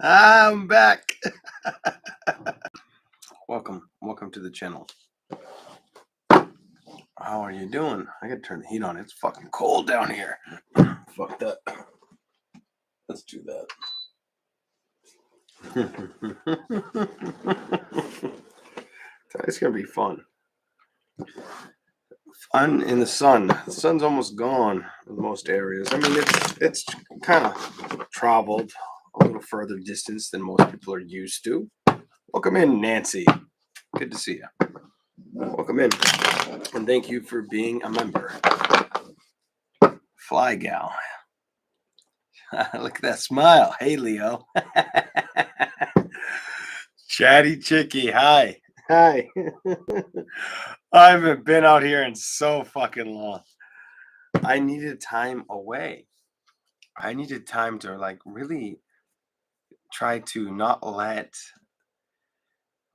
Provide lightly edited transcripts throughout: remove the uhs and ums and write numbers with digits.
I'm back. Welcome to the channel. How are you doing? I gotta turn the heat on. It's fucking cold down here. Fuck that. Let's do that. It's gonna be fun. Fun in the sun. The sun's almost gone in most areas. I mean, it's kind of traveled a little further distance than most people are used to. Welcome in, Nancy. Good to see you. Welcome in. And thank you for being a member. Fly gal. Look at that smile. Hey, Leo. Chatty Chicky. Hi. Hi. I haven't been out here in so fucking long. I needed time away. I needed time to like really try to not let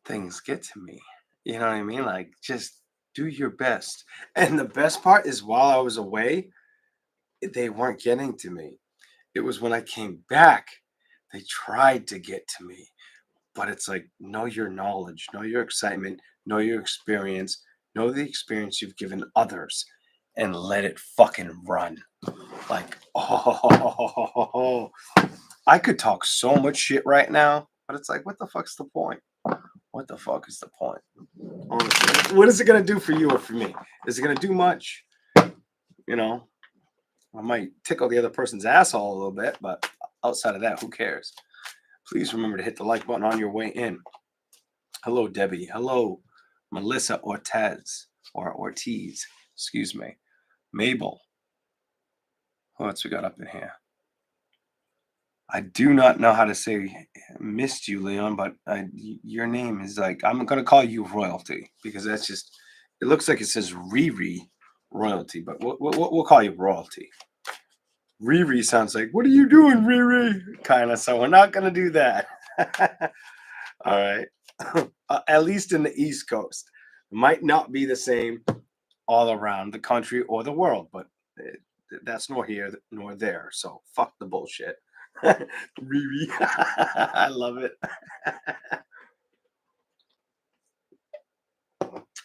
things get to me. You know what I mean? Like just do your best. And the best part is while I was away, they weren't getting to me. It was when I came back, they tried to get to me. But it's like, know your knowledge, know your excitement, know your experience, know the experience you've given others, and let it fucking run. Like, oh, I could talk so much shit right now, but it's like, what the fuck's the point? What the fuck is the point? Honestly, what is it going to do for you or for me? Is it going to do much? You know, I might tickle the other person's asshole a little bit, but outside of that, who cares? Please remember to hit the like button on your way in. Hello, Debbie. Hello, Melissa Ortiz. Excuse me. Mabel. What else we got up in here? I do not know how to say missed you, Leon, but your name is like, I'm going to call you royalty because that's just, it looks like it says Riri royalty, but we'll call you royalty. Riri sounds like, what are you doing, Riri? Kind of, so we're not going to do that. All right. At least in the East Coast. It might not be the same all around the country or the world, but that's nor here nor there. So fuck the bullshit. Riri. I love it.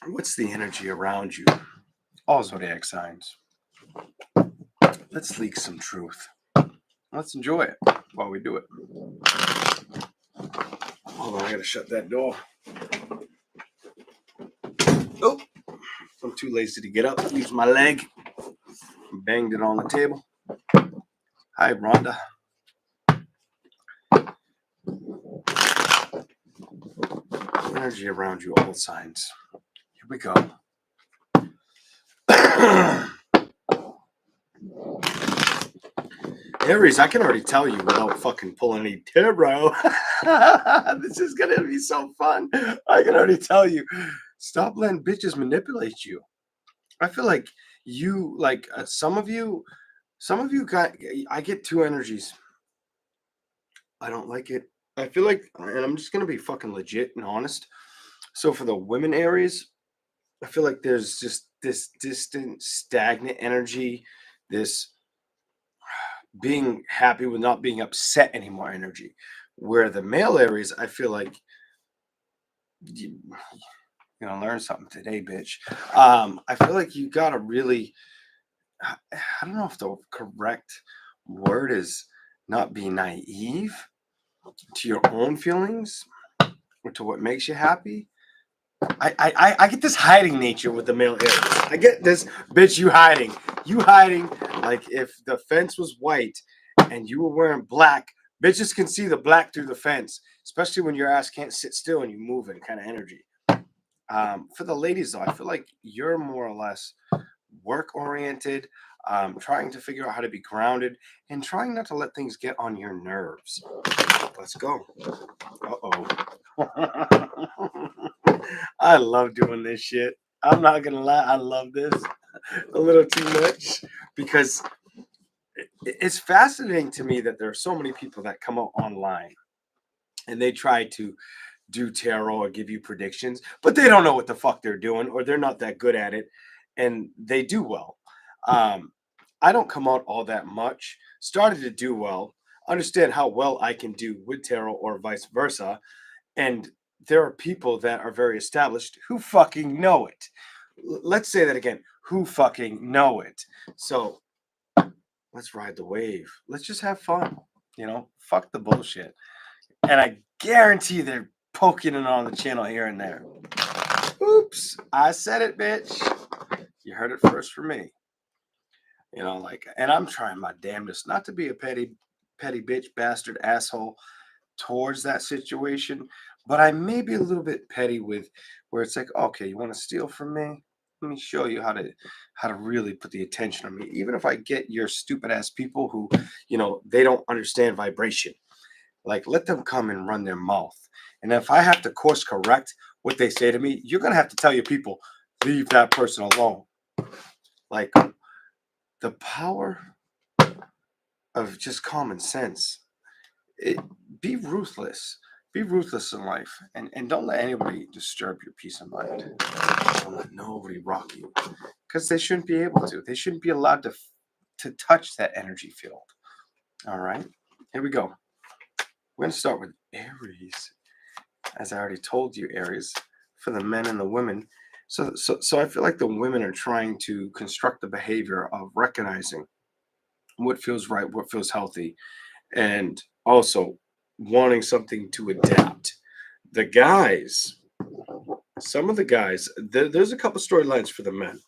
What's the energy around you? All zodiac signs. Let's leak some truth. Let's enjoy it while we do it. Hold on, I gotta shut that door. Oh, I'm too lazy to get up. Use my leg. Banged it on the table. Hi, Rhonda. Energy around you, all signs. Here we go. Aries, I can already tell you without fucking pulling any tarot. This is gonna be so fun. I can already tell you. Stop letting bitches manipulate you. I feel like you, like some of you got. I get two energies. I don't like it. I feel like, and I'm just gonna be fucking legit and honest. So for the women Aries, I feel like there's just this distant, stagnant energy. This being happy with not being upset anymore energy, where the male Aries, I feel like you're gonna learn something today, bitch. I feel like you gotta really, I don't know if the correct word is not be naive to your own feelings or to what makes you happy. I get this hiding nature with the male Aries. I get this, bitch, you hiding like if the fence was white and you were wearing black, bitches can see the black through the fence, especially when your ass can't sit still and you moving kind of energy. For the ladies though, I feel like you're more or less work oriented, trying to figure out how to be grounded and trying not to let things get on your nerves. Let's go. I love doing this shit. I'm not gonna lie, I love this a little too much because it's fascinating to me that there are so many people that come out online and they try to do tarot or give you predictions, but they don't know what the fuck they're doing or they're not that good at it and they do well. I don't come out all that much, started to do well, understand how well I can do with tarot or vice versa. And there are people that are very established who fucking know it. Let's say that again. Who fucking know it. So let's ride the wave. Let's just have fun. Fuck the bullshit. And I guarantee they're poking it on the channel here and there. Oops, I said it, bitch. You heard it first from me. And I'm trying my damnedest not to be a petty bitch, bastard, asshole towards that situation, but I may be a little bit petty with where it's like, okay, you want to steal from me? Let me show you how to really put the attention on me. Even if I get your stupid ass people who, they don't understand vibration. Like, let them come and run their mouth. And if I have to course correct what they say to me, you're gonna have to tell your people, leave that person alone. Like, the power of just common sense. Be ruthless. Be ruthless in life. And don't let anybody disturb your peace of mind. Don't let nobody rock you. Because they shouldn't be able to. They shouldn't be allowed to touch that energy field. All right? Here we go. We're going to start with Aries. As I already told you, Aries, for the men and the women. So I feel like the women are trying to construct the behavior of recognizing what feels right, what feels healthy, and also wanting something to adapt. The guys, some of the guys, there's a couple storylines for the men.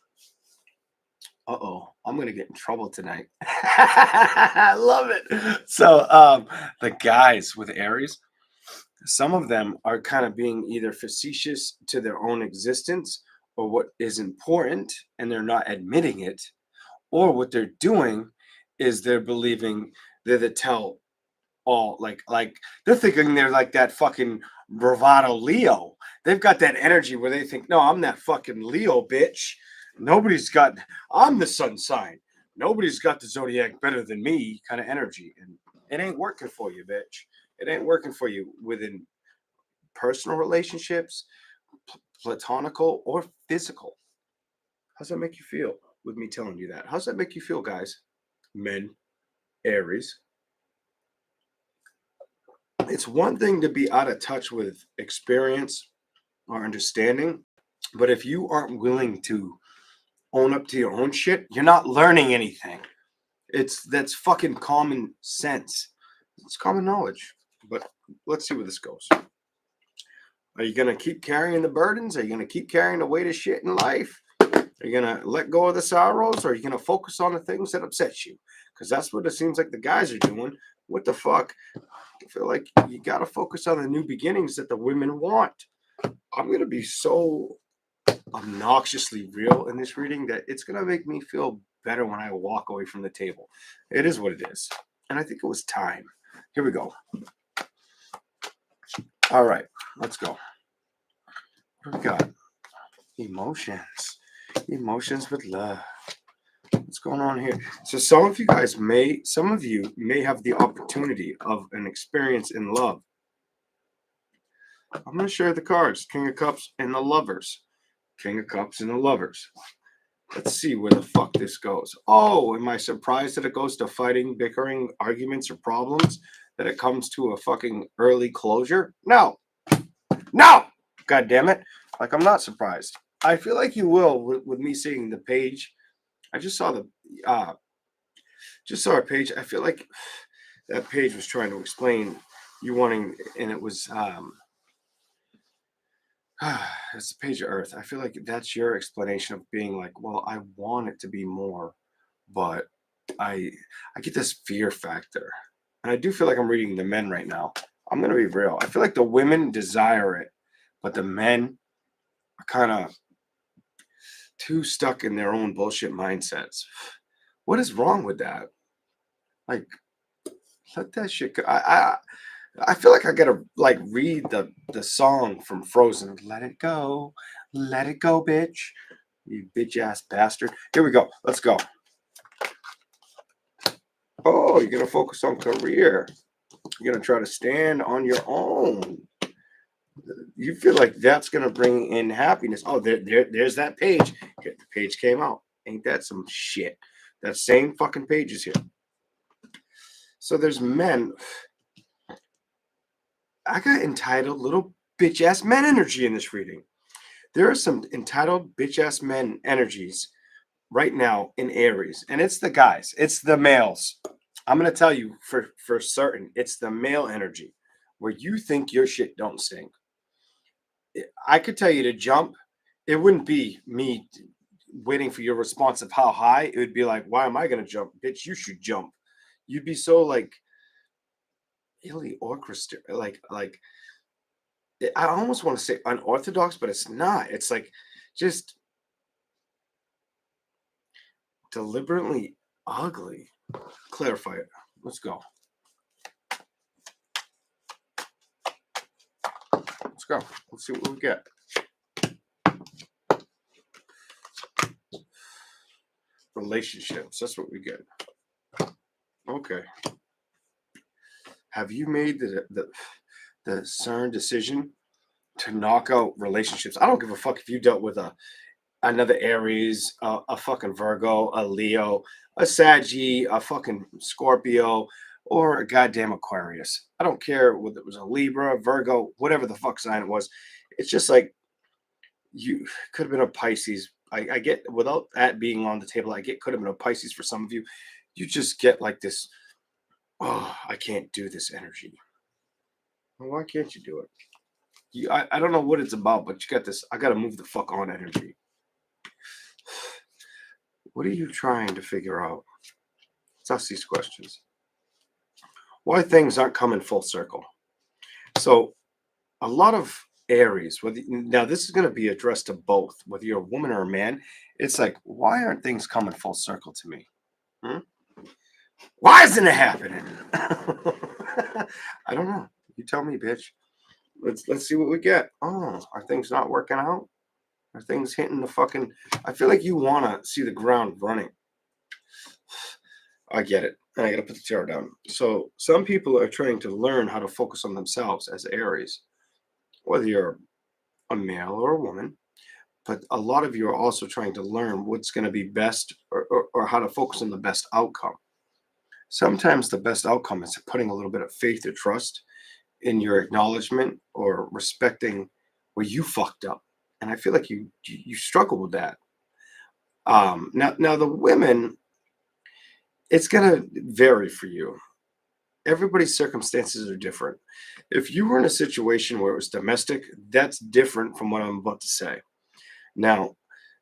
I'm going to get in trouble tonight. I love it. So the guys with Aries, some of them are kind of being either facetious to their own existence or what is important, and they're not admitting it, or what they're doing is they're believing they're the tell all, like they're thinking they're like that fucking bravado Leo. They've got that energy where they think, no, I'm that fucking Leo, bitch. I'm the sun sign. Nobody's got the zodiac better than me kind of energy. And it ain't working for you, bitch. It ain't working for you within personal relationships, platonical or physical. How's that make you feel with me telling you that? How's that make you feel, guys? Men, Aries. It's one thing to be out of touch with experience or understanding, but if you aren't willing to own up to your own shit, you're not learning anything. That's fucking common sense. It's common knowledge. But let's see where this goes. Are you going to keep carrying the burdens? Are you going to keep carrying the weight of shit in life? Are you going to let go of the sorrows? Or are you going to focus on the things that upset you? Because that's what it seems like the guys are doing. What the fuck? I feel like you got to focus on the new beginnings that the women want. I'm going to be so obnoxiously real in this reading that it's going to make me feel better when I walk away from the table. It is what it is. And I think it was time. Here we go. All right, let's go. What do we got? Emotions. Emotions with love. What's going on here? So some of you may have the opportunity of an experience in love. I'm going to share the cards. King of Cups and the Lovers. King of Cups and the Lovers. Let's see where the fuck this goes. Oh, am I surprised that it goes to fighting, bickering, arguments, or problems? That it comes to a fucking early closure? No. God damn it. Like, I'm not surprised. I feel like you will with me seeing the page. I just saw a page. I feel like that page was trying to explain you wanting, and it was it's the page of Earth. I feel like that's your explanation of being like, well, I want it to be more, but I get this fear factor. And I do feel like I'm reading the men right now. I'm going to be real. I feel like the women desire it, but the men are kind of too stuck in their own bullshit mindsets. What is wrong with that? Like, let that shit go. I feel like I gotta like read the song from Frozen. Let it go, bitch. You bitch ass bastard. Here we go. Let's go. Oh, you're gonna focus on career. You're gonna try to stand on your own. You feel like that's gonna bring in happiness. Oh, there's that page. Okay, the page came out. Ain't that some shit? That same fucking page is here. So there's men. I got entitled little bitch ass men energy in this reading. There are some entitled bitch ass men energies right now in Aries, and it's the guys, it's the males. I'm gonna tell you for certain, it's the male energy where you think your shit don't sink. I could tell you to jump. It wouldn't be me waiting for your response of how high. It would be like, why am I gonna jump, bitch? You should jump. You'd be so like really orchestra, like I almost want to say unorthodox, but it's not. It's like just deliberately ugly. Clarify it. Let's go. Let's go. Let's see what we get. Relationships. That's what we get. Okay. Have you made the certain decision to knock out relationships? I don't give a fuck if you dealt with another Aries, a fucking Virgo, a Leo, a Saggy, a fucking Scorpio, or a goddamn Aquarius. I don't care whether it was a Libra, Virgo, whatever the fuck sign it was. It's just like you could have been a Pisces. I get without that being on the table, I get could have been a Pisces for some of you. You just get like this, oh, I can't do this energy. Well, why can't you do it? I don't know what it's about, but you got this, I got to move the fuck on energy. What are you trying to figure out? Let's ask these questions. Why things aren't coming full circle. So a lot of Aries, now this is going to be addressed to both, whether you're a woman or a man. It's like, why aren't things coming full circle to me? Why isn't it happening? I don't know. You tell me, bitch. Let's see what we get. Oh, are things not working out? Are things hitting the fucking... I feel like you want to see the ground running. I get it. I got to put the tarot down. So some people are trying to learn how to focus on themselves as Aries, whether you're a male or a woman. But a lot of you are also trying to learn what's going to be best or how to focus on the best outcome. Sometimes the best outcome is putting a little bit of faith or trust in your acknowledgement or respecting where you fucked up. And I feel like you struggle with that. Now the women, it's gonna vary for you. Everybody's circumstances are different. If you were in a situation where it was domestic, that's different from what I'm about to say. Now,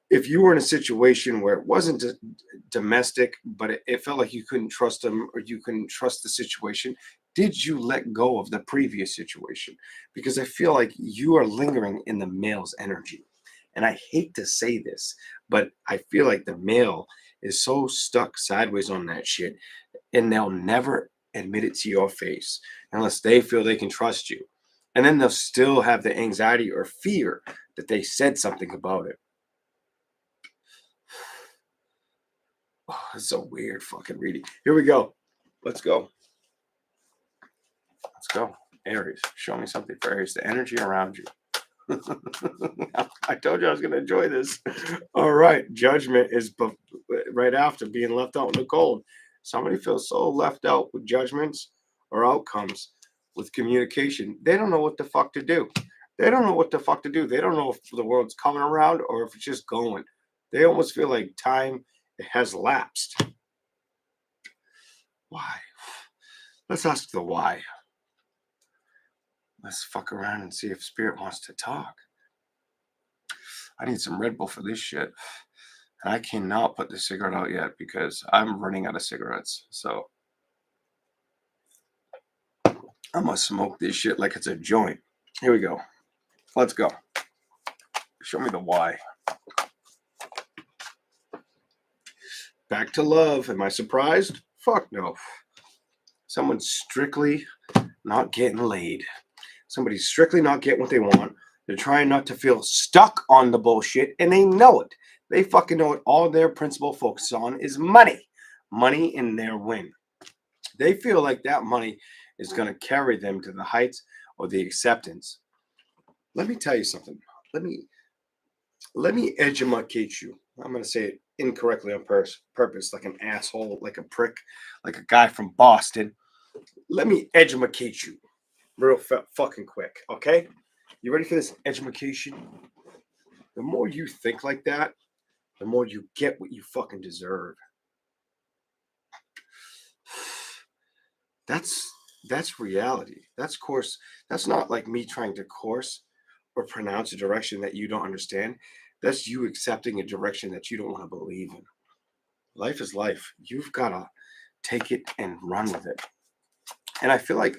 if you were in a situation where it wasn't domestic, but it felt like you couldn't trust them or you couldn't trust the situation, did you let go of the previous situation? Because I feel like you are lingering in the male's energy. And I hate to say this, but I feel like the male is so stuck sideways on that shit, and they'll never admit it to your face unless they feel they can trust you. And then they'll still have the anxiety or fear that they said something about it. Oh, it's a weird fucking reading. Here we go. Let's go. Let's go. Aries, show me something for Aries. The energy around you. I told you I was going to enjoy this. All right. Judgment is right after being left out in the cold. Somebody feels so left out with judgments or outcomes with communication. They don't know what the fuck to do. They don't know what the fuck to do. They don't know if the world's coming around or if it's just going. They almost feel like time has lapsed. Why? Let's ask the why. Let's fuck around and see if Spirit wants to talk. I need some Red Bull for this shit. And I cannot put the cigarette out yet because I'm running out of cigarettes. So I'm going to smoke this shit like it's a joint. Here we go. Let's go. Show me the why. Back to love. Am I surprised? Fuck no. Someone's strictly not getting laid. Somebody's strictly not getting what they want. They're trying not to feel stuck on the bullshit, and they know it. They fucking know it. All their principal focus on is money. Money in their win. They feel like that money is going to carry them to the heights or the acceptance. Let me tell you something. Let me educate you. I'm going to say it incorrectly on purpose, like an asshole, like a prick, like a guy from Boston. let me educate you real fucking quick, okay? You ready for this education? The more you think like that, the more you get what you fucking deserve. That's reality. That's course. That's not like me trying to course or pronounce a direction that you don't understand. That's you accepting a direction that you don't want to believe in. Life is life. You've got to take it and run with it. And I feel like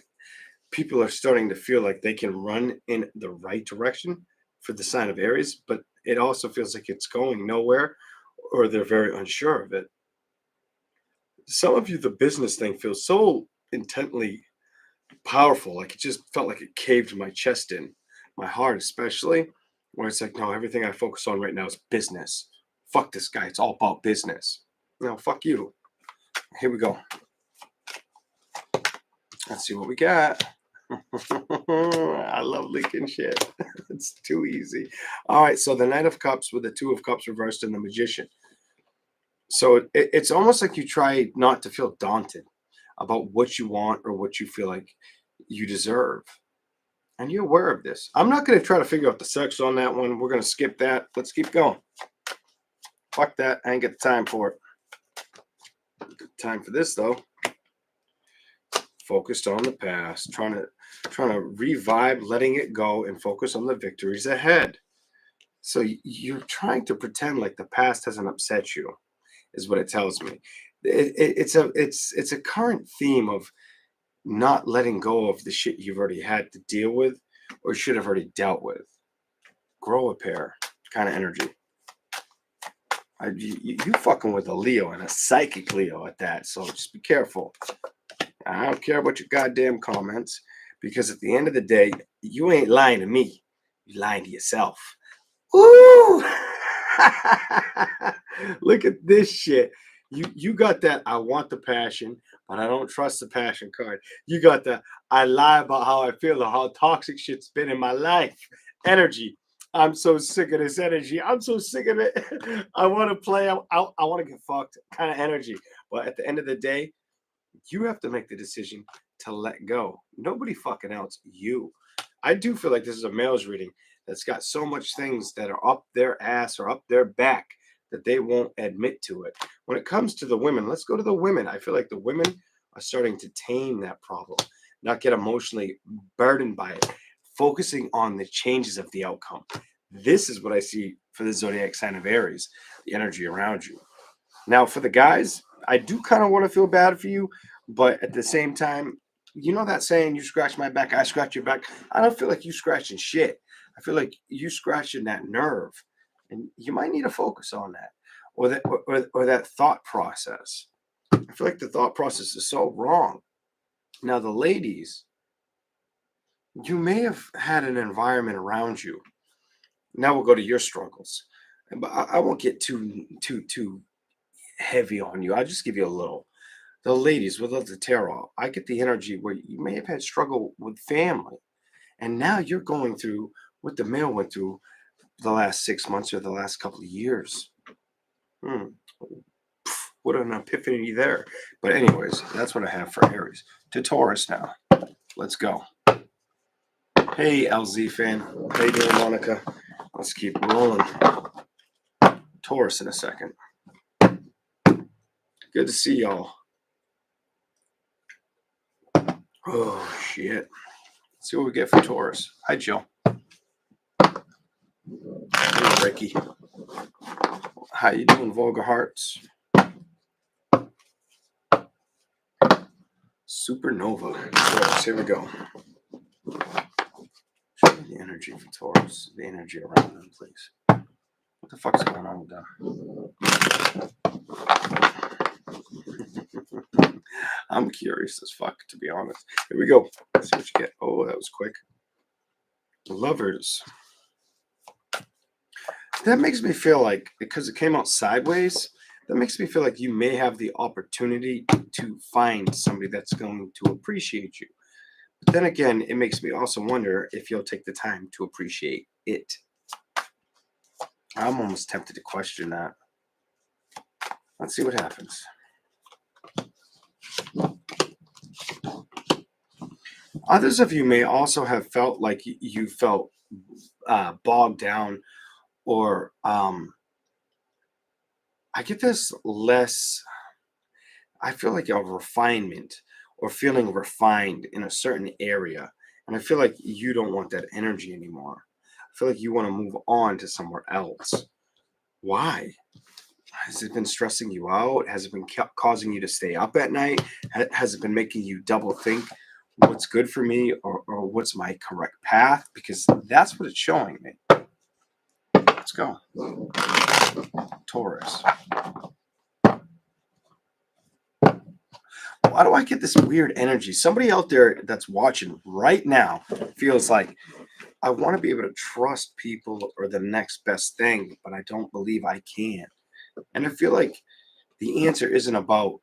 people are starting to feel like they can run in the right direction for the sign of Aries, but it also feels like it's going nowhere or they're very unsure of it. Some of you, the business thing feels so intently powerful. Like it just felt like it caved my chest in, my heart, especially where it's like, no, everything I focus on right now is business. Fuck this guy. It's all about business. No, fuck you. Here we go. Let's see what we got. I love leaking shit. It's too easy. All right. So the Knight of Cups with the Two of Cups reversed and the Magician. So it's almost like you try not to feel daunted about what you want or what you feel like you deserve. And you're aware of this. I'm not going to try to figure out the sex on that one. We're going to skip that. Let's keep going. Fuck that. I ain't got the time for it. Time for this, though. Focused on the past. Trying to revive, letting it go, and focus on the victories ahead. So you're trying to pretend like the past hasn't upset you, is what it tells me. It's a current theme of not letting go of the shit you've already had to deal with or should have already dealt with. Grow a pair kind of energy. You fucking with a Leo and a psychic Leo at that, so just be careful. I don't care about your goddamn comments because at the end of the day, you ain't lying to me. You're lying to yourself. Ooh! Look at this shit. You got that I want the passion, but I don't trust the passion card. You got the I lie about how I feel or how toxic shit's been in my life. Energy. I'm so sick of this energy. I'm so sick of it. I want to play. I want to get fucked kind of energy. But at the end of the day, you have to make the decision to let go. Nobody fucking else. You. I do feel like this is a male's reading that's got so much things that are up their ass or up their back that they won't admit to it. When it comes to the women, let's go to the women. I feel like the women are starting to tame that problem, not get emotionally burdened by it, focusing on the changes of the outcome. This is what I see for the zodiac sign of Aries, the energy around you. Now, for the guys, I do kind of want to feel bad for you, but at the same time, you know that saying, you scratch my back, I scratch your back. I don't feel like you scratching shit. I feel like you scratching that nerve, and you might need to focus on that, or that thought process. I feel like the thought process is so wrong. Now, the ladies, you may have had an environment around you. Now we'll go to your struggles, but I won't get too heavy on you. I'll just give you a little. The ladies with the tarot, I get the energy where you may have had struggle with family, and now you're going through what the male went through the last 6 months or the last couple of years. What an epiphany there. But anyways, that's what I have for Aries. To Taurus now. Let's go. Hey, LZ fan. How you doing, Monica? Let's keep rolling. Taurus in a second. Good to see y'all. Oh, shit. Let's see what we get for Taurus. Hi, Jill. Hey, Ricky. How you doing, Vulgar Hearts? Supernova. Taurus, here we go. Show me the energy for Taurus. The energy around them, please. What the fuck's going on with them? I'm curious as fuck, to be honest. Here we go. Let's see what you get. Oh, that was quick. Lovers. That makes me feel like, because it came out sideways, that makes me feel like you may have the opportunity to find somebody that's going to appreciate you. But then again, it makes me also wonder if you'll take the time to appreciate it. I'm almost tempted to question that. Let's see what happens. Others of you may also have felt like you felt bogged down, or I get this less, I feel like a refinement or feeling refined in a certain area. And I feel like you don't want that energy anymore. I feel like you want to move on to somewhere else. Why? Has it been stressing you out? Has it been causing you to stay up at night? Has it been making you double think what's good for me, or what's my correct path? Because that's what it's showing me. Let's go. Taurus. Why do I get this weird energy? Somebody out there that's watching right now feels like, I want to be able to trust people or the next best thing, but I don't believe I can. And I feel like the answer isn't about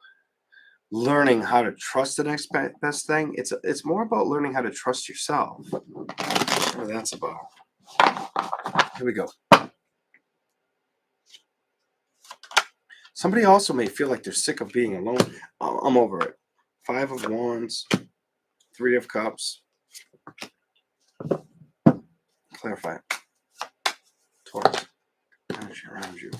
learning how to trust the next best thing. It's more about learning how to trust yourself. What that's about. Here we go. Somebody also may feel like they're sick of being alone. I'm over it. 5 of Wands, 3 of Cups. Clarify it. Taurus. Energy around you.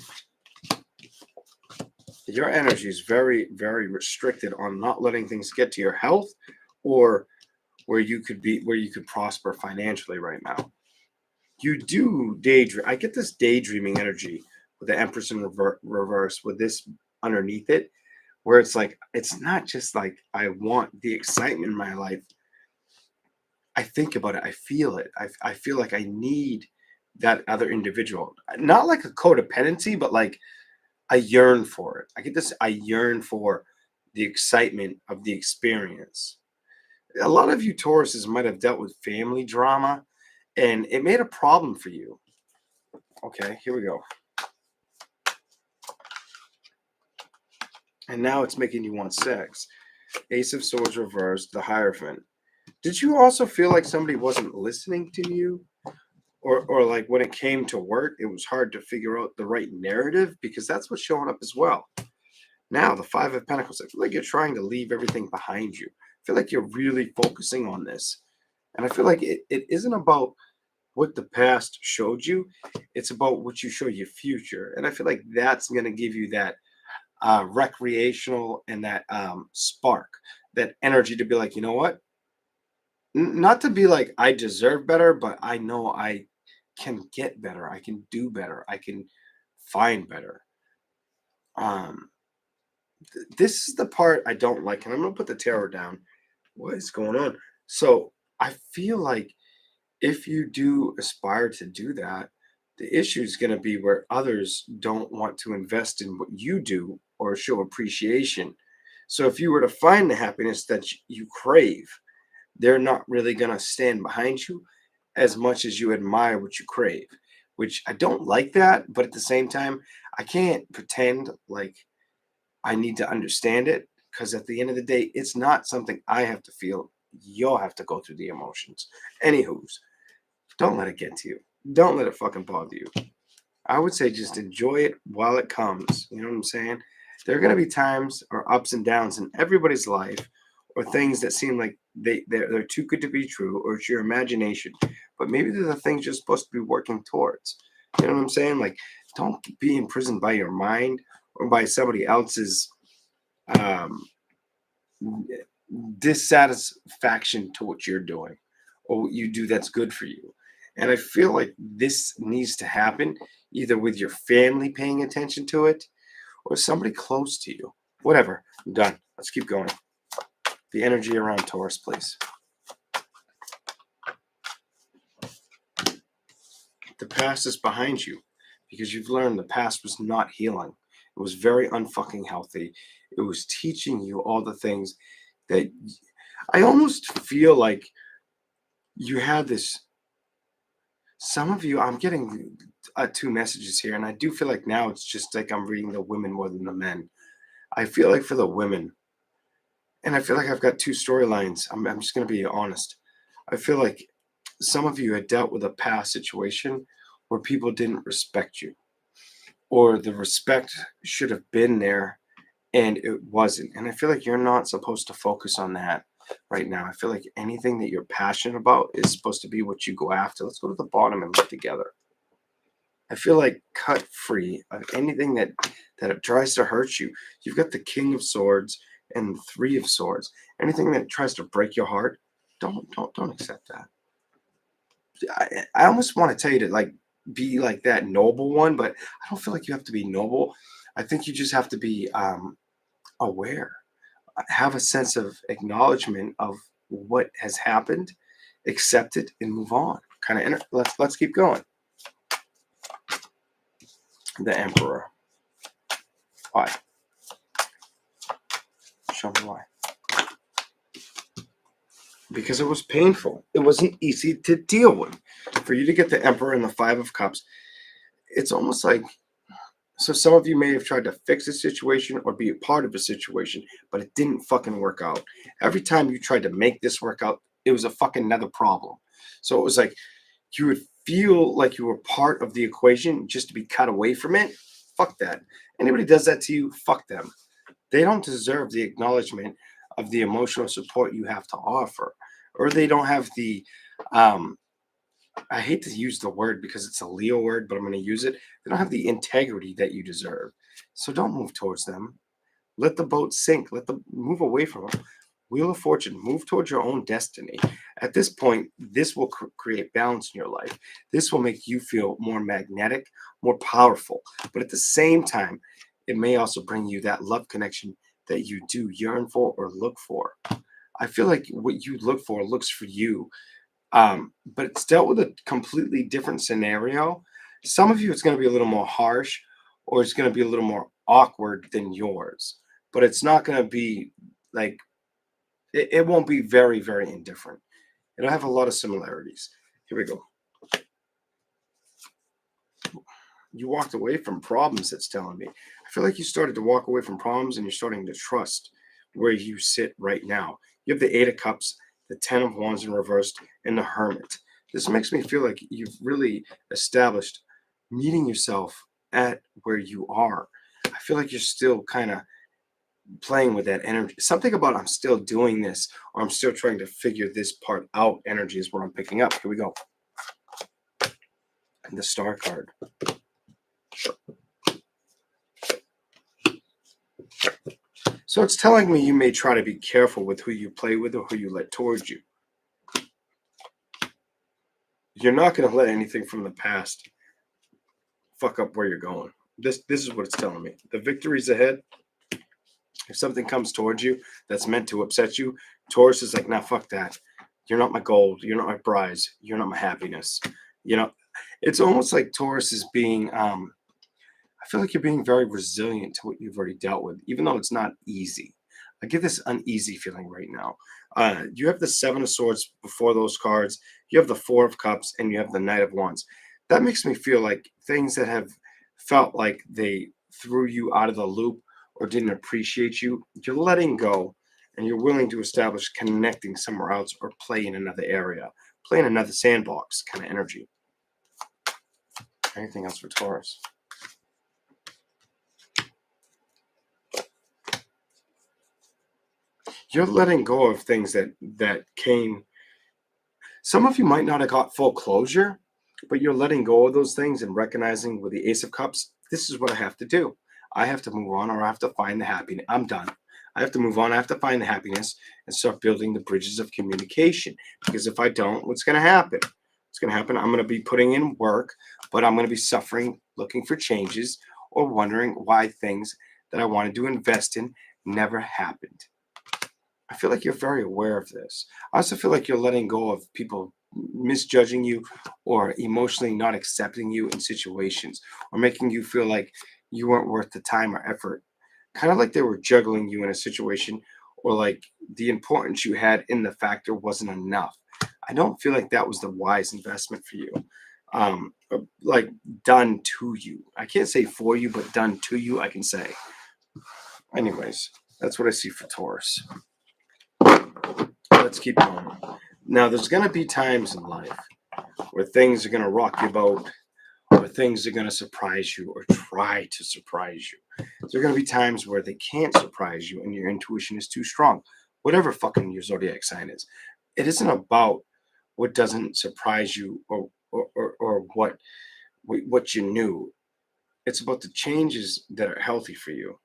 Your energy is very, very restricted on not letting things get to your health, or where you could prosper financially right now. You do daydream. I get this daydreaming energy with the Empress in reverse with this underneath it, where it's like, it's not just like I want the excitement in my life. I think about it. I feel it. I feel like I need that other individual. Not like a codependency, but like I yearn for it. I get this. I yearn for the excitement of the experience. A lot of you Tauruses might have dealt with family drama, and it made a problem for you. Okay, here we go. And now it's making you want sex. Ace of Swords reversed, the Hierophant. Did you also feel like somebody wasn't listening to you? Or like when it came to work, it was hard to figure out the right narrative, because that's what's showing up as well. Now, the 5 of Pentacles, I feel like you're trying to leave everything behind you. I feel like you're really focusing on this. And I feel like it isn't about what the past showed you. It's about what you show your future. And I feel like that's going to give you that recreational and that spark, that energy to be like, you know what? Not to be like, I deserve better, but I know I can get better. I can do better. I can find better. This is the part I don't like. And I'm going to put the tarot down. What is going on? So I feel like if you do aspire to do that, the issue is going to be where others don't want to invest in what you do or show appreciation. So if you were to find the happiness that you crave, they're not really going to stand behind you as much as you admire what you crave, which I don't like that. But at the same time, I can't pretend like I need to understand it, because at the end of the day, it's not something I have to feel. You'll have to go through the emotions. Anywho's, don't let it get to you. Don't let it fucking bother you. I would say just enjoy it while it comes. You know what I'm saying? There are going to be times or ups and downs in everybody's life, or things that seem like they're too good to be true, or it's your imagination. But maybe they're the things you're supposed to be working towards. You know what I'm saying? Like, don't be imprisoned by your mind or by somebody else's um, dissatisfaction to what you're doing or what you do that's good for you. And I feel like this needs to happen either with your family paying attention to it or somebody close to you. Whatever. I'm done. Let's keep going. The energy around Taurus, please. The past is behind you because you've learned the past was not healing. It was very unfucking healthy. It was teaching you all the things that I almost feel like you had this. Some of you, I'm getting 2 messages here, and I do feel like now it's just like I'm reading the women more than the men. I feel like for the women, and I feel like I've got 2 storylines. I'm just going to be honest. I feel like some of you had dealt with a past situation where people didn't respect you, or the respect should have been there and it wasn't. And I feel like you're not supposed to focus on that. right now. I feel like anything that you're passionate about is supposed to be what you go after. Let's go to the bottom and look together. I feel like cut free of anything that tries to hurt you. You've got the King of Swords and the Three of Swords. Anything that tries to break your heart, don't accept that. I almost want to tell you to like be like that noble one, but I don't feel like you have to be noble. I think you just have to be aware, have a sense of acknowledgement of what has happened, accept it, and move on. Kind of let's keep going. The Emperor. Why? Show me why. Because it was painful. It wasn't easy to deal with. For you to get the Emperor and the Five of Cups, it's almost like, so some of you may have tried to fix a situation or be a part of a situation, but it didn't fucking work out. Every time you tried to make this work out, it was a fucking another problem. So it was like you would feel like you were part of the equation just to be cut away from it. Fuck that. Anybody does that to you, fuck them. They don't deserve the acknowledgement of the emotional support you have to offer, or they don't have the I hate to use the word because it's a Leo word, but I'm going to use it. They don't have the integrity that you deserve. So don't move towards them. Let the boat sink. Let them move away from them. Wheel of Fortune, move towards your own destiny. At this point, this will create balance in your life. This will make you feel more magnetic, more powerful. But at the same time, it may also bring you that love connection that you do yearn for or look for. I feel like what you look for looks for you. But it's dealt with a completely different scenario. Some of you, it's going to be a little more harsh, or it's going to be a little more awkward than yours. But it's not going to be like, it won't be very, very indifferent. It'll have a lot of similarities. Here we go. You walked away from problems, it's telling me. I feel like you started to walk away from problems and you're starting to trust where you sit right now. You have the Eight of Cups, the Ten of Wands in reversed, and the Hermit. This makes me feel like you've really established meeting yourself at where you are. I feel like you're still kind of playing with that energy. Something about I'm still doing this, or I'm still trying to figure this part out energy is what I'm picking up. Here we go. And the Star card. So it's telling me you may try to be careful with who you play with or who you let towards you. You're not going to let anything from the past fuck up where you're going. This is what it's telling me. The victory's ahead. If something comes towards you that's meant to upset you, Taurus is like, nah, fuck that. You're not my gold. You're not my prize. You're not my happiness. You know, it's almost like Taurus is being, I feel like you're being very resilient to what you've already dealt with, even though it's not easy. I get this uneasy feeling right now. You have the Seven of Swords before those cards. You have the Four of Cups, and you have the Knight of Wands. That makes me feel like things that have felt like they threw you out of the loop or didn't appreciate you, you're letting go, and you're willing to establish connecting somewhere else or play in another area, play in another sandbox kind of energy. Anything else for Taurus? You're letting go of things that came. Some of you might not have got full closure, but you're letting go of those things and recognizing with the Ace of Cups, this is what I have to do. I have to move on, or I have to find the happiness. I'm done. I have to move on. I have to find the happiness and start building the bridges of communication. Because if I don't, what's going to happen? What's going to happen? I'm going to be putting in work, but I'm going to be suffering, looking for changes, or wondering why things that I wanted to invest in never happened. I feel like you're very aware of this. I also feel like you're letting go of people misjudging you or emotionally not accepting you in situations, or making you feel like you weren't worth the time or effort. Kind of like they were juggling you in a situation, or like the importance you had in the factor wasn't enough. I don't feel like that was the wise investment for you. Like done to you. I can't say for you, but done to you, I can say. Anyways, that's what I see for Taurus. Let's keep going. Now, there's going to be times in life where things are going to rock your boat, or things are going to surprise you or try to surprise you. There are going to be times where they can't surprise you and your intuition is too strong. whatever fucking your zodiac sign is. It isn't about what doesn't surprise you or what you knew. It's about the changes that are healthy for you.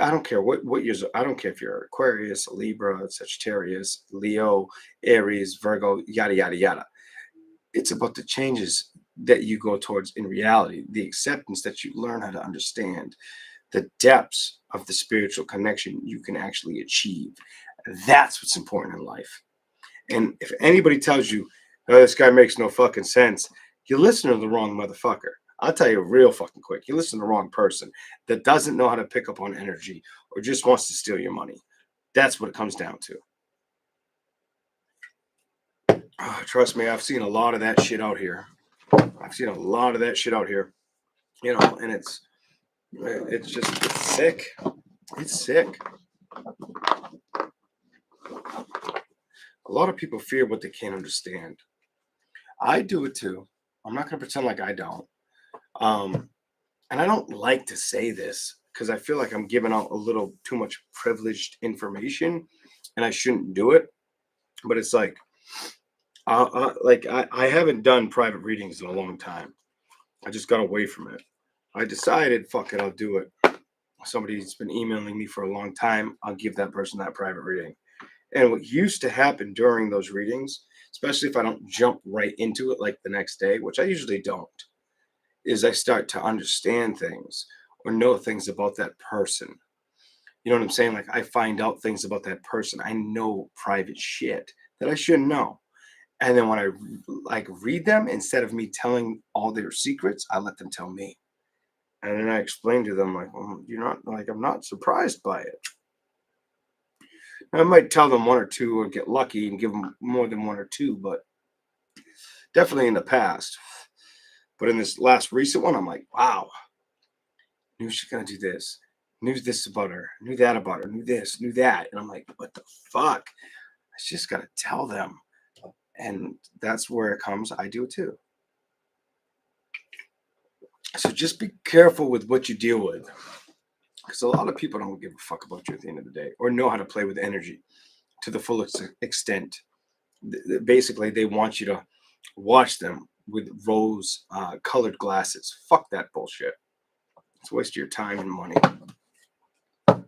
I don't care what yours. I don't care if you're Aquarius, Libra, Sagittarius, Leo, Aries, Virgo, yada yada yada. It's about the changes that you go towards in reality, the acceptance that you learn how to understand, the depths of the spiritual connection you can actually achieve. That's what's important in life. And if anybody tells you, oh, this guy makes no fucking sense, you listen to the wrong motherfucker. I'll tell you real fucking quick. You listen to the wrong person that doesn't know how to pick up on energy or just wants to steal your money. That's what it comes down to. Oh, trust me, I've seen a lot of that shit out here. I've seen a lot of that shit out here. You know, and it's sick. It's sick. A lot of people fear what they can't understand. I do it too. I'm not going to pretend like I don't. And I don't like to say this because I feel like I'm giving out a little too much privileged information and I shouldn't do it. But it's like, I haven't done private readings in a long time. I just got away from it. I decided, fuck it, I'll do it. Somebody's been emailing me for a long time. I'll give that person that private reading. And what used to happen during those readings, especially if I don't jump right into it like the next day, which I usually don't, is I start to understand things or know things about that person. You know what I'm saying? Like I find out things about that person. I know private shit that I shouldn't know. And then when I like read them, instead of me telling all their secrets, I let them tell me. And then I explain to them like, well, you're not like, I'm not surprised by it. I might tell them one or two or get lucky and give them more than one or two, but definitely in the past. But in this last recent one, I'm like, wow, knew she's gonna do this. Knew this about her. Knew that about her. Knew this. Knew that. And I'm like, what the fuck? I just gotta tell them. And that's where it comes. I do it too. So just be careful with what you deal with. Because a lot of people don't give a fuck about you at the end of the day or know how to play with energy to the fullest extent. Basically, they want you to watch them with rose colored glasses. Fuck that bullshit. It's a waste of your time and money.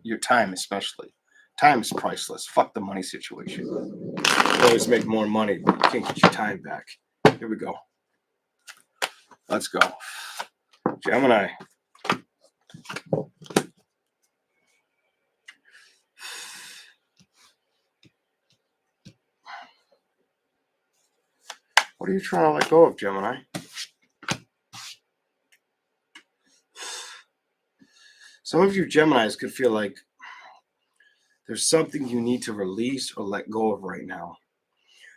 Your time, especially. Time is priceless. Fuck the money situation. You always make more money, but you can't get your time back. Here we go. Let's go. Gemini. What are you trying to let go of, Gemini? Some of you Geminis could feel like there's something you need to release or let go of right now.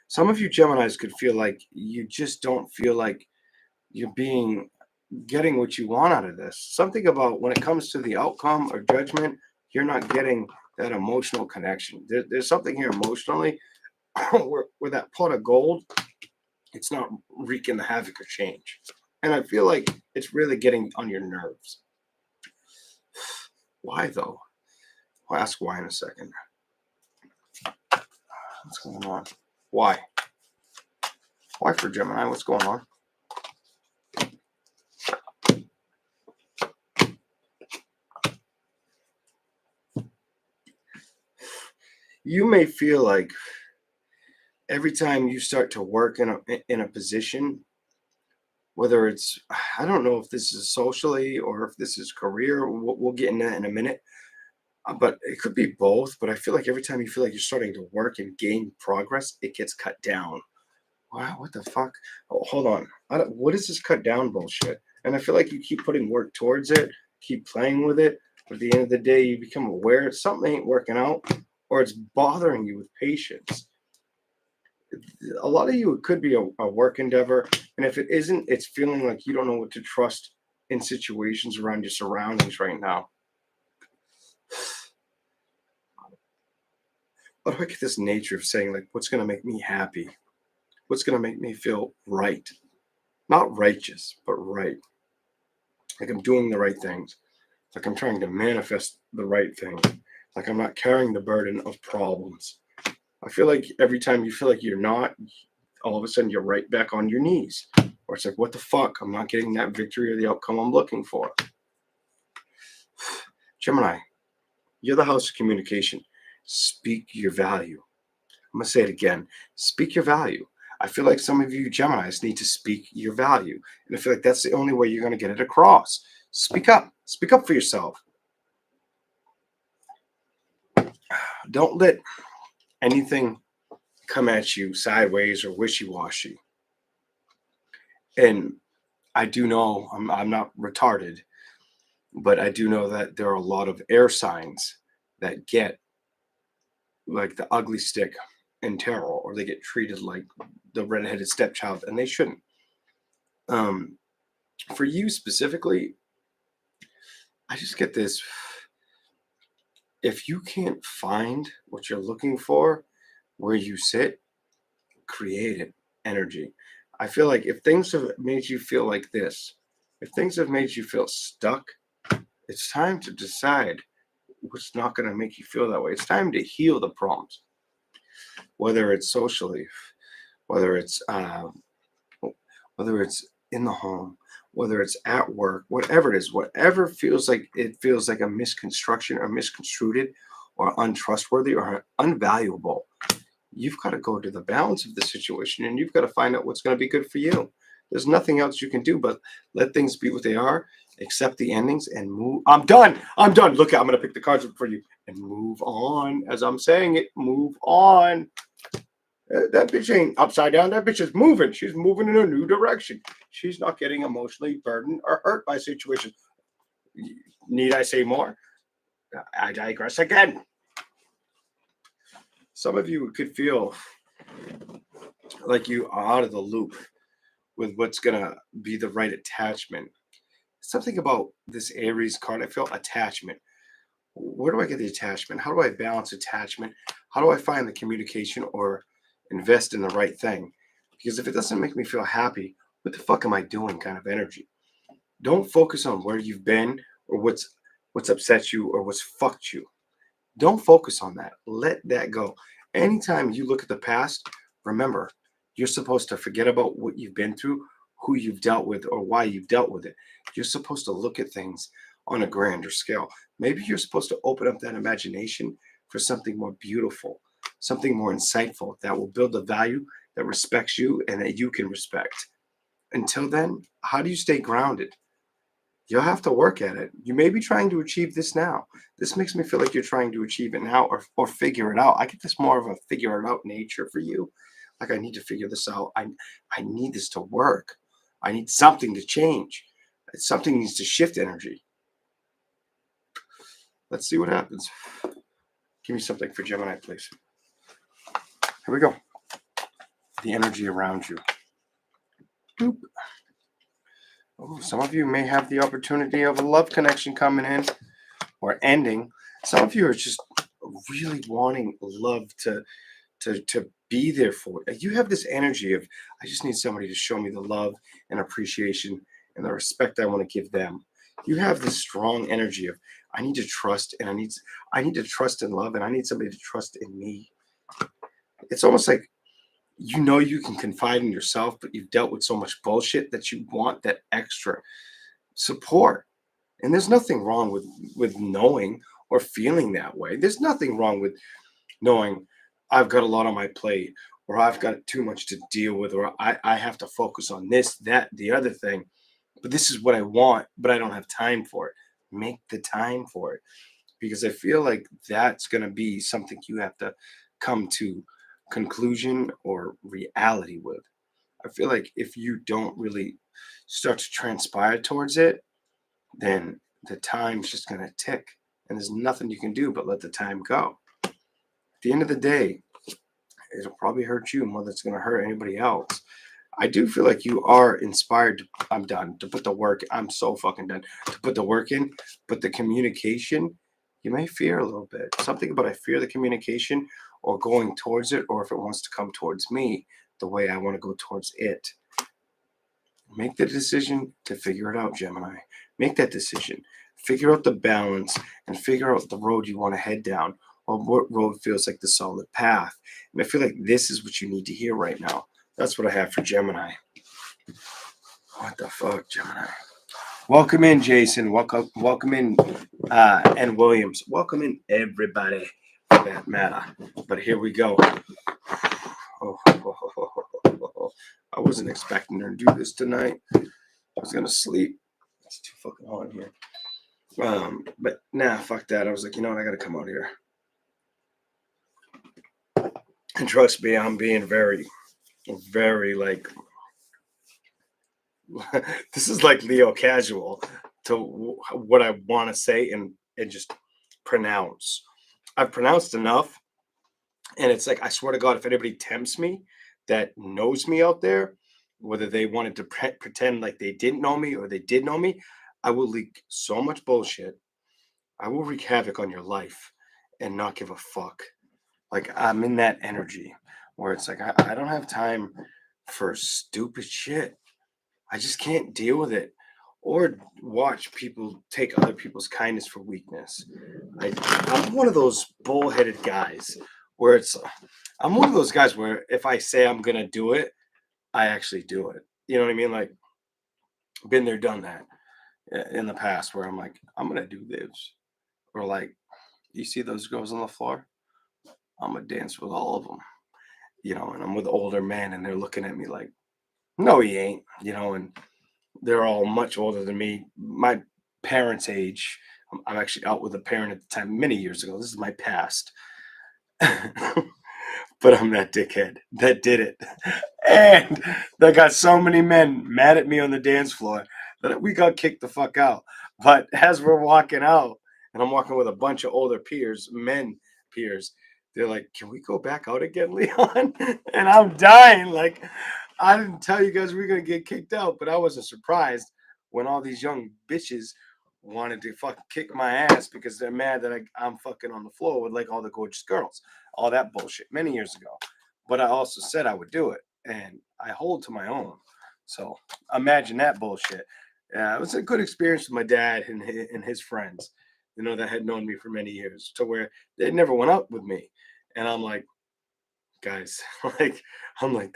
Some of you Geminis could feel like you just don't feel like you're getting what you want out of this. Something about when it comes to the outcome or judgment, you're not getting that emotional connection. There's something here emotionally where that pot of gold, it's not wreaking the havoc or change. And I feel like it's really getting on your nerves. Why though? I'll ask why in a second. What's going on? Why? Why for Gemini? What's going on? You may feel like every time you start to work in a position, whether it's, I don't know if this is socially or if this is career, we'll get into that in a minute, but it could be both. But I feel like every time you feel like you're starting to work and gain progress, it gets cut down. Wow, what the fuck? Oh, hold on. What is this cut down bullshit? And I feel like you keep putting work towards it, keep playing with it, but at the end of the day, you become aware something ain't working out or it's bothering you with patience. A lot of you, it could be a work endeavor. And if it isn't, it's feeling like you don't know what to trust in situations around your surroundings right now. But I get this nature of saying, like, what's going to make me happy? What's going to make me feel right? Not righteous, but right. Like I'm doing the right things. Like I'm trying to manifest the right thing. Like I'm not carrying the burden of problems. I feel like every time you feel like you're not, all of a sudden you're right back on your knees. Or it's like, what the fuck? I'm not getting that victory or the outcome I'm looking for. Gemini, you're the house of communication. Speak your value. I'm going to say it again. Speak your value. I feel like some of you Geminis need to speak your value. And I feel like that's the only way you're going to get it across. Speak up. Speak up for yourself. Don't let anything come at you sideways or wishy-washy. And I do know, I'm not retarded, but I do know that there are a lot of air signs that get like the ugly stick in tarot, or they get treated like the redheaded stepchild, and they shouldn't. For you specifically, I just get this. If you can't find what you're looking for where you sit, create it. Energy. I feel like if things have made you feel like this, if things have made you feel stuck, it's time to decide what's not going to make you feel that way. It's time to heal the problems, whether it's socially, whether it's in the home, whether it's at work, whatever it is, whatever feels like a misconstruction or misconstrued or untrustworthy or unvaluable. You've got to go to the balance of the situation, and you've got to find out what's going to be good for you. There's nothing else you can do but let things be what they are, accept the endings, and move. I'm done. I'm done. Look, I'm going to pick the cards up for you and move on. As I'm saying it, move on. That bitch ain't upside down. That bitch is moving. She's moving in a new direction. She's not getting emotionally burdened or hurt by situations. Need I say more? I digress again. Some of you could feel like you are out of the loop with what's going to be the right attachment. Something about this Aries card, I feel attachment. Where do I get the attachment? How do I balance attachment? How do I find the communication or invest in the right thing? Because if it doesn't make me feel happy, what the fuck am I doing kind of energy? Don't focus on where you've been or what's upset you or what's fucked you. Don't focus on that. Let that go. Anytime you look at the past, remember, you're supposed to forget about what you've been through, who you've dealt with, or why you've dealt with it. You're supposed to look at things on a grander scale. Maybe you're supposed to open up that imagination for something more beautiful, something more insightful that will build a value that respects you and that you can respect. Until then, how do you stay grounded? You'll have to work at it. You may be trying to achieve this now. This makes me feel like you're trying to achieve it now or figure it out. I get this more of a figure it out nature for you. Like, I need to figure this out. I need this to work. I need something to change. Something needs to shift energy. Let's see what happens. Give me something for Gemini, please. Here we go. The energy around you. Boop. Oh, some of you may have the opportunity of a love connection coming in or ending. Some of you are just really wanting love to be there for it. You have this energy of, I just need somebody to show me the love and appreciation and the respect I want to give them. You have this strong energy of, I need to trust, and I need to trust in love, and I need somebody to trust in me. It's almost like you can confide in yourself, but you've dealt with so much bullshit that you want that extra support. And there's nothing wrong with knowing or feeling that way. There's nothing wrong with knowing I've got a lot on my plate, or I've got too much to deal with, or I have to focus on this, that, the other thing. But this is what I want, but I don't have time for it. Make the time for it. Because I feel like that's going to be something you have to come to conclusion or reality with. I feel like if you don't really start to transpire towards it, then the time's just going to tick, and there's nothing you can do but let the time go. At the end of the day, it'll probably hurt you more than it's going to hurt anybody else. I do feel like you are inspired. I'm done to put the work. I'm so fucking done to put the work in, but the communication, you may fear a little bit. Something about I fear the communication or going towards it, or if it wants to come towards me the way I want to go towards it. Make the decision to figure it out, Gemini. Make that decision. Figure out the balance and figure out the road you want to head down, or what road feels like the solid path. And I feel like this is what you need to hear right now. That's what I have for Gemini. What the fuck, Gemini? Welcome in, Jason. Welcome in, and Williams. Welcome in, everybody, for that matter. But here we go. Oh, I wasn't expecting her to do this tonight. I was gonna sleep. It's too fucking hot here. But nah, fuck that. I was like, you know what? I gotta come out here. And trust me, I'm being very, very like. This is like Leo casual to what I want to say and just pronounce. I've pronounced enough, and it's like I swear to God, if anybody tempts me that knows me out there, whether they wanted to pretend like they didn't know me or they did know me, I will leak so much bullshit. I will wreak havoc on your life and not give a fuck. Like I'm in that energy where it's like I don't have time for stupid shit. I just can't deal with it or watch people take other people's kindness for weakness. I'm one of those bullheaded guys where I'm one of those guys where if I say I'm going to do it, I actually do it. You know what I mean? Like, been there, done that in the past where I'm like, I'm going to do this. Or like, you see those girls on the floor? I'm going to dance with all of them. You know, and I'm with older men and they're looking at me like, no, he ain't, you know, and they're all much older than me. My parents' age. I'm actually out with a parent at the time many years ago. This is my past. But I'm that dickhead that did it. And that got so many men mad at me on the dance floor that we got kicked the fuck out. But as we're walking out, and I'm walking with a bunch of older peers, men peers, they're like, can we go back out again, Leon? And I'm dying. Like, I didn't tell you guys we were going to get kicked out, but I wasn't surprised when all these young bitches wanted to fucking kick my ass because they're mad that I'm fucking on the floor with like all the gorgeous girls. All that bullshit many years ago. But I also said I would do it, and I hold to my own. So imagine that bullshit. It was a good experience with my dad and his friends, you know, that had known me for many years, to where they never went out with me. And I'm like, guys, like, I'm like,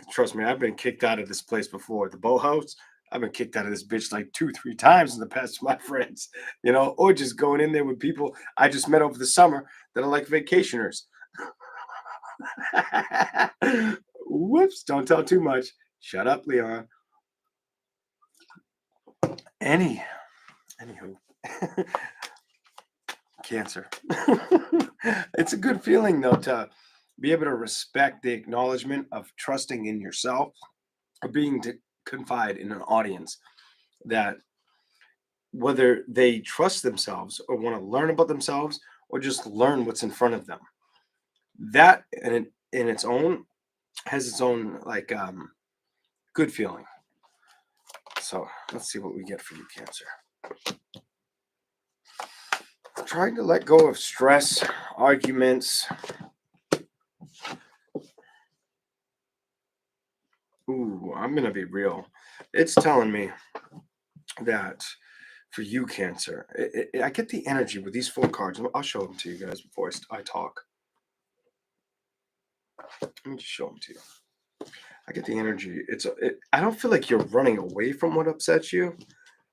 trust me, I've been kicked out of this place before. The boathouse, I've been kicked out of this bitch like 2, 3 times in the past with my friends, you know, or just going in there with people I just met over the summer that are like vacationers. Whoops, don't tell too much. Shut up, Leon. Anywho, Cancer. It's a good feeling though to be able to respect the acknowledgement of trusting in yourself or being to confide in an audience that whether they trust themselves or want to learn about themselves or just learn what's in front of them. That in its own has its own like good feeling. So let's see what we get for you, Cancer. Trying to let go of stress, arguments. Ooh, I'm gonna be real. It's telling me that for you, Cancer, I get the energy with these 4 cards. I'll show them to you guys before I talk. Let me just show them to you. I get the energy. I don't feel like you're running away from what upsets you,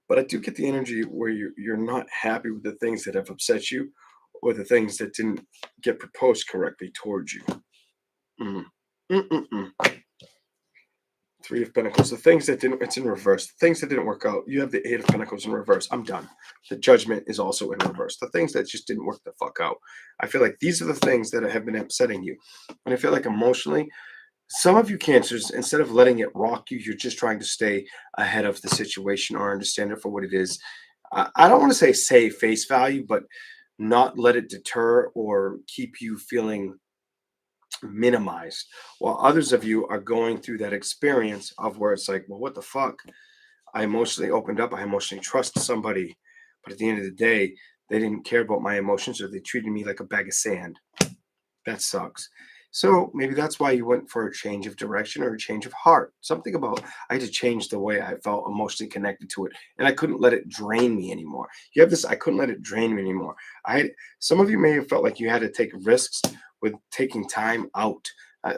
but I do get the energy where you're not happy with the things that have upset you, or the things that didn't get proposed correctly towards you. Mm. Mm-mm-mm. 3 of Pentacles. The things that didn't, it's in reverse. The things that didn't work out. You have the 8 of Pentacles in reverse. I'm done. The Judgment is also in reverse. The things that just didn't work the fuck out. I feel like these are the things that have been upsetting you. And I feel like emotionally, some of you Cancers, instead of letting it rock you, you're just trying to stay ahead of the situation or understand it for what it is. I don't want to say face value, but not let it deter or keep you feeling minimized, while others of you are going through that experience of where it's like, well, what the fuck? I emotionally opened up, I emotionally trust somebody, but at the end of the day, they didn't care about my emotions, or they treated me like a bag of sand. That sucks. So maybe that's why you went for a change of direction or a change of heart. Something about I had to change the way I felt emotionally connected to it, and I couldn't let it drain me anymore. You have this. I couldn't let it drain me anymore. I had, some of you may have felt like you had to take risks with taking time out,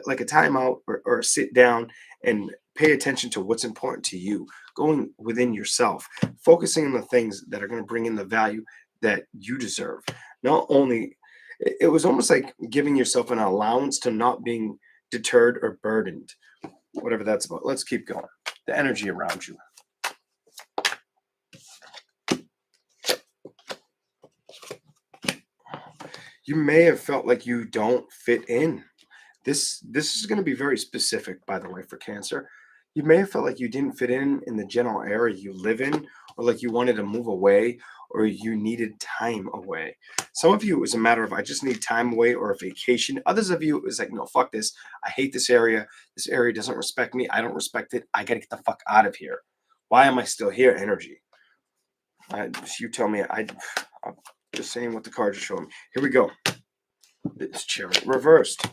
like a time out or sit down and pay attention to what's important to you, going within yourself, focusing on the things that are going to bring in the value that you deserve. Not only it was almost like giving yourself an allowance to not being deterred or burdened, whatever that's about. Let's keep going. The energy around you. You may have felt like you don't fit in. This is going to be very specific, by the way, for Cancer. You may have felt like you didn't fit in the general area you live in, or like you wanted to move away, or you needed time away. Some of you it was a matter of I just need time away or a vacation. Others of you it was like, no, fuck this. I hate this area. This area doesn't respect me. I don't respect it. I gotta get the fuck out of here. Why am I still here? Energy. You tell me. I'm just saying what the cards are showing me. Here we go. It's Chariot reversed.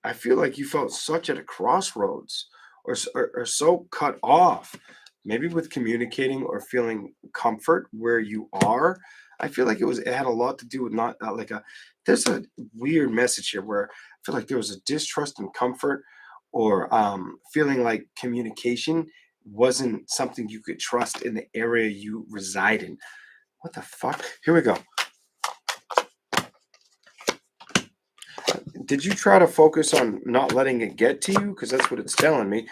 I feel like you felt such at a crossroads or so cut off, maybe with communicating or feeling comfort where you are. I feel like it had a lot to do with not like a, there's a weird message here where I feel like there was a distrust and comfort or feeling like communication wasn't something you could trust in the area you reside in. What the fuck? Here we go. Did you try to focus on not letting it get to you? Because that's what it's telling me.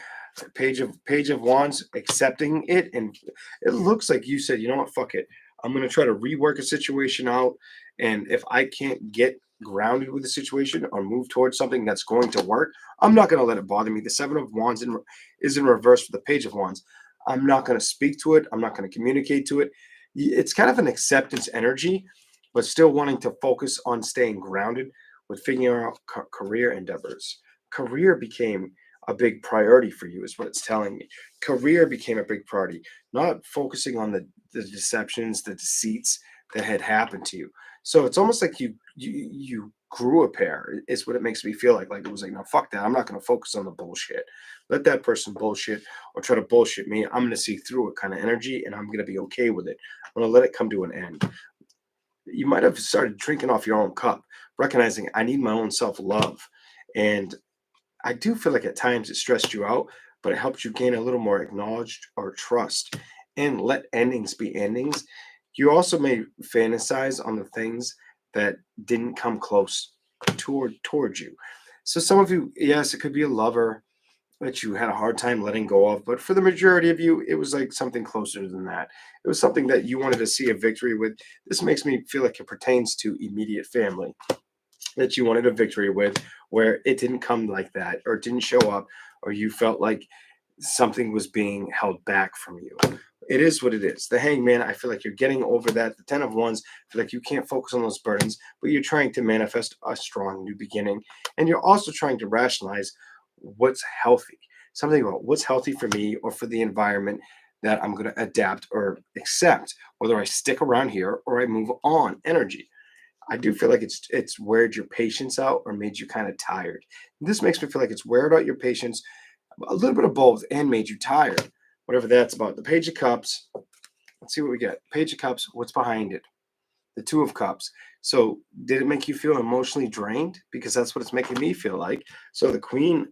Page of Wands, accepting it, and it looks like you said, you know what, fuck it. I'm gonna try to rework a situation out, and if I can't get grounded with the situation or move towards something that's going to work, I'm not gonna let it bother me. The Seven of Wands is in reverse for the Page of Wands. I'm not gonna speak to it. I'm not gonna communicate to it. It's kind of an acceptance energy, but still wanting to focus on staying grounded with figuring out career endeavors. Career became a big priority for you, is what it's telling me. Career became a big priority, not focusing on the deceptions, the deceits that had happened to you. So it's almost like you grew a pair, is what it makes me feel like. Like it was like, no, fuck that. I'm not going to focus on the bullshit. Let that person bullshit or try to bullshit me. I'm going to see through it kind of energy and I'm going to be okay with it. I'm going to let it come to an end. You might have started drinking off your own cup, recognizing I need my own self love. And I do feel like at times it stressed you out, but it helped you gain a little more acknowledged or trust and let endings be endings. You also may fantasize on the things that didn't come close towards you. So some of you, yes, it could be a lover that you had a hard time letting go of, but for the majority of you, it was like something closer than that. It was something that you wanted to see a victory with. This makes me feel like it pertains to immediate family that you wanted a victory with, where it didn't come like that, or it didn't show up, or you felt like something was being held back from you. It is what it is. The Hangman, I feel like you're getting over that. The Ten of Wands, I feel like you can't focus on those burdens, but you're trying to manifest a strong new beginning. And you're also trying to rationalize what's healthy. Something about what's healthy for me or for the environment that I'm going to adapt or accept, whether I stick around here or I move on. Energy. I do feel like it's weared your patience out or made you kind of tired. This makes me feel like it's weared out your patience, a little bit of both, and made you tired. Whatever that's about. The Page of Cups. Let's see what we get. Page of Cups. What's behind it? The Two of Cups. So did it make you feel emotionally drained? Because that's what it's making me feel like. So the Queen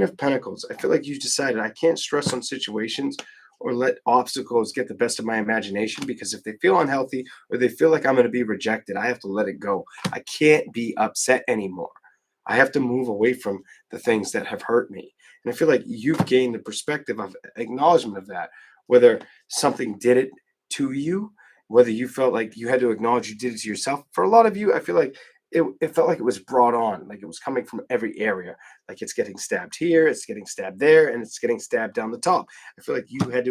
of Pentacles. I feel like you decided I can't stress on situations or let obstacles get the best of my imagination, because if they feel unhealthy or they feel like I'm going to be rejected, I have to let it go. I can't be upset anymore. I have to move away from the things that have hurt me. And I feel like you've gained the perspective of acknowledgement of that, whether something did it to you, whether you felt like you had to acknowledge you did it to yourself. For a lot of you, I feel like it felt like it was brought on, like it was coming from every area. Like it's getting stabbed here, it's getting stabbed there, and it's getting stabbed down the top. I feel like you had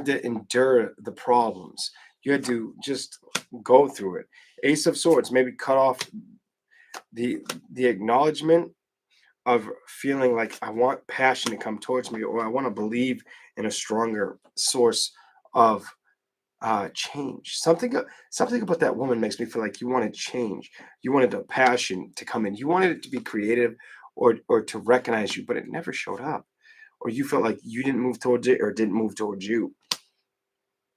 to endure the problems. You had to just go through it. Ace of Swords, maybe cut off the acknowledgement of feeling like I want passion to come towards me, or I want to believe in a stronger source of change. Something about that woman makes me feel like you wanted change. You wanted a passion to come in. You wanted it to be creative or to recognize you, but it never showed up. Or you felt like you didn't move towards it or it didn't move towards you.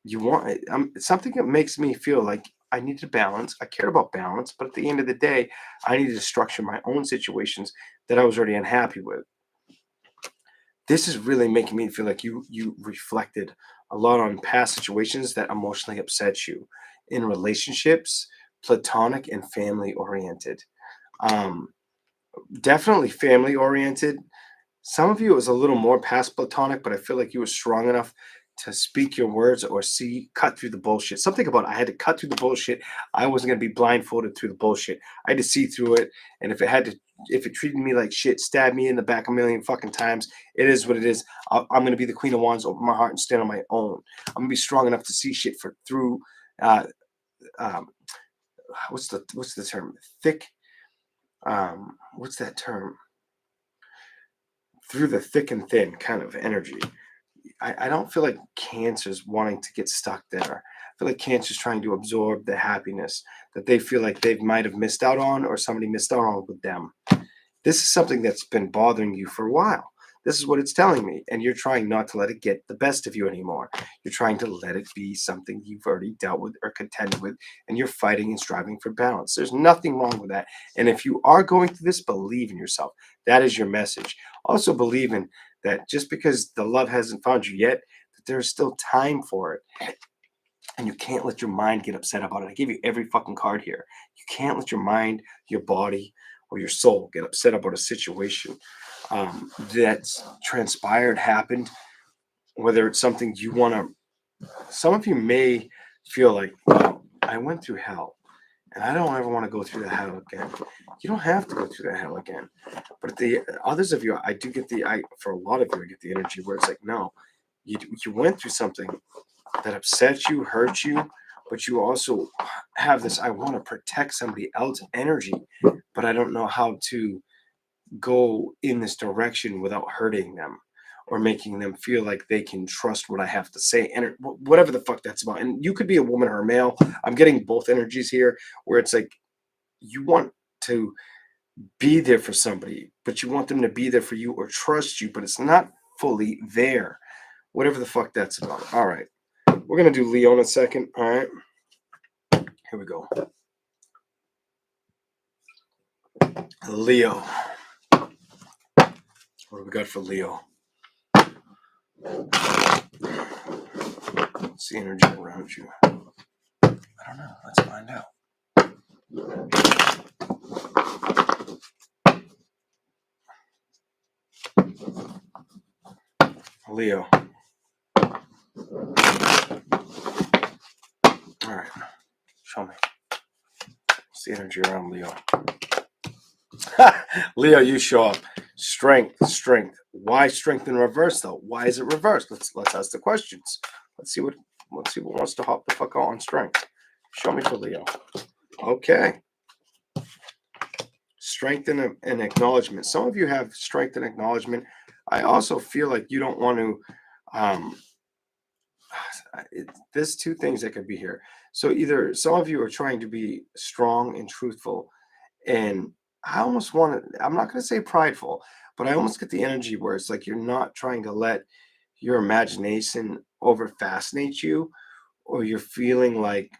You want it. Something that makes me feel like I needed balance. I cared about balance, but at the end of the day, I needed to structure my own situations that I was already unhappy with. This is really making me feel like you reflected a lot on past situations that emotionally upset you in relationships, platonic and family oriented. Um, Definitely family oriented. Some of you it was a little more past platonic, but I feel like you were strong enough to speak your words or cut through the bullshit. Something about I had to cut through the bullshit. I wasn't gonna be blindfolded through the bullshit. I had to see through it. And if it treated me like shit, stab me in the back a million fucking times. It is what it is. I'm gonna be the Queen of Wands, open my heart and stand on my own. I'm gonna be strong enough to see shit through. Uh, um, what's the term? Thick. What's that term? Through the thick and thin kind of energy. I don't feel like Cancer's wanting to get stuck there. I feel like Cancer's trying to absorb the happiness that they feel like they might have missed out on or somebody missed out on with them. This is something that's been bothering you for a while. This is what it's telling me. And you're trying not to let it get the best of you anymore. You're trying to let it be something you've already dealt with or contended with, and you're fighting and striving for balance. There's nothing wrong with that. And if you are going through this, believe in yourself. That is your message. Also, believe in that just because the love hasn't found you yet, that there's still time for it. And you can't let your mind get upset about it. I gave you every fucking card here. You can't let your mind, your body, or your soul get upset about a situation that's transpired, happened, whether it's something you want to. Some of you may feel like, wow, I went through hell and I don't ever want to go through the hell again. You don't have to go through the hell again. But the others of you, I do get for a lot of you, I get the energy where it's like, no, you went through something that upset you, hurt you, but you also have this, I want to protect somebody else's energy, but I don't know how to go in this direction without hurting them or making them feel like they can trust what I have to say and whatever the fuck that's about. And you could be a woman or a male. I'm getting both energies here where it's like you want to be there for somebody, but you want them to be there for you or trust you, but it's not fully there. Whatever the fuck that's about. All right. We're going to do Leo in a second. All right. Here we go. Leo. What do we got for Leo? What's the energy around you? I don't know. Let's find out. Leo. All right. Show me. What's the energy around Leo? Leo, you show up. Strength. Why strength in reverse though? Why is it reversed? Let's ask the questions. Let's see what wants to hop the fuck out on strength. Show me for Leo. Okay. Strength and acknowledgement. Some of you have strength and acknowledgement. I also feel like you don't want to. There's two things that could be here. So either some of you are trying to be strong and truthful, and I almost want to. I'm not going to say prideful, but I almost get the energy where it's like you're not trying to let your imagination over fascinate you, or you're feeling like.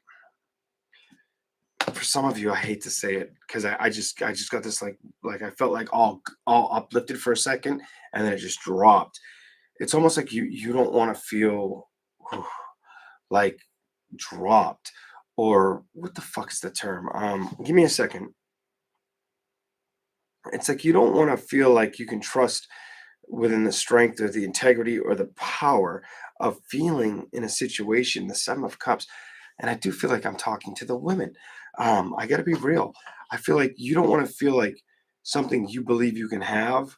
For some of you, I hate to say it because I just got this like I felt like all uplifted for a second and then it just dropped. It's almost like you don't want to feel like dropped or what the fuck is the term? Give me a second. It's like you don't want to feel like you can trust within the strength or the integrity or the power of feeling in a situation, the Seven of Cups. And I do feel like I'm talking to the women. I got to be real. I feel like you don't want to feel like something you believe you can have,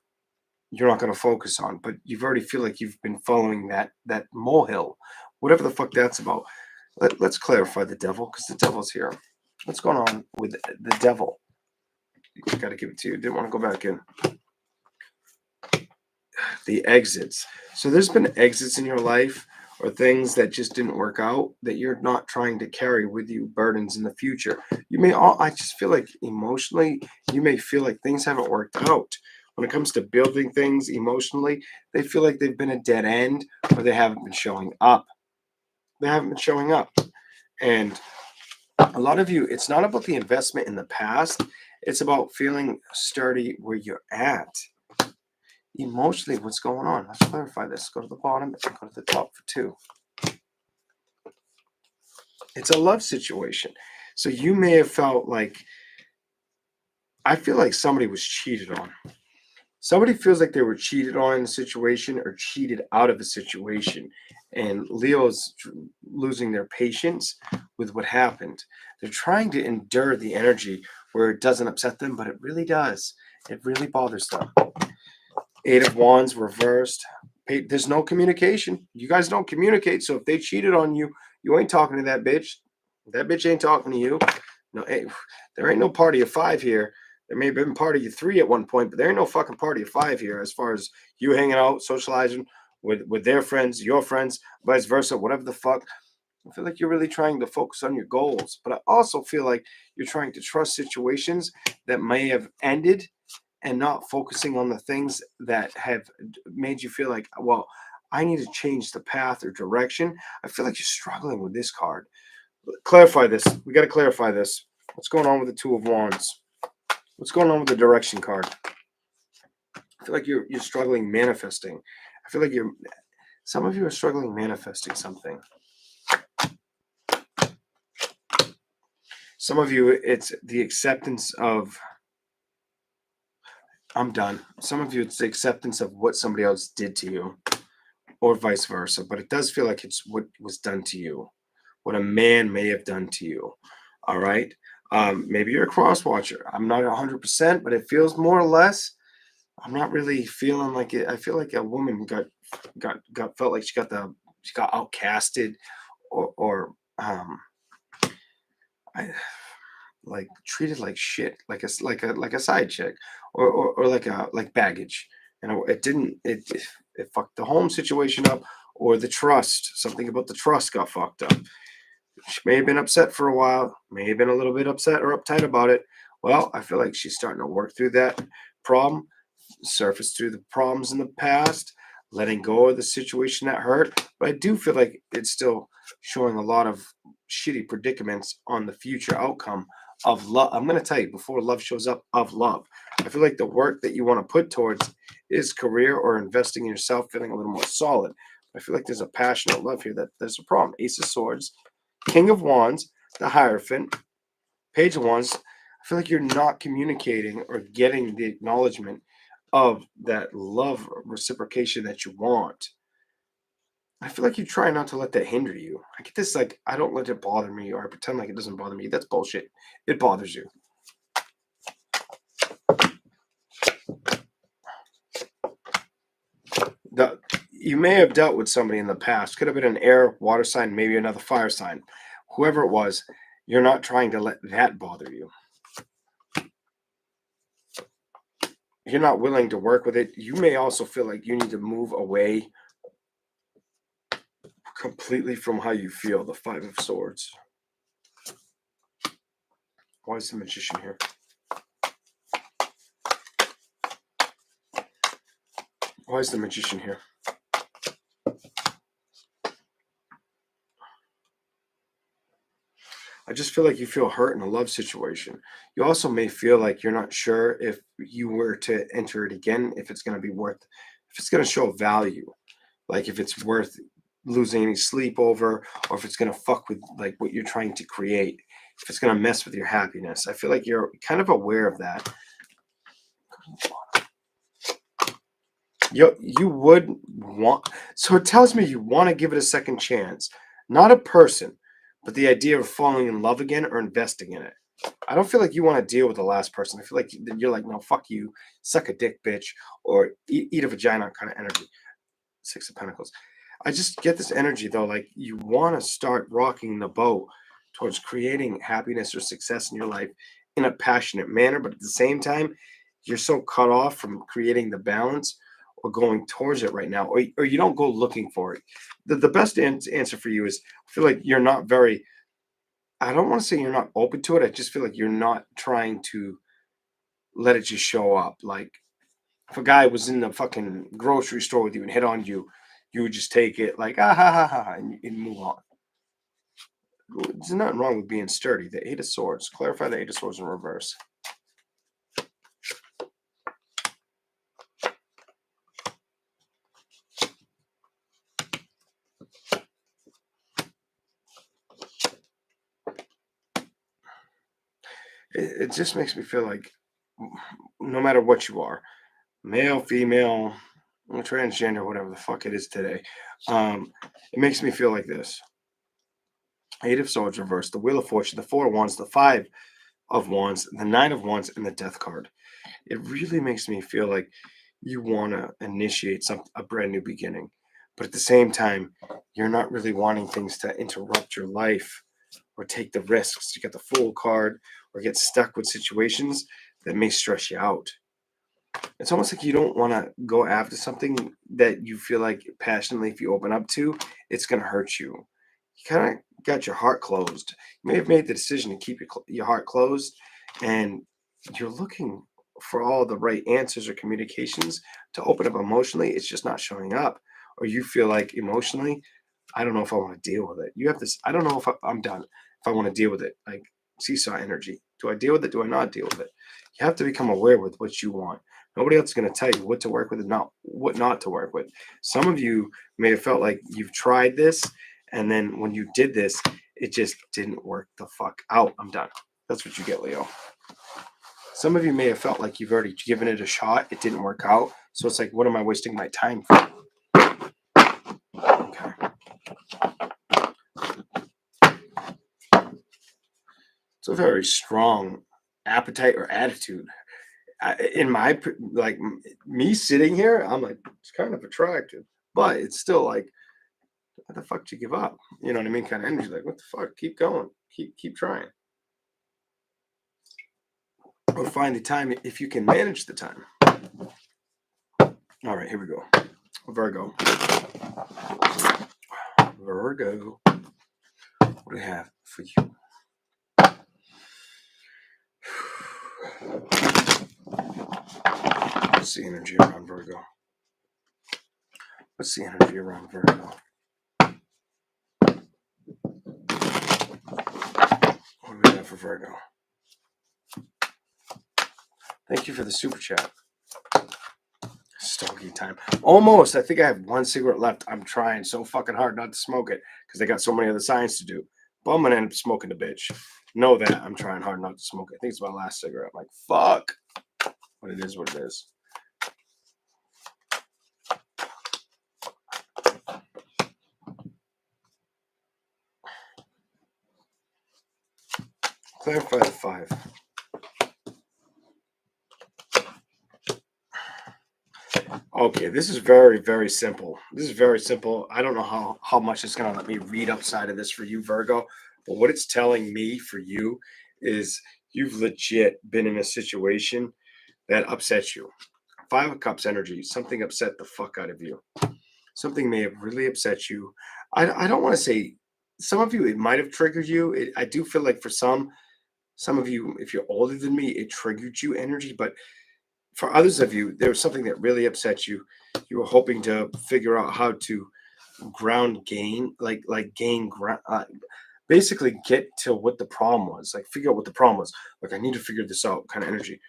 you're not going to focus on, but you've already feel like you've been following that molehill, whatever the fuck that's about. Let's clarify the devil because the devil's here. What's going on with the devil? I got to give it to you. Didn't want to go back in. The exits. So there's been exits in your life, or things that just didn't work out that you're not trying to carry with you burdens in the future. You may all, I just feel like emotionally, you may feel like things haven't worked out. When it comes to building things emotionally, they feel like they've been a dead end or they haven't been showing up. They haven't been showing up. And a lot of you, it's not about the investment in the past, it's about feeling sturdy where you're at. Emotionally, what's going on? Let's clarify this. Go to the bottom and go to the top for 2. It's a love situation. So you may have felt like, I feel like somebody was cheated on. Somebody feels like they were cheated on in a situation or cheated out of a situation. And Leo's losing their patience with what happened. They're trying to endure the energy where it doesn't upset them, but it really does. It really bothers them. 8 of Wands reversed. There's no communication. You guys don't communicate. So if they cheated on you, you ain't talking to that bitch. That bitch ain't talking to you. No, there ain't no party of 5 here. There may have been party of 3 at one point, but there ain't no fucking party of 5 here as far as you hanging out, socializing with their friends, your friends, vice versa, whatever the fuck. I feel like you're really trying to focus on your goals, but I also feel like you're trying to trust situations that may have ended and not focusing on the things that have made you feel like, well, I need to change the path or direction. I feel like you're struggling with this card. Clarify this. We got to clarify this. What's going on with the 2 of Wands? What's going on with the direction card? I feel like you're struggling manifesting. I feel like some of you are struggling manifesting something. Some of you, it's the acceptance of, I'm done. Some of you, it's the acceptance of what somebody else did to you, or vice versa. But it does feel like it's what was done to you, what a man may have done to you. All right. Maybe you're a cross watcher. I'm not 100%, but it feels more or less. I'm not really feeling like it. I feel like a woman felt like she got outcasted, or like treated like shit, like a side chick, or like baggage. It fucked the home situation up, or the trust. Something about the trust got fucked up. She may have been upset for a while, may have been a little bit upset or uptight about it. Well, I feel like she's starting to work through that problem, surface through the problems in the past, letting go of the situation that hurt. But I do feel like it's still showing a lot of shitty predicaments on the future outcome of love. I'm going to tell you, before love shows up, of love. I feel like the work that you want to put towards is career or investing in yourself, feeling a little more solid. I feel like there's a passionate love here that there's a problem. Ace of Swords, King of Wands, the Hierophant, Page of Wands. I feel like you're not communicating or getting the acknowledgement of that love reciprocation that you want. I feel like you try not to let that hinder you. I get this, like, I don't let it bother me, or I pretend like it doesn't bother me. That's bullshit. It bothers you. You may have dealt with somebody in the past. Could have been an air, water sign, maybe another fire sign. Whoever it was, you're not trying to let that bother you. You're not willing to work with it. You may also feel like you need to move away completely from how you feel. The 5 of Swords. Why is the Magician here? Why is the Magician here? I just feel like you feel hurt in a love situation. You also may feel like you're not sure if you were to enter it again, if it's going to be worth, if it's going to show value, like if it's worth losing any sleep over, or if it's going to fuck with like what you're trying to create, if it's going to mess with your happiness. I feel like you're kind of aware of that. You would want, so it tells me you want to give it a second chance, not a person, but the idea of falling in love again or investing in it. I don't feel like you want to deal with the last person. I feel like you're like, no, fuck you, suck a dick, bitch, or eat a vagina kind of energy. 6 of Pentacles. I just get this energy though, like you want to start rocking the boat towards creating happiness or success in your life in a passionate manner, but at the same time, you're so cut off from creating the balance or going towards it right now, or you don't go looking for it. The best answer for you is I feel like you're not very, I don't want to say you're not open to it. I just feel like you're not trying to let it just show up. Like if a guy was in the fucking grocery store with you and hit on you, you would just take it like, ah, ha, ha, ha, ha, and move on. There's nothing wrong with being sturdy. The Eight of Swords. Clarify the Eight of Swords in reverse. It just makes me feel like no matter what you are, male, female, transgender, whatever the fuck it is today, it makes me feel like this. Eight of Swords reversed, the Wheel of Fortune, the Four of Wands, the Five of Wands, the Nine of Wands, and the Death card. It really makes me feel like you want to initiate a brand new beginning, but at the same time, you're not really wanting things to interrupt your life or take the risks. You get the Fool card or get stuck with situations that may stress you out. It's almost like you don't want to go after something that you feel like passionately, if you open up to, it's going to hurt you. You kind of got your heart closed. You may have made the decision to keep your heart closed, and you're looking for all the right answers or communications to open up emotionally. It's just not showing up. Or you feel like emotionally, I don't know if I want to deal with it. You have this, I don't know if I'm done, if I want to deal with it. Like seesaw energy. Do I deal with it? Do I not deal with it? You have to become aware with what you want. Nobody else is going to tell you what to work with and not what not to work with. Some of you may have felt like you've tried this, and then when you did this, it just didn't work the fuck out. I'm done. That's what you get, Leo. Some of you may have felt like you've already given it a shot. It didn't work out. So it's like, what am I wasting my time for? Okay. It's a very strong appetite or attitude. In my, like, me sitting here, I'm like, it's kind of attractive, but it's still like, what the fuck did you give up? You know what I mean? Kind of energy. Like, what the fuck? Keep going. Keep trying. Or find the time if you can manage the time. All right, here we go. Virgo. Virgo. What do we have for you? What's the energy around Virgo? What's the energy around Virgo? What do we have for Virgo? Thank you for the super chat. Stogie time. Almost. I think I have one cigarette left. I'm trying so fucking hard not to smoke it because I got so many other signs to do. But I'm going to end up smoking the bitch. Know that. I'm trying hard not to smoke it. I think it's my last cigarette. I'm like, fuck. But it is what it is. Clarify the 5. Okay, this is very, very simple. This is very simple. I don't know how much it's going to let me read upside of this for you, Virgo. But what it's telling me for you is you've legit been in a situation that upsets you. 5 of Cups energy. Something upset the fuck out of you. Something may have really upset you. I don't want to say some of you, it might have triggered you. I do feel like for some of you, if you're older than me, it triggered you energy. But for others of you, there was something that really upset you. You were hoping to figure out how to gain ground, basically get to what the problem was. Like figure out what the problem was. Like I need to figure this out, kind of energy.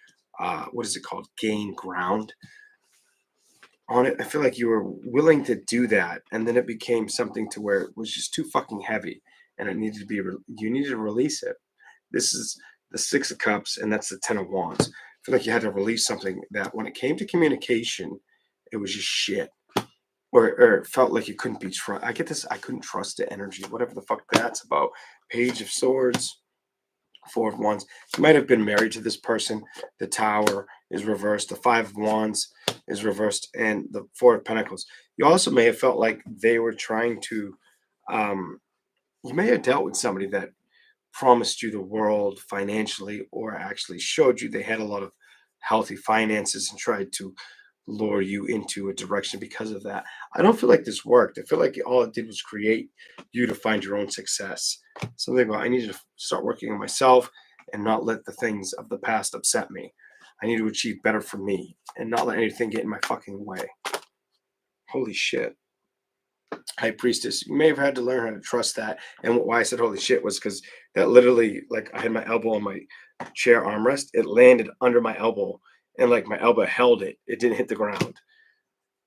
What is it called? Gain ground on it. I feel like you were willing to do that, and then it became something to where it was just too fucking heavy, and it needed to be. You needed to release it. This is the 6 of Cups, and that's the 10 of Wands. I feel like you had to release something that when it came to communication, it was just shit. Or it felt like you couldn't be trusted. I get this, I couldn't trust the energy, whatever the fuck that's about. Page of Swords, 4 of Wands. You might have been married to this person. The Tower is reversed. The 5 of Wands is reversed. And the 4 of Pentacles. You also may have felt like they were trying to, you may have dealt with somebody that promised you the world financially or actually showed you they had a lot of healthy finances and tried to lure you into a direction because of that. I don't feel like this worked. I feel like all it did was create you to find your own success. Something about I need to start working on myself and not let the things of the past upset me. I need to achieve better for me and not let anything get in my fucking way. Holy shit. High Priestess, you may have had to learn how to trust that. And why I said holy shit was because that literally, like, I had my elbow on my chair armrest. It landed under my elbow, and like my elbow held it. It didn't hit the ground.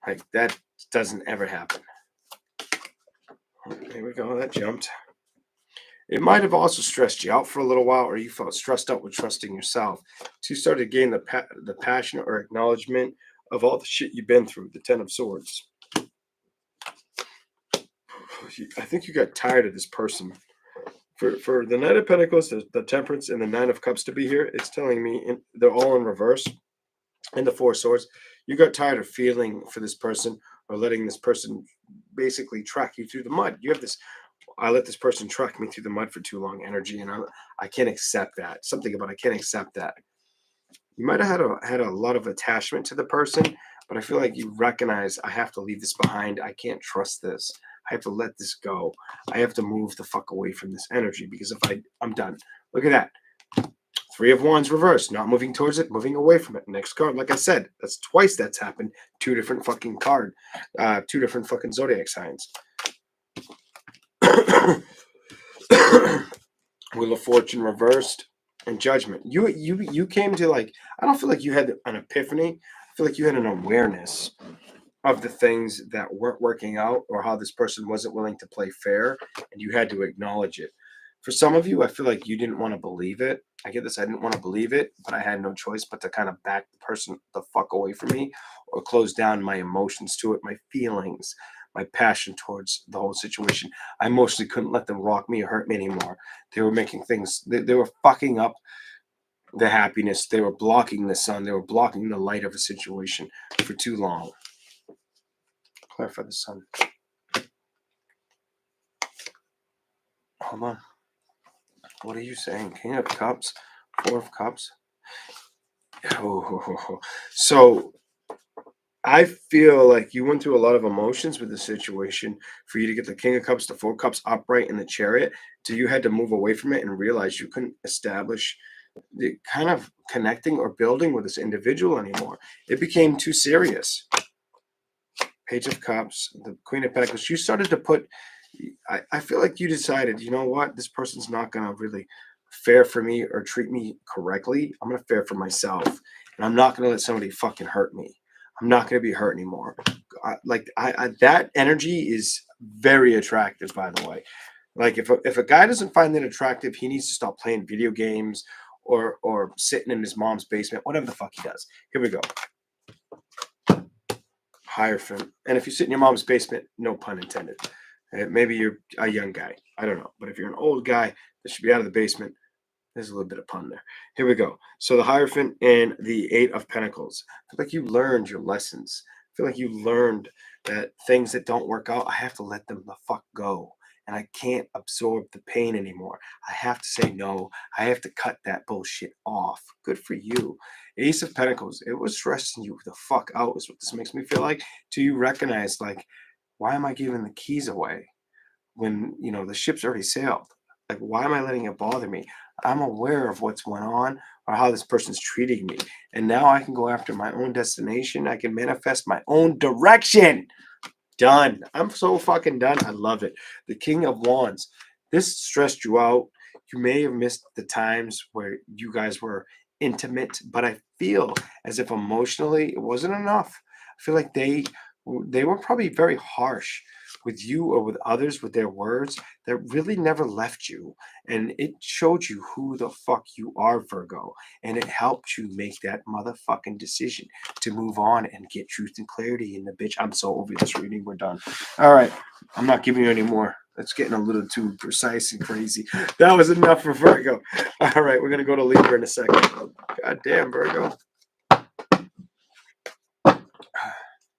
Like, that doesn't ever happen. There we go. That jumped. It might have also stressed you out for a little while, or you felt stressed out with trusting yourself. So you started to gain the passion or acknowledgement of all the shit you've been through. The Ten of Swords. I think you got tired of this person. For the Knight of Pentacles, the Temperance, and the Nine of Cups to be here, it's telling me they're all in reverse. And the Four of Swords, you got tired of feeling for this person or letting this person basically track you through the mud. You have this, I let this person track me through the mud for too long energy, and I can't accept that. Something about I can't accept that. You might have had a lot of attachment to the person, but I feel like you recognize I have to leave this behind. I can't trust this. I have to let this go. I have to move the fuck away from this energy because if I'm done. Look at that. Three of Wands reversed, not moving towards it, moving away from it. Next card, like I said, that's twice that's happened. Two different fucking two different fucking zodiac signs. Wheel of Fortune reversed and Judgment. You came to like, I don't feel like you had an epiphany. I feel like you had an awareness of the things that weren't working out or how this person wasn't willing to play fair, and you had to acknowledge it. For some of you, I feel like you didn't want to believe it. I get this. I didn't want to believe it, but I had no choice but to kind of back the person the fuck away from me or close down my emotions to it, my feelings, my passion towards the whole situation. I mostly couldn't let them rock me or hurt me anymore. They were making things, they were fucking up the happiness. They were blocking the sun. They were blocking the light of a situation for too long. Clarify the sun. Hold on. What are you saying? King of Cups, Four of Cups. Oh. So I feel like you went through a lot of emotions with the situation for you to get the King of Cups, the Four of Cups upright in the Chariot. So you had to move away from it and realize you couldn't establish the kind of connecting or building with this individual anymore. It became too serious. Page of Cups, the Queen of Pentacles. You started to put, I feel like you decided, you know what, this person's not going to really fare for me or treat me correctly. I'm going to fare for myself. And I'm not going to let somebody fucking hurt me. I'm not going to be hurt anymore. That energy is very attractive, by the way. Like if a guy doesn't find that attractive, he needs to stop playing video games or sitting in his mom's basement, whatever the fuck he does. Here we go. Hierophant. And if you sit in your mom's basement, no pun intended. Maybe you're a young guy. I don't know. But if you're an old guy that should be out of the basement, there's a little bit of pun there. Here we go. So the Hierophant and the Eight of Pentacles. I feel like you learned your lessons. I feel like you learned that things that don't work out, I have to let them the fuck go. And I can't absorb the pain anymore. I have to say no. I have to cut that bullshit off. Good for you. Ace of Pentacles. It was stressing you the fuck out is what this makes me feel like. Do you recognize, like, why am I giving the keys away when, the ship's already sailed? Like, why am I letting it bother me? I'm aware of what's going on or how this person's treating me. And now I can go after my own destination. I can manifest my own direction. Done. I'm so fucking done. I love it. The King of Wands. This stressed you out. You may have missed the times where you guys were intimate, but I feel as if emotionally it wasn't enough. I feel like they were probably very harsh with you or with others with their words that really never left you. And it showed you who the fuck you are, Virgo. And it helped you make that motherfucking decision to move on and get truth and clarity in the bitch. I'm so over this reading. We're done. All right. I'm not giving you any more. That's getting a little too precise and crazy. That was enough for Virgo. All right. We're going to go to Libra in a second. God damn, Virgo.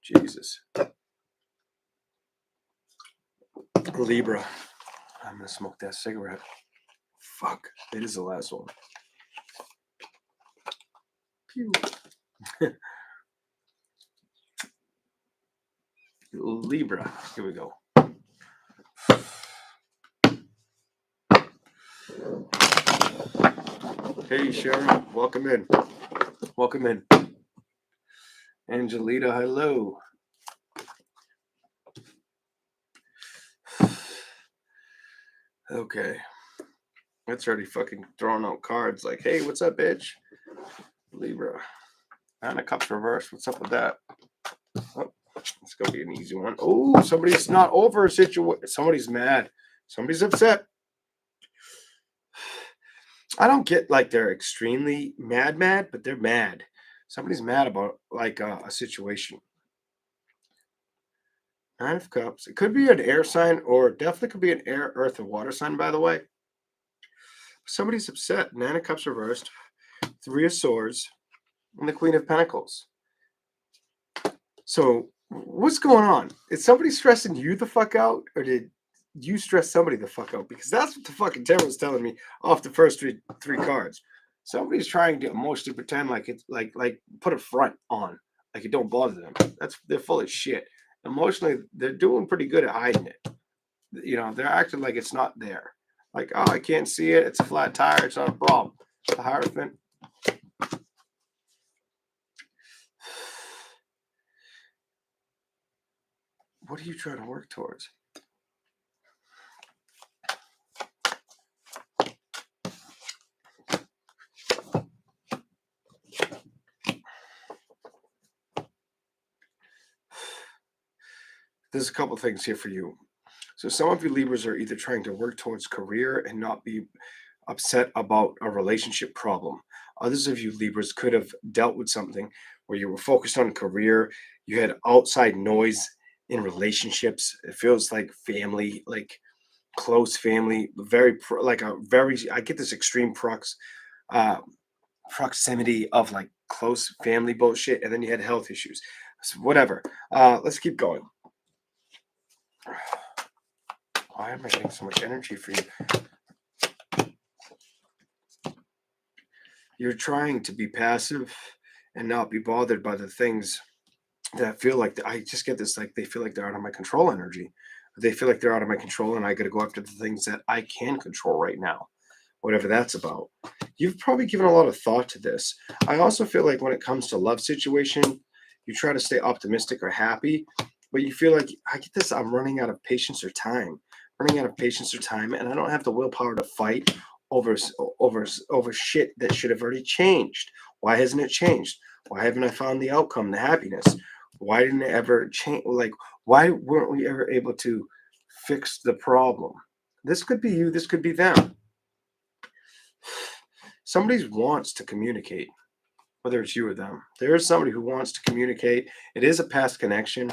Jesus. Libra. I'm going to smoke that cigarette. Fuck. It is the last one. Pew. Libra. Here we go. Hey, Cheryl. Welcome in. Welcome in. Angelita, hello. Okay. It's already fucking throwing out cards like, hey, what's up, bitch? Libra. Nine of Cups reversed. What's up with that? Oh, it's going to be an easy one. Oh, somebody's not over a situation. Somebody's mad. Somebody's upset. I don't get like they're extremely mad, but they're mad. Somebody's mad about like a situation. Nine of Cups. It could be an air sign or definitely could be an air, earth, or water sign, by the way. Somebody's upset. Nine of Cups reversed. Three of Swords. And the Queen of Pentacles. So what's going on? Is somebody stressing you the fuck out? Or did you stress somebody the fuck out? Because that's what the fucking tarot was telling me off the first three cards. Somebody's trying to emotionally pretend like it's like put a front on. Like it don't bother them. They're full of shit. Emotionally, they're doing pretty good at hiding it. You know, they're acting like it's not there. Like, oh, I can't see it. It's a flat tire. It's not a problem. The Hierophant. What are you trying to work towards? There's a couple things here for you. So some of you Libras are either trying to work towards career and not be upset about a relationship problem. Others of you Libras could have dealt with something where you were focused on career. You had outside noise in relationships. It feels like family, like close family, I get this extreme proximity of like close family bullshit. And then you had health issues. So whatever. Let's keep going. Why am I getting so much energy for you? You're trying to be passive and not be bothered by the things that feel like I just get this, like they feel like they're out of my control energy. They feel like they're out of my control and I got to go after the things that I can control right now, whatever that's about. You've probably given a lot of thought to this. I also feel like when it comes to love situation, you try to stay optimistic or happy, but you feel like I get this, I'm running out of patience or time. Running out of patience or time, and I don't have the willpower to fight over shit that should have already changed. Why hasn't it changed? Why haven't I found the outcome, the happiness? Why didn't it ever change? Like, why weren't we ever able to fix the problem? This could be you. This could be them. Somebody wants to communicate, whether it's you or them. There is somebody who wants to communicate. It is a past connection.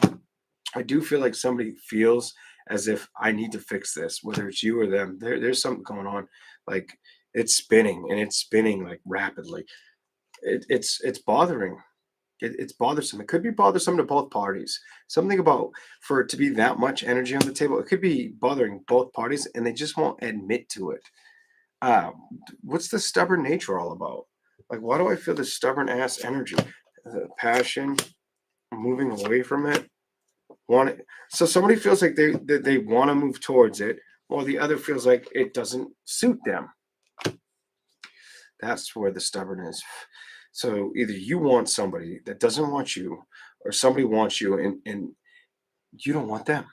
I do feel like somebody feels as if I need to fix this, whether it's you or them. There's something going on. Like it's spinning and it's spinning like rapidly. It's bothering. It's bothersome. It could be bothersome to both parties. Something about for it to be that much energy on the table, it could be bothering both parties and they just won't admit to it. What's the stubborn nature all about? Like, why do I feel this stubborn ass energy? The passion, moving away from it. So somebody feels like they want to move towards it, while the other feels like it doesn't suit them. That's where the stubborn is. So either you want somebody that doesn't want you, or somebody wants you and you don't want them.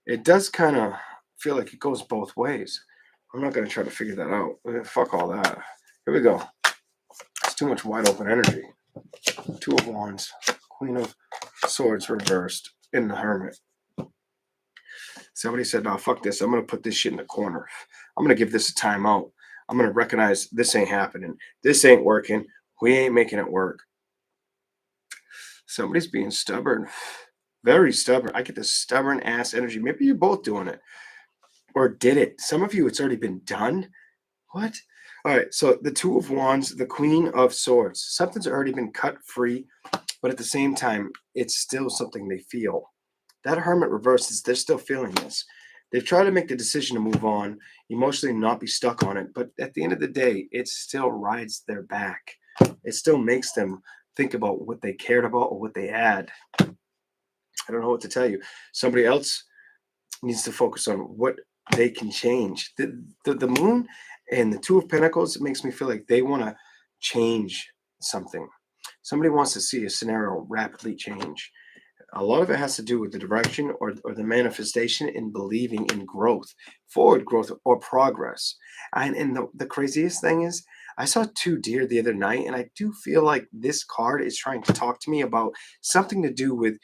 It does kind of feel like it goes both ways. I'm not going to try to figure that out. Fuck all that. Here we go. It's too much wide open energy. Two of Wands, Queen of Swords reversed in the Hermit. Somebody said, "No, fuck this. I'm going to put this shit in the corner. I'm going to give this a timeout. I'm going to recognize this ain't happening. This ain't working. We ain't making it work." Somebody's being stubborn. Very stubborn. I get this stubborn ass energy. Maybe you're both doing it. Or did it. Some of you, it's already been done. What? All right. So the Two of Wands, the Queen of Swords. Something's already been cut free. But at the same time, it's still something they feel. That Hermit reverses, they're still feeling this. They've tried to make the decision to move on, emotionally not be stuck on it. But at the end of the day, it still rides their back. It still makes them think about what they cared about or what they had. I don't know what to tell you. Somebody else needs to focus on what they can change. The moon and the Two of Pentacles makes me feel like they want to change something. Somebody wants to see a scenario rapidly change. A lot of it has to do with the direction or the manifestation in believing in growth, forward growth or progress. And the craziest thing is, I saw two deer the other night, and I do feel like this card is trying to talk to me about something to do with,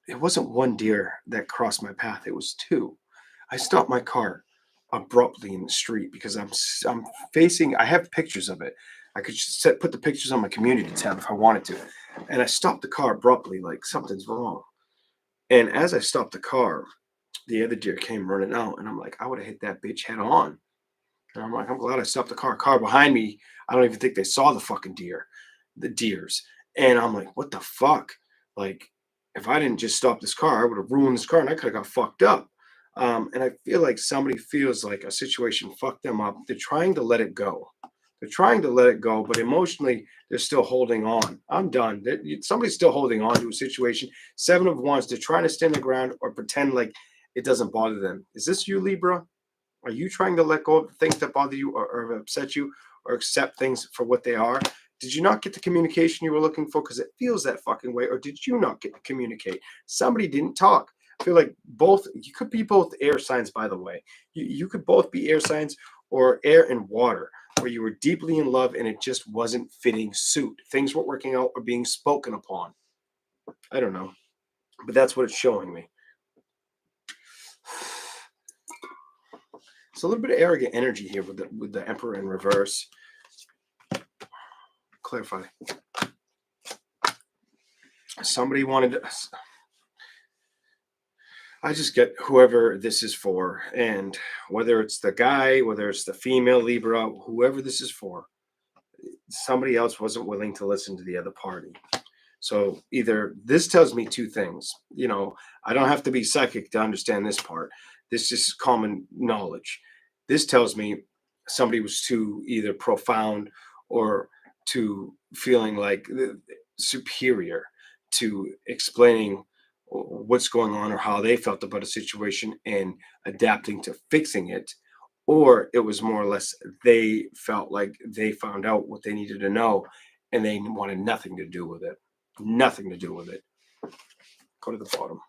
it wasn't one deer that crossed my path, it was two. I stopped my car abruptly in the street because I'm facing, I have pictures of it. I could put the pictures on my community tab if I wanted to. And I stopped the car abruptly, like something's wrong. And as I stopped the car, the other deer came running out, and I'm like, I would have hit that bitch head on. And I'm like, I'm glad I stopped the car. Car behind me, I don't even think they saw the fucking deer, the deers. And I'm like, what the fuck? Like, if I didn't just stop this car, I would have ruined this car, and I could have got fucked up. And I feel like somebody feels like a situation fucked them up. They're trying to let it go. They're trying to let it go, but emotionally, they're still holding on. I'm done. Somebody's still holding on to a situation. Seven of Wands. They're trying to stand their ground or pretend like it doesn't bother them. Is this you, Libra? Are you trying to let go of the things that bother you or upset you, or accept things for what they are? Did you not get the communication you were looking for because it feels that fucking way? Or did you not get to communicate? Somebody didn't talk. I feel like both, you could be both air signs, by the way. You could both be air signs or air and water, where you were deeply in love and it just wasn't fitting suit. Things weren't working out or being spoken upon. I don't know, but that's what it's showing me. It's a little bit of arrogant energy here with the Emperor in reverse. Clarify. Somebody wanted to, I just get whoever this is for, and whether it's the guy, whether it's the female Libra, whoever this is for, somebody else wasn't willing to listen to the other party. So either this tells me two things. You know, I don't have to be psychic to understand this part. This is common knowledge. This tells me somebody was too either profound or too feeling like superior to explaining what's going on or how they felt about a situation and adapting to fixing it. Or it was more or less they felt like they found out what they needed to know and they wanted nothing to do with it. Nothing to do with it. Go to the bottom.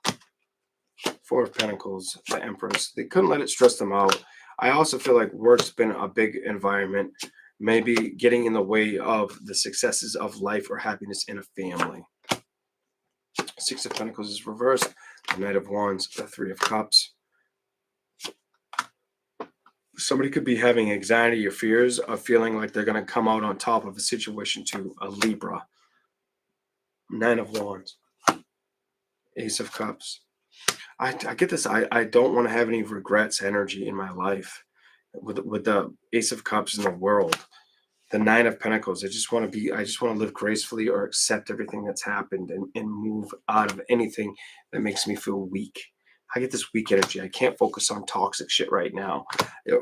Four of Pentacles, the Empress. They couldn't let it stress them out. I also feel like work's been a big environment, maybe getting in the way of the successes of life or happiness in a family. Six of Pentacles is reversed. The Knight of Wands, the Three of Cups. Somebody could be having anxiety or fears of feeling like they're going to come out on top of a situation to a Libra. Nine of Wands. Ace of Cups. I get this. I don't want to have any regrets energy in my life with the Ace of Cups in the world. The Nine of Pentacles. I just want to live gracefully or accept everything that's happened and move out of anything that makes me feel weak. I get this weak energy. I can't focus on toxic shit right now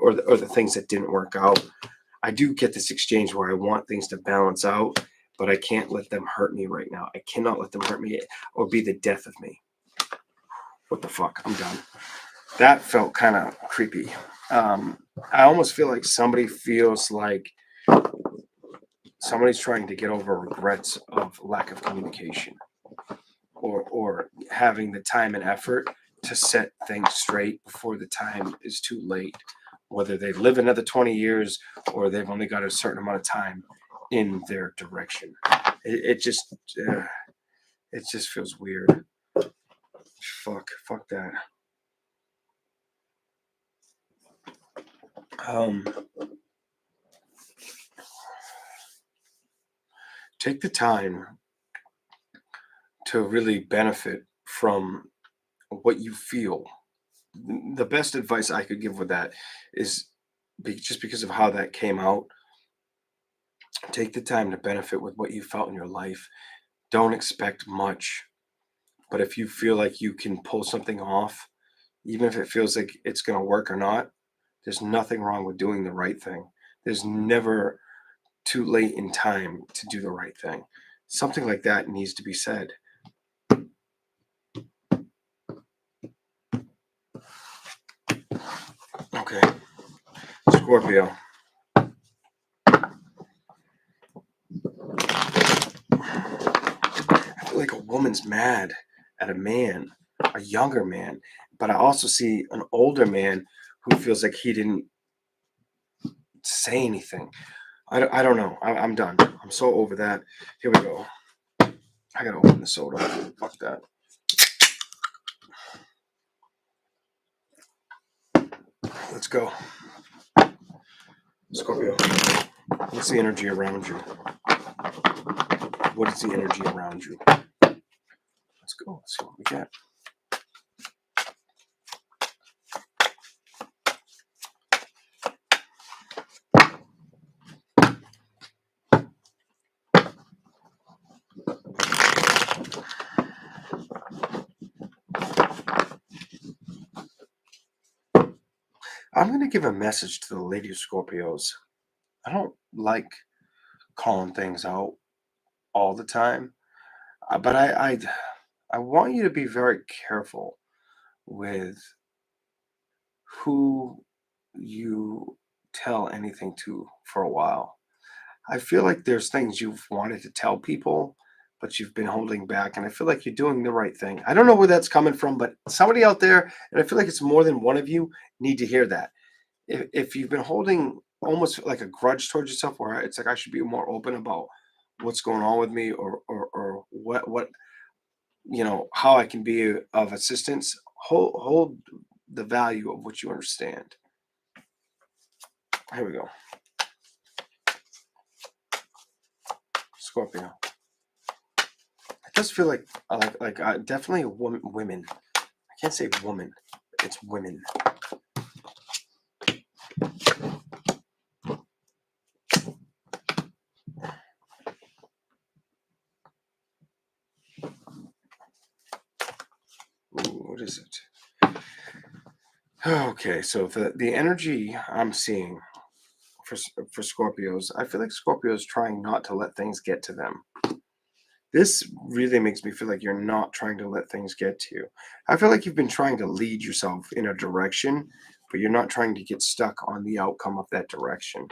or the things that didn't work out. I do get this exchange where I want things to balance out, but I can't let them hurt me right now. I cannot let them hurt me or be the death of me. What the fuck? I'm done. That felt kind of creepy. I almost feel like somebody feels like somebody's trying to get over regrets of lack of communication or having the time and effort to set things straight before the time is too late. Whether they live another 20 years or they've only got a certain amount of time in their direction. It just feels weird. Fuck that. Take the time to really benefit from what you feel. The best advice I could give with that is just because of how that came out. Take the time to benefit with what you felt in your life. Don't expect much. But if you feel like you can pull something off, even if it feels like it's going to work or not, there's nothing wrong with doing the right thing. There's never too late in time to do the right thing. Something like that needs to be said. Okay. Scorpio. I feel like a woman's mad at a man, a younger man, but I also see an older man who feels like he didn't say anything. I don't know. I'm done. I'm so over that. Here we go. I gotta open the soda. Fuck that. Let's go. Scorpio. What's the energy around you? What is the energy around you? Let's go. Let's see what we get. I'm going to give a message to the lady Scorpios. I don't like calling things out all the time, but I want you to be very careful with who you tell anything to for a while. I feel like there's things you've wanted to tell people, but you've been holding back, and I feel like you're doing the right thing. I don't know where that's coming from, but somebody out there, and I feel like it's more than one of you, need to hear that. If you've been holding almost like a grudge towards yourself, where it's like I should be more open about what's going on with me, or what how I can be of assistance. Hold the value of what you understand. Here we go. Scorpio. It does feel like definitely women. I can't say woman. It's women. Ooh, what is it? Okay, so the energy I'm seeing for Scorpios, I feel like Scorpios trying not to let things get to them. This really makes me feel like you're not trying to let things get to you. I feel like you've been trying to lead yourself in a direction, but you're not trying to get stuck on the outcome of that direction.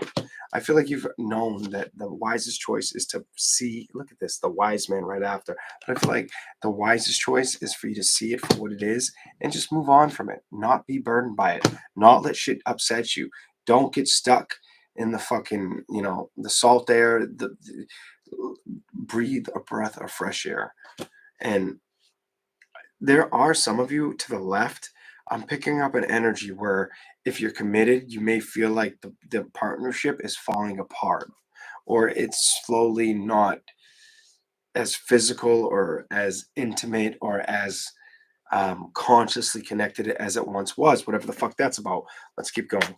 I feel like you've known that the wisest choice is to see, look at this, the wise man right after. But I feel like the wisest choice is for you to see it for what it is and just move on from it, not be burdened by it, not let shit upset you. Don't get stuck in the fucking, the salt air, breathe a breath of fresh air. And there are some of you to the left. I'm picking up an energy where if you're committed, you may feel like the partnership is falling apart or it's slowly not as physical or as intimate or as consciously connected as it once was, whatever the fuck that's about. Let's keep going.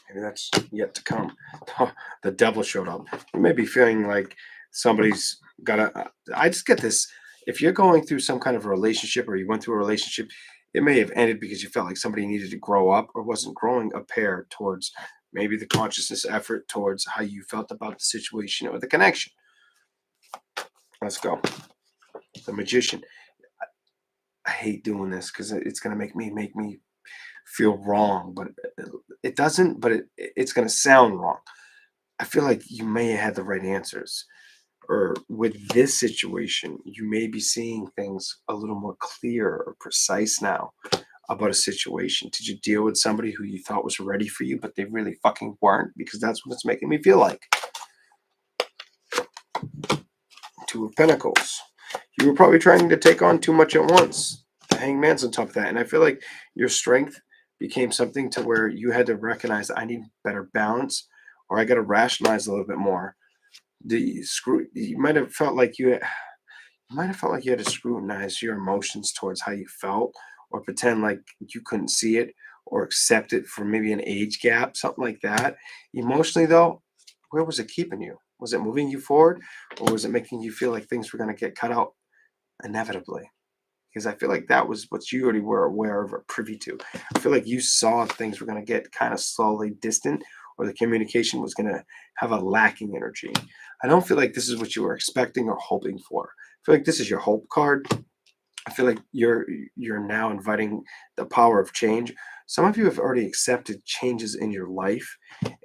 Maybe that's yet to come. Oh, the devil showed up. You may be feeling like somebody's got a. I just get this. If you're going through some kind of a relationship or you went through a relationship, it may have ended because you felt like somebody needed to grow up or wasn't growing a pair towards maybe the consciousness effort towards how you felt about the situation or the connection. Let's go. The Magician. I hate doing this because it's going to make me feel wrong, but it doesn't. But it's going to sound wrong. I feel like you may have had the right answers, or with this situation, you may be seeing things a little more clear or precise now about a situation. Did you deal with somebody who you thought was ready for you, but they really fucking weren't? Because that's what it's making me feel like. Two of Pentacles. You were probably trying to take on too much at once. The Hangman's on top of that. And I feel like your strength became something to where you had to recognize I need better balance, or I got to rationalize a little bit more. You might have felt like you had to scrutinize your emotions towards how you felt, or pretend like you couldn't see it, or accept it for maybe an age gap, something like that. Emotionally, though, where was it keeping you? Was it moving you forward, or was it making you feel like things were going to get cut out inevitably? Because I feel like that was what you already were aware of or privy to. I feel like you saw things were going to get kind of slowly distant, or the communication was going to have a lacking energy. I don't feel like this is what you were expecting or hoping for. I feel like this is your hope card. I feel like you're now inviting the power of change. Some of you have already accepted changes in your life,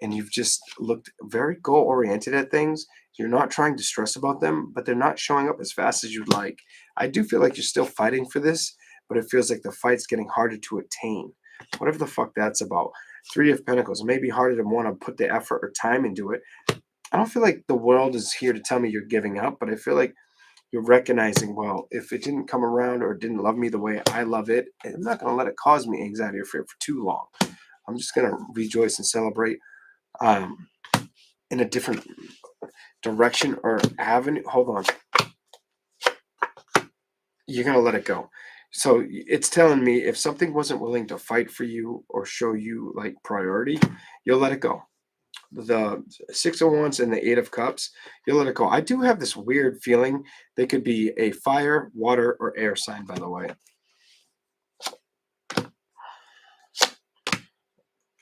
and you've just looked very goal oriented at things. You're not trying to stress about them, but they're not showing up as fast as you'd like. I do feel like you're still fighting for this, but it feels like the fight's getting harder to attain. Whatever the fuck that's about. Three of Pentacles. It may be harder to want to put the effort or time into it. I don't feel like the world is here to tell me you're giving up, but I feel like you're recognizing, well, if it didn't come around or didn't love me the way I love it, I'm not going to let it cause me anxiety or fear for too long. I'm just going to rejoice and celebrate um, in a different direction or avenue. Hold on. You're going to let it go. So it's telling me if something wasn't willing to fight for you or show you like priority, you'll let it go. The Six of Wands and the Eight of Cups, you'll let it go. I do have this weird feeling they could be a fire, water, or air sign, by the way.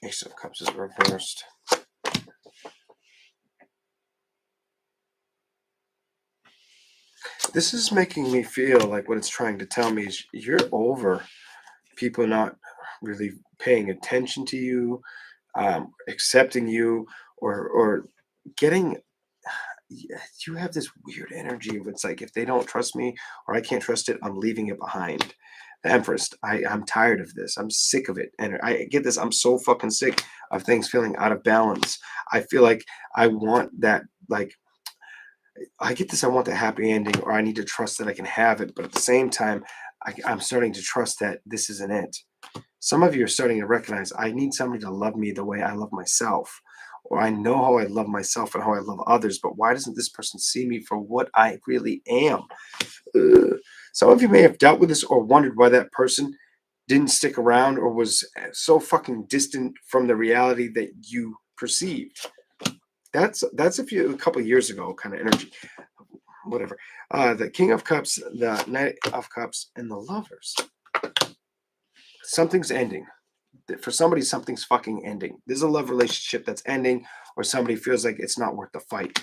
Ace of Cups is reversed. This is making me feel like what it's trying to tell me is you're over people not really paying attention to you, accepting you, or getting. You have this weird energy of it's like if they don't trust me or I can't trust it, I'm leaving it behind. The Empress, I'm tired of this. I'm sick of it. And I get this. I'm so fucking sick of things feeling out of balance. I feel like I want that, like, I get this. I want the happy ending, or I need to trust that I can have it. But at the same time, I'm starting to trust that this isn't it. Some of you are starting to recognize I need somebody to love me the way I love myself, or I know how I love myself and how I love others, but why doesn't this person see me for what I really am? Some of you may have dealt with this or wondered why that person didn't stick around or was so fucking distant from the reality that you perceived. That's a couple of years ago kind of energy. Whatever. The King of Cups, the Knight of Cups, and the Lovers. Something's ending. For somebody, something's fucking ending. There's a love relationship that's ending, or somebody feels like it's not worth the fight.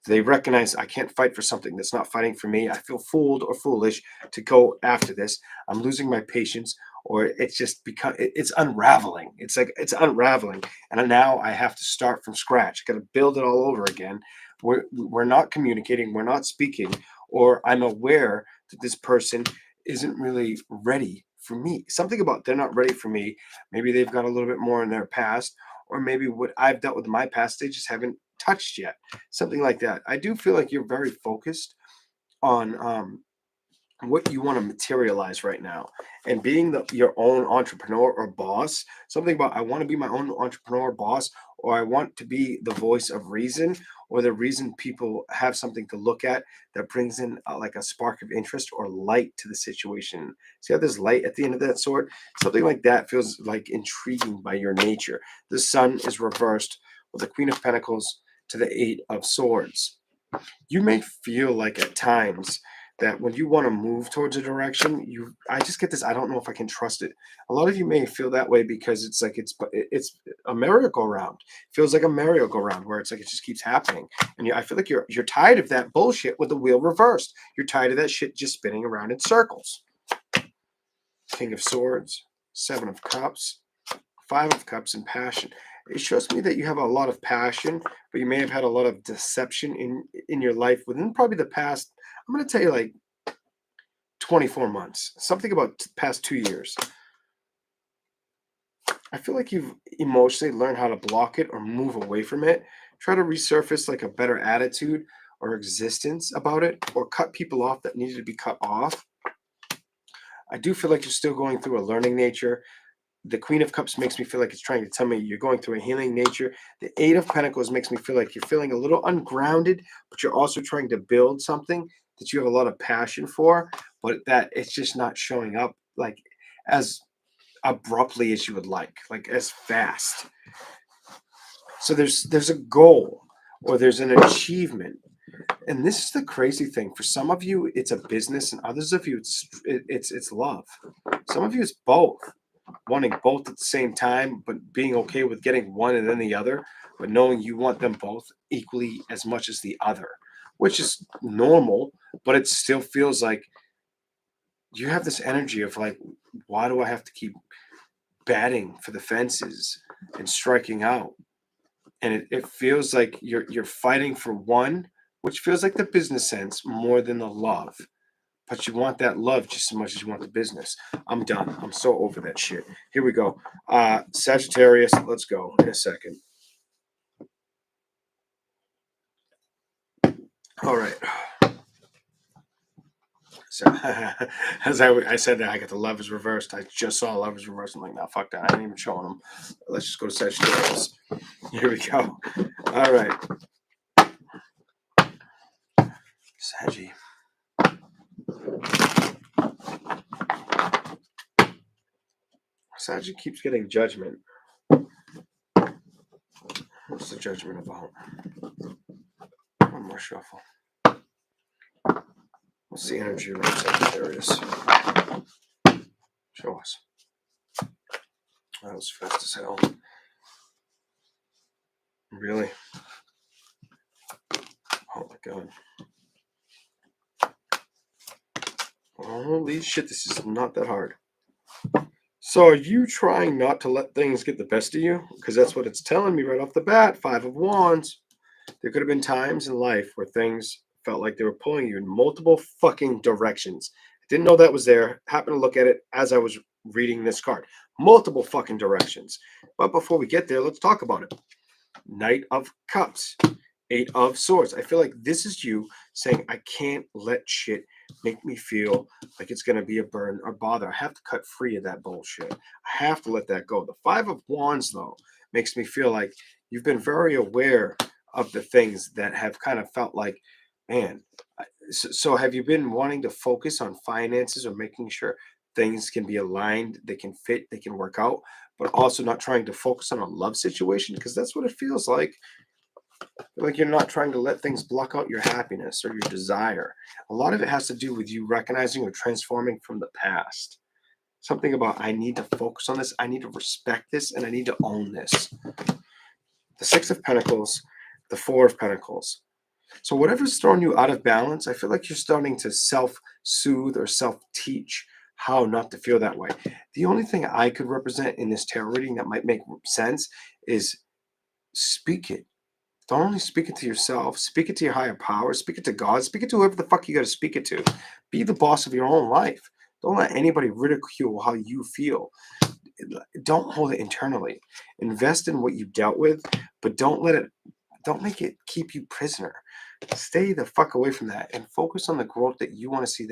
They recognize I can't fight for something that's not fighting for me. I feel fooled or foolish to go after this. I'm losing my patience, or it's just it's unraveling. It's like it's unraveling, and now I have to start from scratch. I got to build it all over again. We're not communicating. We're not speaking, or I'm aware that this person isn't really ready for me. Something about they're not ready for me. Maybe they've got a little bit more in their past, or maybe what I've dealt with in my past, they just haven't touched yet. Something like that. I do feel like you're very focused on what you want to materialize right now, and being your own entrepreneur or boss. Something about I want to be my own entrepreneur boss, or I want to be the voice of reason, or the reason people have something to look at that brings in like a spark of interest or light to the situation. See how there's light at the end of that sword? Something like that feels like intriguing by your nature. The Sun is reversed with the Queen of Pentacles to the Eight of Swords. You may feel like at times that when you want to move towards a direction, I just get this, I don't know if I can trust it. A lot of you may feel that way because it's like it's a merry-go-round. Feels like a merry-go-round where it's like it just keeps happening. And I feel like you're tired of that bullshit with the wheel reversed. You're tired of that shit just spinning around in circles. King of Swords, Seven of Cups, Five of Cups, and passion. It shows me that you have a lot of passion, but you may have had a lot of deception in your life within probably the past, I'm going to tell you, like 24 months. Something about the past 2 years. I feel like you've emotionally learned how to block it or move away from it. Try to resurface like a better attitude or existence about it, or cut people off that needed to be cut off. I do feel like you're still going through a learning nature. The Queen of Cups makes me feel like it's trying to tell me you're going through a healing nature. The Eight of Pentacles makes me feel like you're feeling a little ungrounded, but you're also trying to build something that you have a lot of passion for, but that it's just not showing up like as abruptly as you would like as fast. So there's a goal or there's an achievement. And this is the crazy thing. For some of you, it's a business, and others of you, it's love. Some of you, it's both. Wanting both at the same time, but being okay with getting one and then the other, but knowing you want them both equally as much as the other, which is normal, but it still feels like you have this energy of like, why do I have to keep batting for the fences and striking out? And it feels like you're fighting for one, which feels like the business sense more than the love. But you want that love just as much as you want the business. I'm done. I'm so over that shit. Here we go. Sagittarius, let's go in a second. All right. So as I said that I got the love is reversed. I just saw love is reversed. I'm like, nah, fuck that. I ain't even showing them. Let's just go to Sagittarius. Here we go. All right. Saggy. Saggy keeps getting judgment. What's the judgment about? One more shuffle. What's the energy around Sagittarius? Show us. That was fast as hell. Really? Oh my god. Holy shit, this is not that hard. So are you trying not to let things get the best of you? Because that's what it's telling me right off the bat. 5 of Wands. There could have been times in life where things felt like they were pulling you in multiple fucking directions. I didn't know that was there. Happened to look at it as I was reading this card. Multiple fucking directions. But before we get there, let's talk about it. Knight of Cups. 8 of Swords. I feel like this is you saying, I can't let shit make me feel like it's going to be a burden or bother. I have to cut free of that bullshit. I have to let that go. The 5 of Wands, though, makes me feel like you've been very aware of the things that have kind of felt like, man, so have you been wanting to focus on finances or making sure things can be aligned, they can fit, they can work out, but also not trying to focus on a love situation? Because that's what it feels like. Like you're not trying to let things block out your happiness or your desire. A lot of it has to do with you recognizing or transforming from the past. Something about, I need to focus on this, I need to respect this, and I need to own this. The 6 of Pentacles, the 4 of Pentacles. So whatever's throwing you out of balance, I feel like you're starting to self-soothe or self-teach how not to feel that way. The only thing I could represent in this tarot reading that might make sense is speak it. Don't only speak it to yourself, speak it to your higher power, speak it to God, speak it to whoever the fuck you got to speak it to. Be the boss of your own life. Don't let anybody ridicule how you feel. Don't hold it internally. Invest in what you dealt with, but don't make it keep you prisoner. Stay the fuck away from that and focus on the growth that you want to see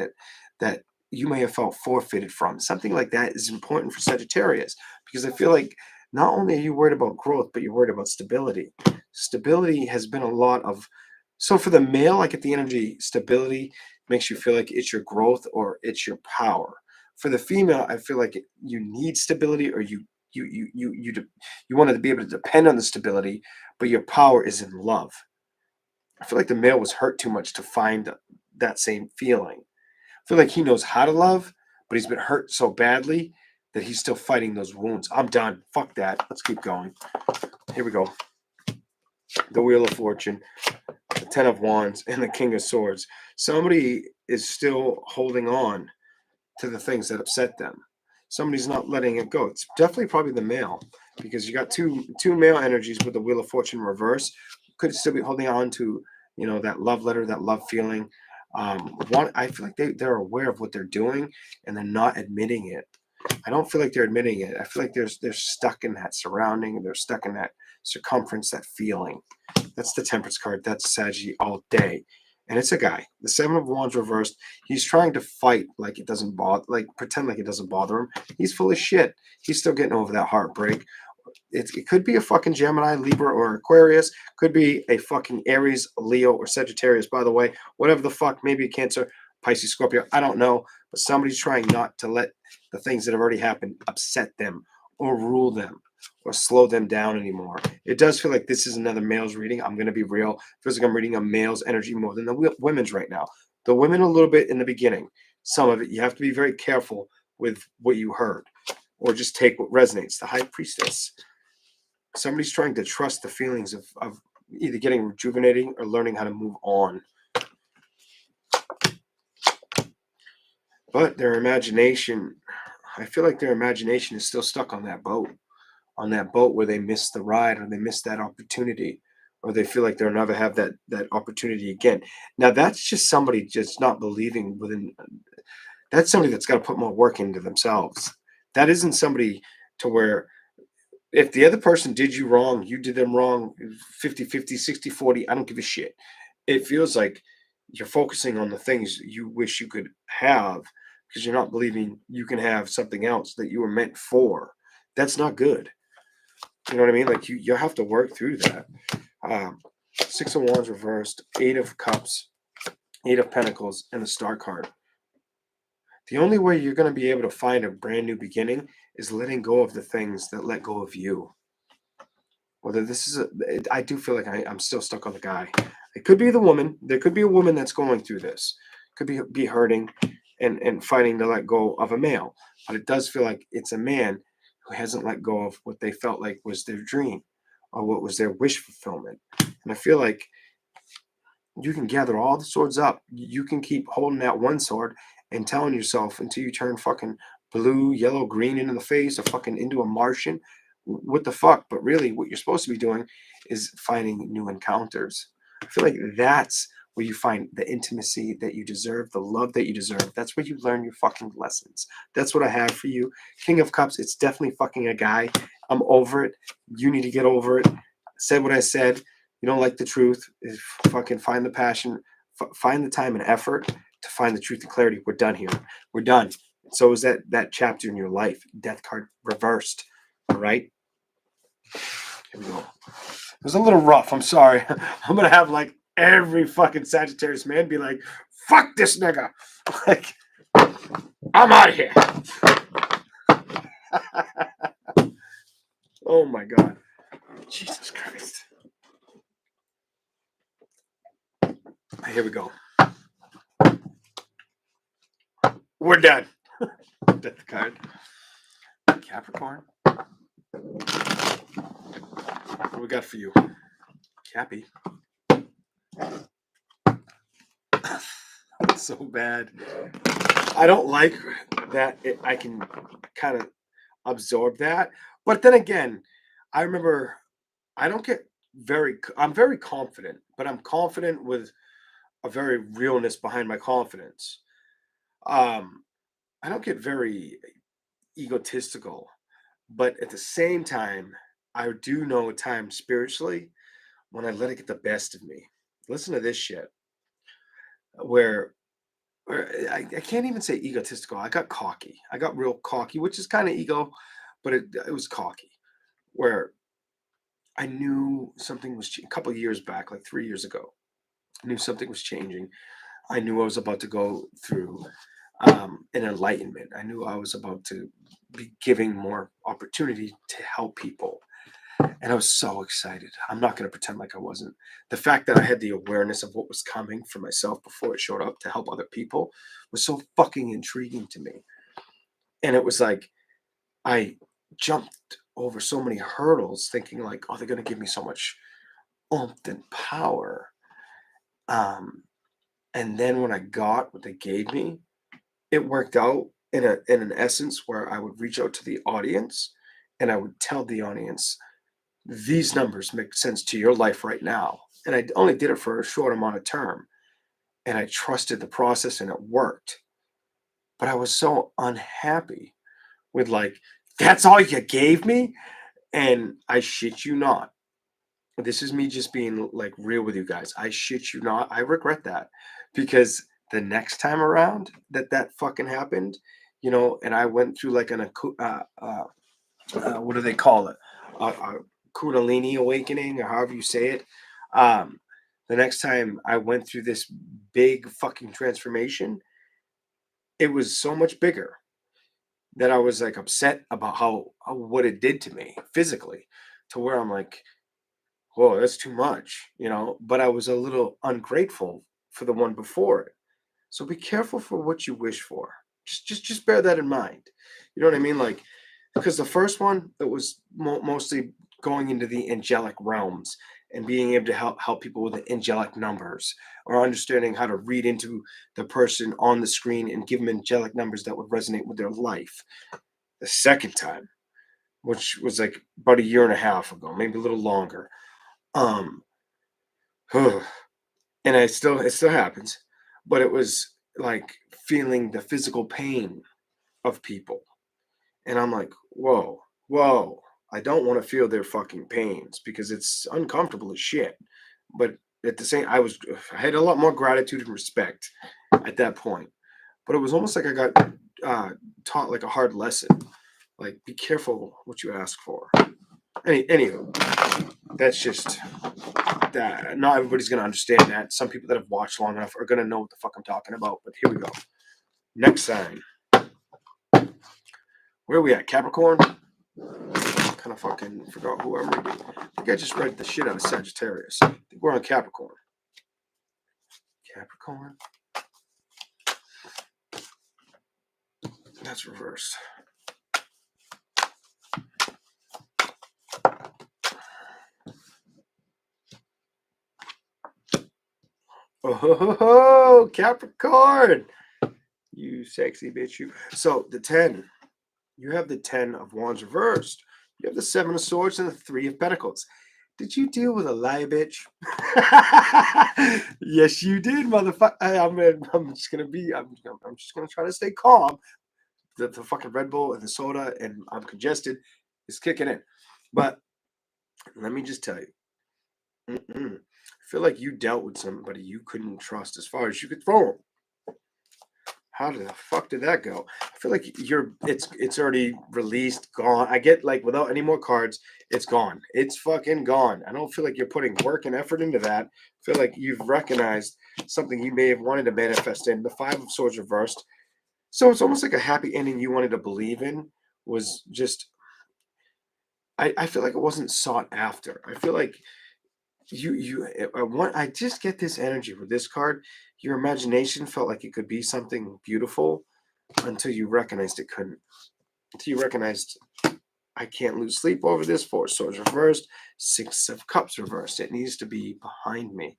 that you may have felt forfeited from. Something like that is important for Sagittarius, because I feel like not only are you worried about growth, but you're worried about stability. Stability has been a lot of, so for the male, I get the energy stability makes you feel like it's your growth or it's your power. For the female, I feel like you need stability, or you want to be able to depend on the stability, but your power is in love. I feel like the male was hurt too much to find that same feeling. I feel like he knows how to love, but he's been hurt so badly that he's still fighting those wounds. I'm done. Fuck that. Let's keep going. Here we go. The Wheel of Fortune, the 10 of Wands, and the King of Swords. Somebody is still holding on to the things that upset them. Somebody's not letting it go. It's definitely probably the male, because you got two male energies with the Wheel of Fortune reverse. Could still be holding on to, that love letter, that love feeling. I feel like they're aware of what they're doing and they're not admitting it. I don't feel like they're admitting it. I feel like they're stuck in that surrounding. They're stuck in that circumference, that feeling. That's the Temperance card. That's Saggy all day. And it's a guy. The 7 of Wands reversed. He's trying to fight like it doesn't bother, like pretend like it doesn't bother him. He's full of shit. He's still getting over that heartbreak. It could be a fucking Gemini, Libra, or Aquarius. Could be a fucking Aries, Leo, or Sagittarius, by the way. Whatever the fuck. Maybe a Cancer, Pisces, Scorpio. I don't know. But somebody's trying not to let the things that have already happened upset them or rule them or slow them down anymore. It does feel like this is another male's reading. I'm going to be real. It feels like I'm reading a male's energy more than the women's right now. The women a little bit in the beginning. Some of it, you have to be very careful with what you heard, or just take what resonates. The High Priestess. Somebody's trying to trust the feelings of either getting rejuvenating or learning how to move on. But their imagination, I feel like their imagination is still stuck on that boat where they missed the ride or they missed that opportunity or they feel like they'll never have that opportunity again. Now that's just somebody just not believing within. That's somebody that's got to put more work into themselves. That isn't somebody to where if the other person did you wrong, you did them wrong, 50-50, 60-40, I don't give a shit. It feels like you're focusing on the things you wish you could have because you're not believing you can have something else that you were meant for. That's not good. You know what I mean? Like you have to work through that. Um, Six of Wands reversed, Eight of Cups, Eight of Pentacles, and the Star card. The only way you're going to be able to find a brand new beginning is letting go of the things that let go of you. Whether this is I do feel like I'm still stuck on the guy. It could be the woman. There could be a woman that's going through this. Could be hurting and fighting to let go of a male. But it does feel like it's a man who hasn't let go of what they felt like was their dream or what was their wish fulfillment. And I feel like you can gather all the swords up. You can keep holding that one sword and telling yourself until you turn fucking blue, yellow, green into the face or fucking into a Martian. What the fuck? But really, what you're supposed to be doing is finding new encounters. I feel like that's where you find the intimacy that you deserve, the love that you deserve. That's where you learn your fucking lessons. That's what I have for you. King of Cups, it's definitely fucking a guy. I'm over it. You need to get over it. I said what I said. You don't like the truth. Fucking find the passion. Find the time and effort to find the truth and clarity. We're done here. We're done. So is that chapter in your life. Death card reversed. All right. Here we go. It was a little rough. I'm sorry. I'm gonna have like every fucking Sagittarius man be like, "Fuck this nigga." Like, I'm out of here. Oh my god. Jesus Christ. Here we go. We're done. Death card. Capricorn. What we got for you? Cappy. So bad. I don't like that I can kind of absorb that. But then again, I remember I'm very confident, but I'm confident with a very realness behind my confidence. Um, I don't get very egotistical, but at the same time, I do know times spiritually when I let it get the best of me. Listen to this shit, where I can't even say egotistical. I got cocky. I got real cocky, which is kind of ego, but it was cocky. Where I knew something was a couple of years back, like 3 years ago. I knew something was changing. I knew I was about to go through an enlightenment. I knew I was about to be giving more opportunity to help people. And I was so excited. I'm not going to pretend like I wasn't. The fact that I had the awareness of what was coming for myself before it showed up to help other people was so fucking intriguing to me. And it was like I jumped over so many hurdles thinking like, oh, they're going to give me so much oomph and power. And then when I got what they gave me, it worked out in an essence where I would reach out to the audience and I would tell the audience, these numbers make sense to your life right now. And I only did it for a short amount of term. And I trusted the process and it worked. But I was so unhappy with like, that's all you gave me? And I shit you not. This is me just being like real with you guys. I shit you not. I regret that because the next time around that fucking happened, and I went through like what do they call it? A Kundalini awakening, or however you say it. The next time I went through this big fucking transformation, it was so much bigger that I was like upset about how what it did to me physically, to where I'm like, whoa, that's too much, But I was a little ungrateful for the one before it. So be careful for what you wish for. Just bear that in mind. You know what I mean? Like, because the first one, it was mostly going into the angelic realms and being able to help people with the angelic numbers, or understanding how to read into the person on the screen and give them angelic numbers that would resonate with their life. The second time, which was like about a year and a half ago, maybe a little longer. Um, and it still happens, but it was like feeling the physical pain of people. And I'm like, whoa, whoa, I don't want to feel their fucking pains because it's uncomfortable as shit. But at the same, I had a lot more gratitude and respect at that point. But it was almost like I got taught like a hard lesson. Like, be careful what you ask for. Anywho, that's just that. Not everybody's gonna understand that. Some people that have watched long enough are gonna know what the fuck I'm talking about. But here we go. Next sign. Where are we at? Capricorn? Kind of fucking forgot who I'm reading. I think I just read the shit out of Sagittarius. I think we're on Capricorn. Capricorn? That's reversed. Oh, Capricorn! You sexy bitch, you. So the 10. You have the 10 of Wands reversed. You have the 7 of Swords and the 3 of Pentacles. Did you deal with a lie, bitch? Yes, you did, motherfucker. I'm just gonna try to stay calm. The fucking Red Bull and the soda, and I'm congested, is kicking in. But let me just tell you, I feel like you dealt with somebody you couldn't trust as far as you could throw them. How the fuck did that go? I feel like it's already released, gone. I get like without any more cards, it's gone. It's fucking gone. I don't feel like you're putting work and effort into that. I feel like you've recognized something you may have wanted to manifest in. The 5 of Swords reversed. So it's almost like a happy ending you wanted to believe in was just I feel like it wasn't sought after. I feel like I just get this energy with this card. Your imagination felt like it could be something beautiful until you recognized it couldn't. Until you recognized I can't lose sleep over this. 4 Swords reversed, 6 of Cups reversed. It needs to be behind me.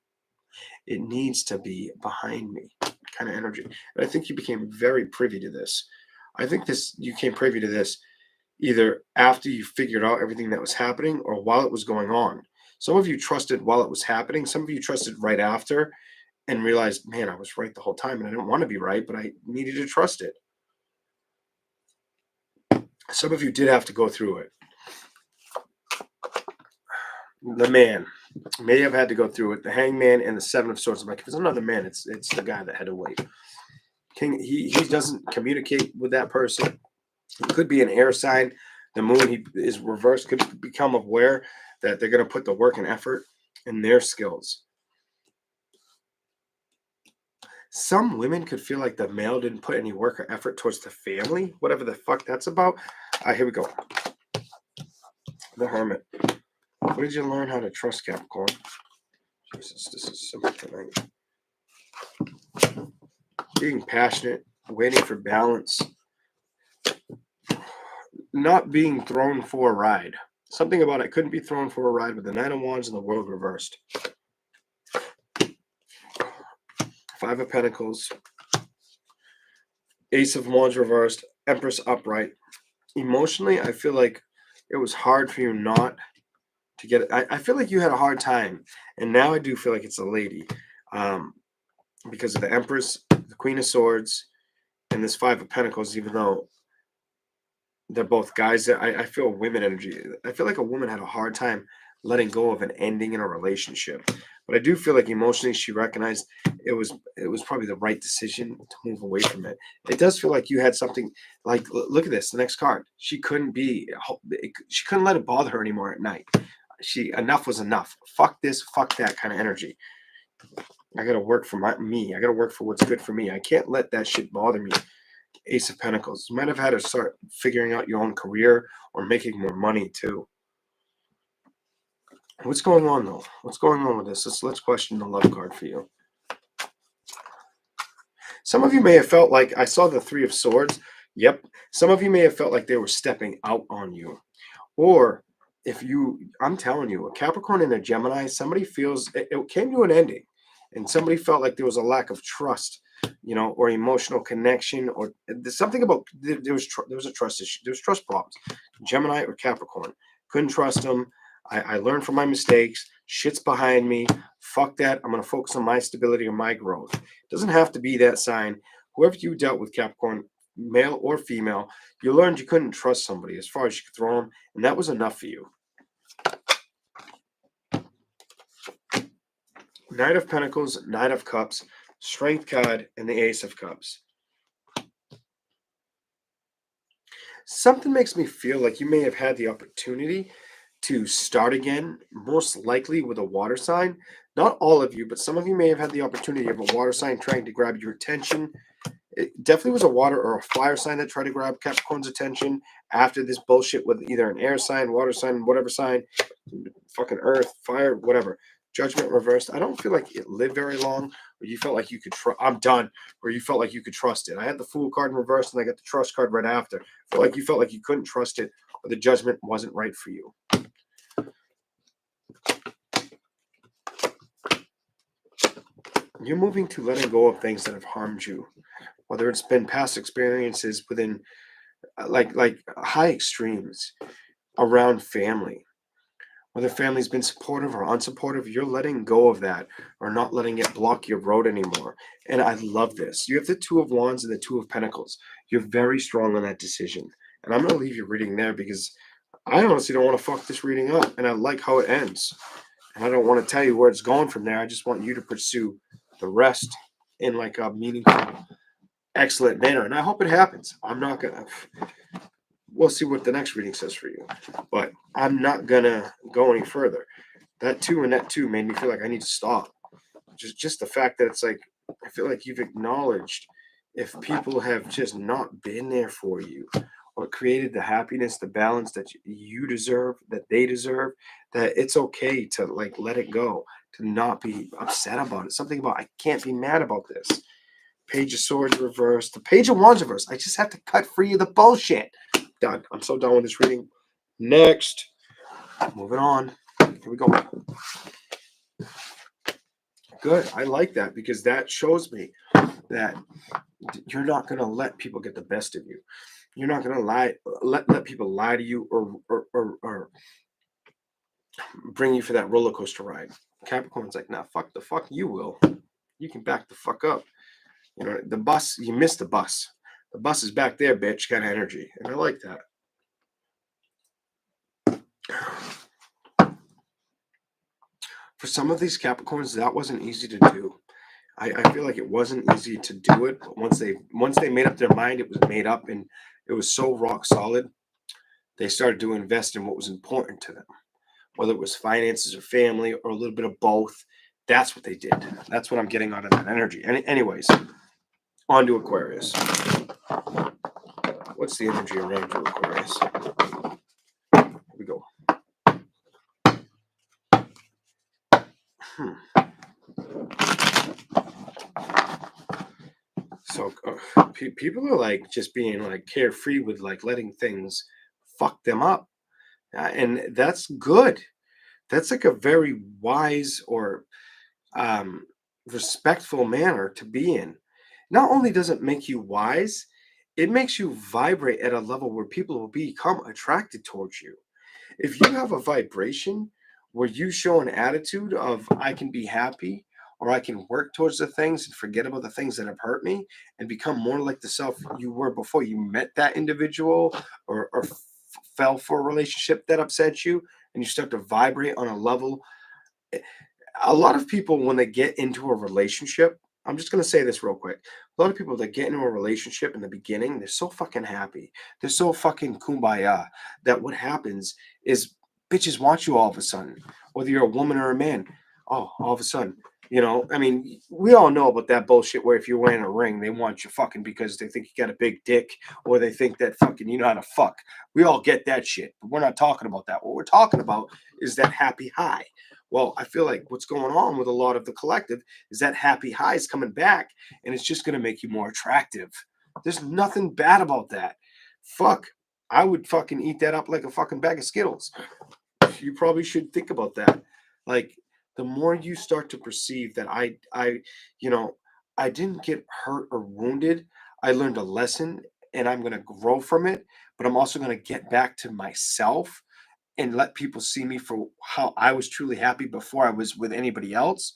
It needs to be behind me. Kind of energy. And I think you became very privy to this. I think you came privy to this either after you figured out everything that was happening or while it was going on. Some of you trusted while it was happening. Some of you trusted right after and realized, man, I was right the whole time and I didn't want to be right, but I needed to trust it. Some of you did have to go through it. The man may have had to go through it. The Hangman and the 7 of Swords. I'm like, if it's another man, it's the guy that had to wait. King, he doesn't communicate with that person. It could be an air sign. The moon is reversed. Could become aware that they're going to put the work and effort in their skills. Some women could feel like the male didn't put any work or effort towards the family, whatever the fuck that's about. Here we go. The Hermit. Where did you learn how to trust, Capricorn? Jesus, this is simple tonight. Being passionate, waiting for balance, not being thrown for a ride. Something about it couldn't be thrown for a ride with the 9 of Wands and the World reversed. 5 of Pentacles, Ace of Wands reversed, Empress upright. Emotionally, I feel like it was hard for you not to get it. I feel like you had a hard time, and now I do feel like it's a lady, because of the Empress, the Queen of Swords, and this 5 of Pentacles. Even though they're both guys, I feel women energy. I feel like a woman had a hard time letting go of an ending in a relationship, but I do feel like emotionally she recognized it was probably the right decision to move away from it. It does feel like you had something like, look at this, the next card. She couldn't let it bother her anymore at night. Enough was enough. Fuck this, fuck that kind of energy. I gotta work for me. I gotta work for what's good for me. I can't let that shit bother me. Ace of Pentacles. You might have had to start figuring out your own career or making more money too. What's going on though? What's going on with this? Let's question the love card for you. Some of you may have felt like, I saw the 3 of Swords. Yep. Some of you may have felt like they were stepping out on you. Or I'm telling you, a Capricorn and a Gemini, somebody feels it came to an ending, and somebody felt like there was a lack of trust, or emotional connection, or there's something about there was a trust issue. There was trust problems. Gemini or Capricorn, couldn't trust them. I learned from my mistakes. Shit's behind me. Fuck that. I'm gonna focus on my stability and my growth. It doesn't have to be that sign. Whoever you dealt with, Capricorn, male or female, you learned you couldn't trust somebody as far as you could throw them, and that was enough for you. Knight of Pentacles, Knight of Cups, Strength card, and the Ace of Cups. Something makes me feel like you may have had the opportunity to start again, most likely with a water sign. Not all of you, but some of you may have had the opportunity of a water sign trying to grab your attention. It definitely was a water or a fire sign that tried to grab Capricorn's attention after this bullshit with either an air sign, water sign, whatever sign, fucking earth, fire, whatever. Judgment reversed. I don't feel like it lived very long, or you felt like you could trust. I'm done. Or you felt like you could trust it. I had the Fool card in reverse, and I got the Trust card right after. I felt like you couldn't trust it, or the judgment wasn't right for you. You're moving to letting go of things that have harmed you, whether it's been past experiences within, like high extremes around family. Whether family's been supportive or unsupportive, you're letting go of that or not letting it block your road anymore. And I love this. You have the Two of Wands and the Two of Pentacles. You're very strong on that decision. And I'm going to leave your reading there because I honestly don't want to fuck this reading up. And I like how it ends. And I don't want to tell you where it's going from there. I just want you to pursue the rest in like a meaningful, excellent manner. And I hope it happens. I'm not going to... We'll see what the next reading says for you. But I'm not going to go any further. That 2 and that 2 made me feel like I need to stop. Just the fact that it's like, I feel like you've acknowledged if people have just not been there for you or created the happiness, the balance that you deserve, that they deserve, that it's okay to like let it go, to not be upset about it. Something about, I can't be mad about this. Page of Swords reversed. The Page of Wands reversed. I just have to cut free of the bullshit. Done. I'm so done with this reading. Next. Moving on. Here we go. Good. I like that because that shows me that you're not going to let people get the best of you. You're not going to let people lie to you or bring you for that roller coaster ride. Capricorn's like, nah, fuck the fuck you will. You can back the fuck up. The bus, you missed the bus. The bus is back there, bitch, kind of energy. And I like that. For some of these Capricorns, that wasn't easy to do. I feel like it wasn't easy to do it, but once they made up their mind, it was made up and it was so rock solid. They started to invest in what was important to them, whether it was finances or family or a little bit of both. That's what they did. That's what I'm getting out of that energy. Anyways, on to Aquarius. What's the energy around you, Aquarius? Here we go. So people are like just being like carefree with like letting things fuck them up. And that's good. That's like a very wise or respectful manner to be in. Not only does it make you wise, it makes you vibrate at a level where people will become attracted towards you. If you have a vibration where you show an attitude of I can be happy or I can work towards the things and forget about the things that have hurt me and become more like the self you were before you met that individual or fell for a relationship that upset you, and you start to vibrate on a level. A lot of people, when they get into a relationship, I'm just going to say this real quick. A lot of people that get into a relationship in the beginning, they're so fucking happy. They're so fucking kumbaya that what happens is bitches want you all of a sudden, whether you're a woman or a man. Oh, all of a sudden, I mean, we all know about that bullshit where if you're wearing a ring, they want you fucking because they think you got a big dick or they think that fucking you know how to fuck. We all get that shit, but we're not talking about that. What we're talking about is that happy high. Well, I feel like what's going on with a lot of the collective is that happy high is coming back and it's just going to make you more attractive. There's nothing bad about that. Fuck. I would fucking eat that up like a fucking bag of Skittles. you probably should think about that. Like, the more you start to perceive that you know, I didn't get hurt or wounded. I learned a lesson and I'm going to grow from it, but I'm also going to get back to myself and let people see me for how I was truly happy before I was with anybody else.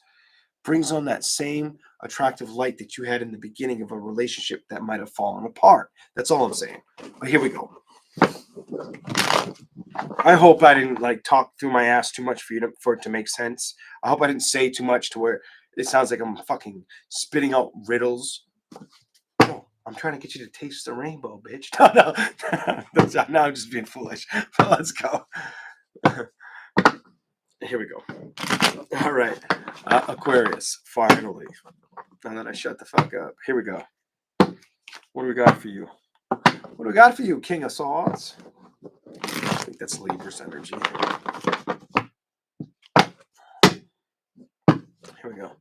Brings on that same attractive light that you had in the beginning of a relationship that might have fallen apart. That's all I'm saying. But here we go. I hope I didn't like talk through my ass too much for it to make sense. I hope I didn't say too much to where it sounds like I'm fucking spitting out riddles. No, I'm trying to get you to taste the rainbow, bitch. No. Now I'm just being foolish. But let's go. Here we go. All right. Aquarius, finally. Now that I shut the fuck up. Here we go. What do we got for you? What do we got for you, King of Swords? I think that's Libra's energy. Here we go.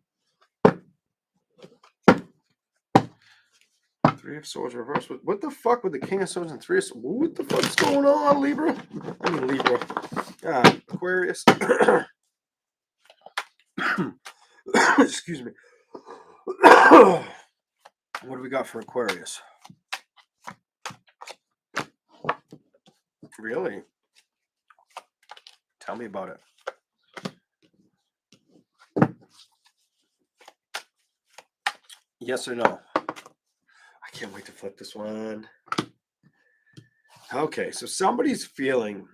Three of Swords reversed. What the fuck with the King of Swords and Three of Swords? What the fuck's going on, Libra? I mean Libra. Aquarius. Excuse me. What do we got for Aquarius? Really? Tell me about it. Yes or no? I can't wait to flip this one. Okay, so somebody's feeling.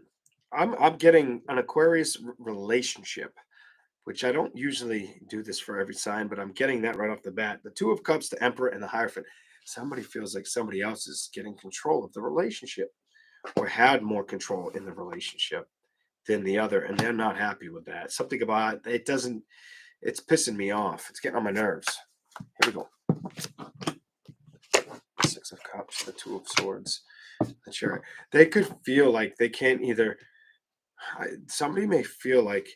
I'm getting an Aquarius relationship, which I don't usually do this for every sign, but I'm getting that right off the bat. The Two of Cups, the Emperor, and the Hierophant. Somebody feels like somebody else is getting control of the relationship or had more control in the relationship than the other, and they're not happy with that. Something about it doesn't, it's pissing me off. It's getting on my nerves. Here we go. Six of Cups, the Two of Swords. Sure. They could feel like they can't either. Somebody may feel like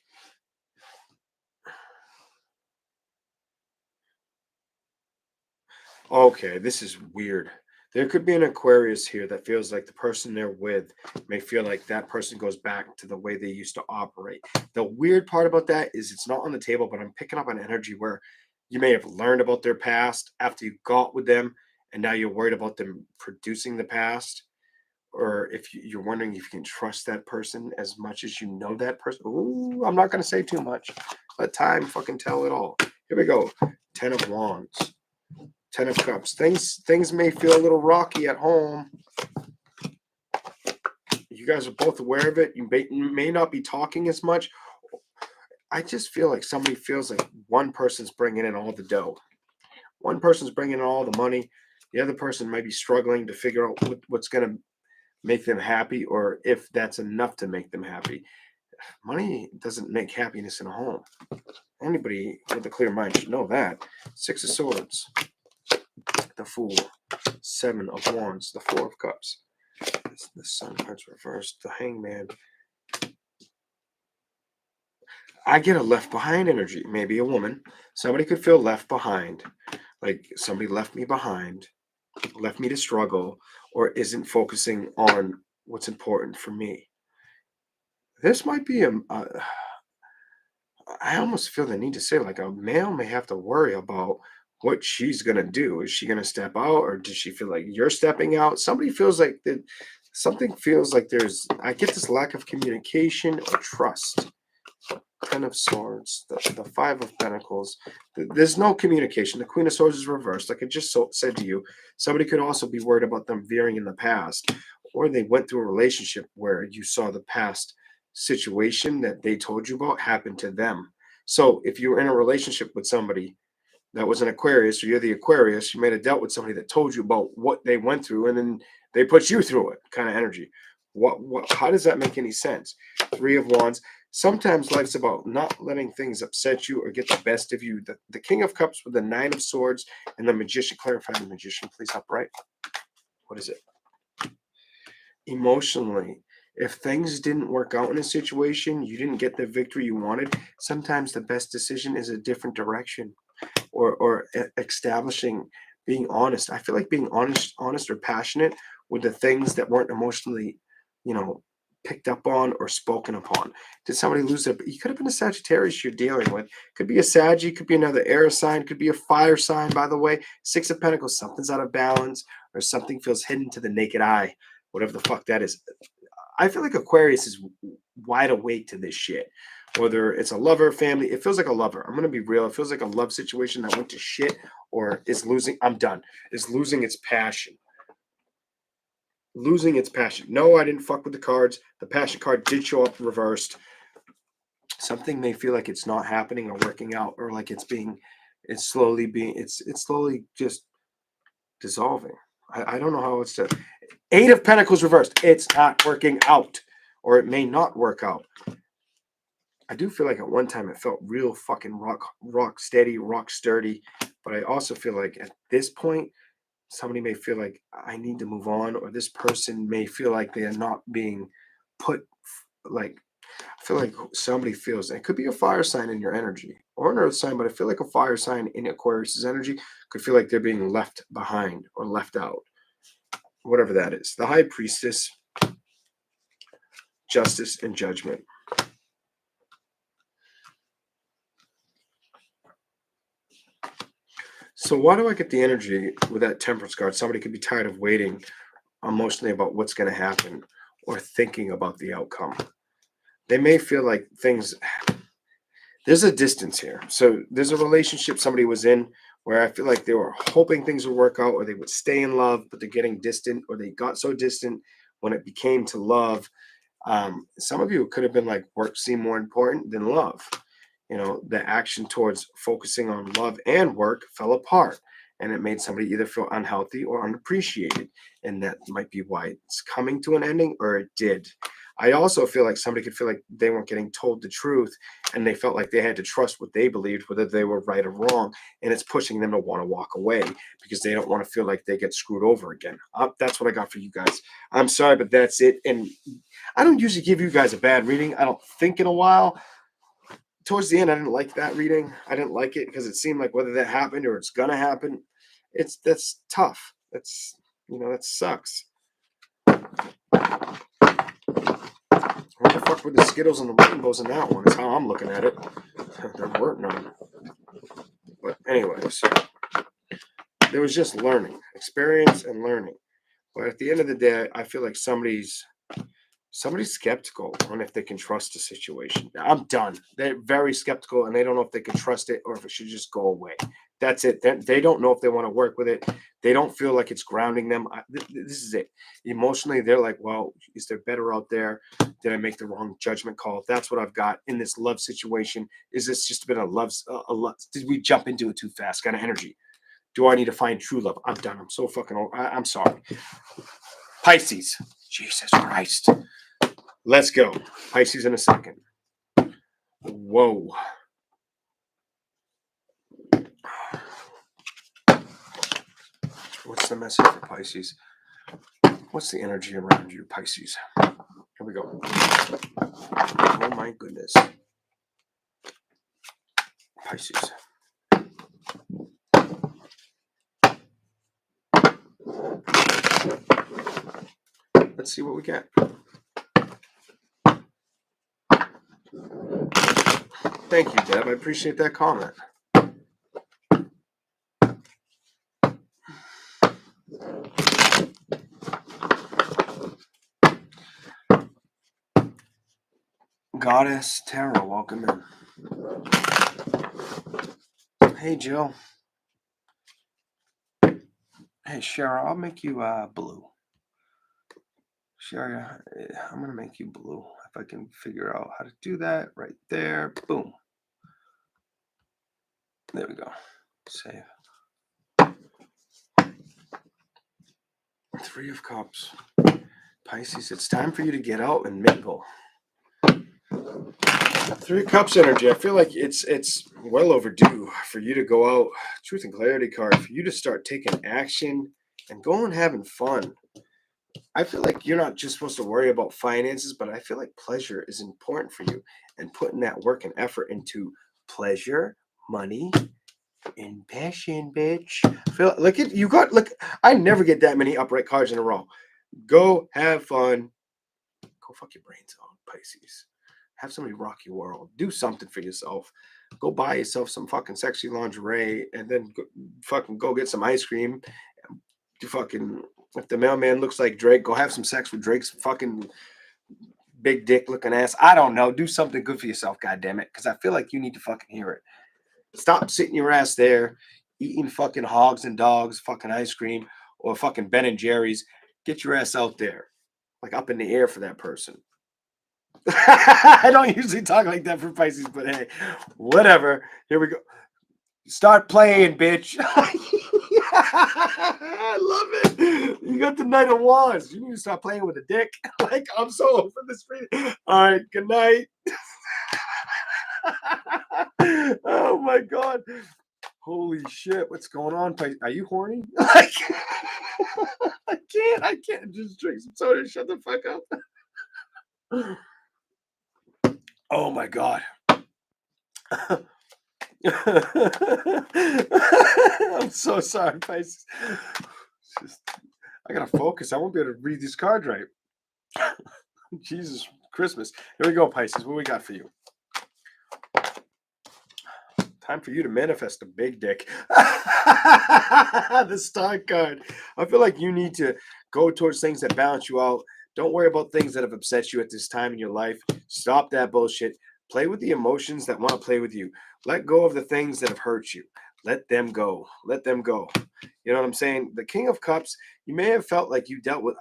okay, this is weird. There could be an Aquarius here that feels like the person they're with may feel like that person goes back to the way they used to operate. The weird part about that is it's not on the table, but I'm picking up an energy where you may have learned about their past after you got with them, and now you're worried about them producing the past. Or if you're wondering if you can trust that person as much as you know that person. Ooh, I'm not going to say too much. Let time fucking tell it all. Here we go. 10 of Wands. 10 of Cups. Things may feel a little rocky at home. You guys are both aware of it. You may not be talking as much. I just feel like somebody feels like one person's bringing in all the dough. One person's bringing in all the money. The other person might be struggling to figure out what's going to make them happy or if that's enough to make them happy. Money doesn't make happiness in a home. Anybody with a clear mind should know that. Six of Swords. The Fool. Seven of Wands. The Four of Cups. The Sun card's reversed. The Hangman. I get a left behind energy. Maybe a woman. Somebody could feel left behind. Like somebody left me behind, left me to struggle, or isn't focusing on what's important for me. This might be I almost feel the need to say like a male may have to worry about what she's gonna do. Is she gonna step out, or does she feel like you're stepping out? Somebody feels like that. Something feels like there's. I get this lack of communication or trust. 10 of Swords, the Five of Pentacles. There's no communication. The Queen of Swords is reversed. Like I just said to you, somebody could also be worried about them veering in the past, or they went through a relationship where you saw the past situation that they told you about happen to them. So if you were in a relationship with somebody that was an Aquarius, or you're the Aquarius, you may have dealt with somebody that told you about what they went through, and then they put you through it, kind of energy. How does that make any sense? Three of Wands. Sometimes life's about not letting things upset you or get the best of you. The King of Cups with the Nine of Swords and the Magician. Clarify the Magician, please, upright. What is it? Emotionally, if things didn't work out in a situation, you didn't get the victory you wanted, sometimes the best decision is a different direction or establishing, being honest. I feel like being honest or passionate with the things that weren't emotionally, picked up on or spoken upon? Did somebody lose it? You could have been a Sagittarius you're dealing with. Could be a Saggy, could be another air sign, could be a fire sign, by the way. Six of Pentacles, something's out of balance or something feels hidden to the naked eye, whatever the fuck that is. I feel like Aquarius is wide awake to this shit. Whether it's a lover, family, it feels like a lover. I'm going to be real. It feels like a love situation that went to shit or is losing. I'm done. Is losing its passion. Losing its passion. No, I didn't fuck with the cards. The passion card did show up reversed. Something may feel like it's not happening or working out, or like it's slowly just dissolving. I don't know how it's to. Eight of Pentacles reversed. It's not working out, or it may not work out. I do feel like at one time it felt real fucking rock steady, rock sturdy. But I also feel like at this point, somebody may feel like I need to move on, or this person may feel like they are not being put, like, I feel like somebody feels, it could be a fire sign in your energy or an earth sign, but I feel like a fire sign in Aquarius's energy could feel like they're being left behind or left out, whatever that is. The High Priestess, justice and judgment. So why do I get the energy with that Temperance card? Somebody could be tired of waiting emotionally about what's going to happen or thinking about the outcome. They may feel like there's a distance here. So there's a relationship somebody was in where I feel like they were hoping things would work out or they would stay in love, but they're getting distant, or they got so distant when it became to love. Some of you could have been like, work seemed more important than love. The action towards focusing on love and work fell apart, and it made somebody either feel unhealthy or unappreciated. And that might be why it's coming to an ending, or it did. I also feel like somebody could feel like they weren't getting told the truth, and they felt like they had to trust what they believed, whether they were right or wrong. And it's pushing them to want to walk away because they don't want to feel like they get screwed over again. That's what I got for you guys. I'm sorry, but that's it. And I don't usually give you guys a bad reading. I don't think in a while. Towards the end, I didn't like that reading. I didn't like it because it seemed like whether that happened or it's gonna happen, that's tough. That sucks. What the fuck were the Skittles and the rainbows in that one? Is how I'm looking at it. There weren't none. But anyways, there was just learning, experience, and learning. But at the end of the day, I feel like somebody's skeptical on if they can trust the situation. I'm done. They're very skeptical, and they don't know if they can trust it or if it should just go away. That's it. They don't know if they want to work with it. They don't feel like it's grounding them. This is it. Emotionally, they're like, well, is there better out there? Did I make the wrong judgment call? That's what I've got in this love situation. Is this just been a love? Did we jump into it too fast? Kind of energy. Do I need to find true love? I'm done. I'm so fucking old. I'm sorry. Pisces. Jesus Christ. Let's go. Pisces in a second. Whoa. What's the message for Pisces? What's the energy around you, Pisces? Here we go. Oh my goodness. Pisces. Let's see what we get. Thank you, Deb. I appreciate that comment. Goddess Tara, welcome in. Hey, Jill. Hey, Shara, I'll make you blue. Shara, I'm going to make you blue. If I can figure out how to do that right there. Boom. There we go. Save. 3 of Cups. Pisces, it's time for you to get out and mingle. 3 of Cups energy. I feel like it's well overdue for you to go out. Truth and Clarity card. For you to start taking action and going having fun. I feel like you're not just supposed to worry about finances, but I feel like pleasure is important for you. And putting that work and effort into pleasure, money, and passion, bitch. Look, I never get that many upright cards in a row. Go have fun. Go fuck your brains out, Pisces. Have somebody rock your world. Do something for yourself. Go buy yourself some fucking sexy lingerie and then go get some ice cream. You fucking, if the mailman looks like Drake, go have some sex with Drake's fucking big dick looking ass. I don't know. Do something good for yourself, goddammit. Because I feel like you need to fucking hear it. Stop sitting your ass there eating fucking hogs and dogs, fucking ice cream, or fucking Ben and Jerry's. Get your ass out there. Like up in the air for that person. I don't usually talk like that for Pisces, but hey, whatever. Here we go. Start playing, bitch. I love it. You got the Knight of Wands. You need to start playing with a dick. Like, I'm so over this reading. All right, good night. Oh my God. Holy shit. What's going on? Are you horny? Like, I can't just drink some soda and shut the fuck up. Oh my God. I'm so sorry, Pisces. I gotta focus. I won't be able to read these cards right. Jesus Christmas. Here we go, Pisces. What we got for you? Time for you to manifest a big dick. The star card. I feel like you need to go towards things that balance you out. Don't worry about things that have upset you at this time in your life. Stop that bullshit. Play with the emotions that want to play with you. Let go of the things that have hurt you. Let them go. Let them go. You know what I'm saying? The King of Cups, you may have felt like you dealt with,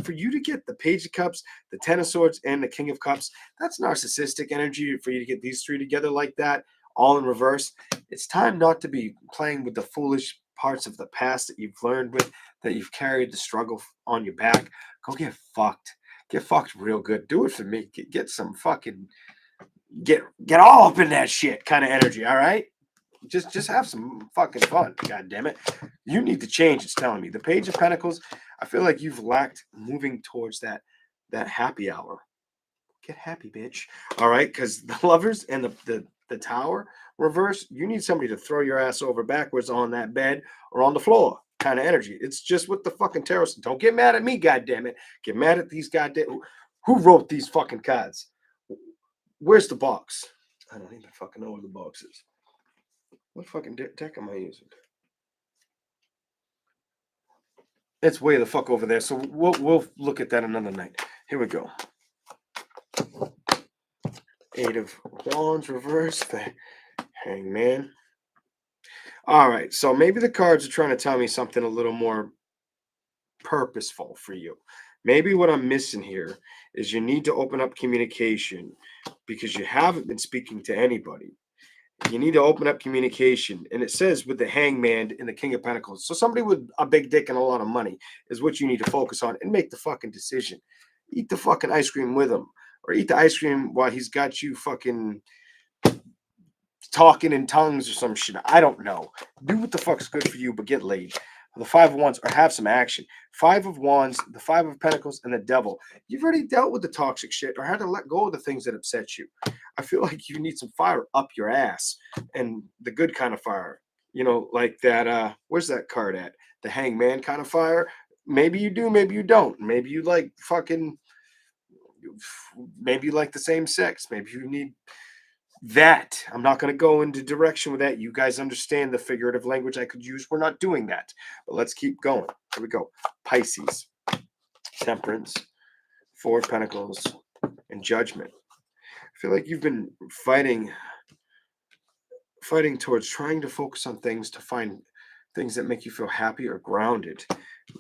for you to get the Page of Cups, the Ten of Swords, and the King of Cups, that's narcissistic energy for you to get these three together like that, all in reverse. It's time not to be playing with the foolish parts of the past that you've learned with, that you've carried the struggle on your back. Go get fucked. Get fucked real good. Do it for me. Get some fucking, get all up in that shit kind of energy, all right? Just have some fucking fun. God damn it. You need to change, it's telling me. The Page of Pentacles, I feel like you've lacked moving towards that happy hour. Get happy, bitch. All right, because the Lovers and the Tower reverse, you need somebody to throw your ass over backwards on that bed or on the floor kind of energy. It's just with the fucking Taurus. Don't get mad at me, goddammit. Get mad at these goddamn. Who wrote these fucking cards? Where's the box? I don't even fucking know where the box is. What fucking deck am I using? It's way the fuck over there. So we'll look at that another night. Here we go. Eight of Wands reverse. The Hangman. All right. So maybe the cards are trying to tell me something a little more purposeful for you. Maybe what I'm missing here is you need to open up communication because you haven't been speaking to anybody. You need to open up communication. And it says with the Hangman and the King of Pentacles. So somebody with a big dick and a lot of money is what you need to focus on and make the fucking decision. Eat the fucking ice cream with him. Or eat the ice cream while he's got you fucking talking in tongues or some shit. I don't know. Do what the fuck's good for you, but get laid. The Five of Wands, or have some action. Five of Wands, the Five of Pentacles, and the Devil. You've already dealt with the toxic shit or had to let go of the things that upset you. I feel like you need some fire up your ass, and the good kind of fire. You know, like that, where's that card at? The Hangman kind of fire. Maybe you do, maybe you don't. Maybe you like fucking, maybe you like the same sex. Maybe you need that. I'm not going to go into direction with that. You guys understand the figurative language I could use. We're not doing that. But let's keep going. Here we go. Pisces, Temperance, Four of Pentacles, and Judgment. I feel like you've been fighting towards trying to focus on things to find things that make you feel happy or grounded.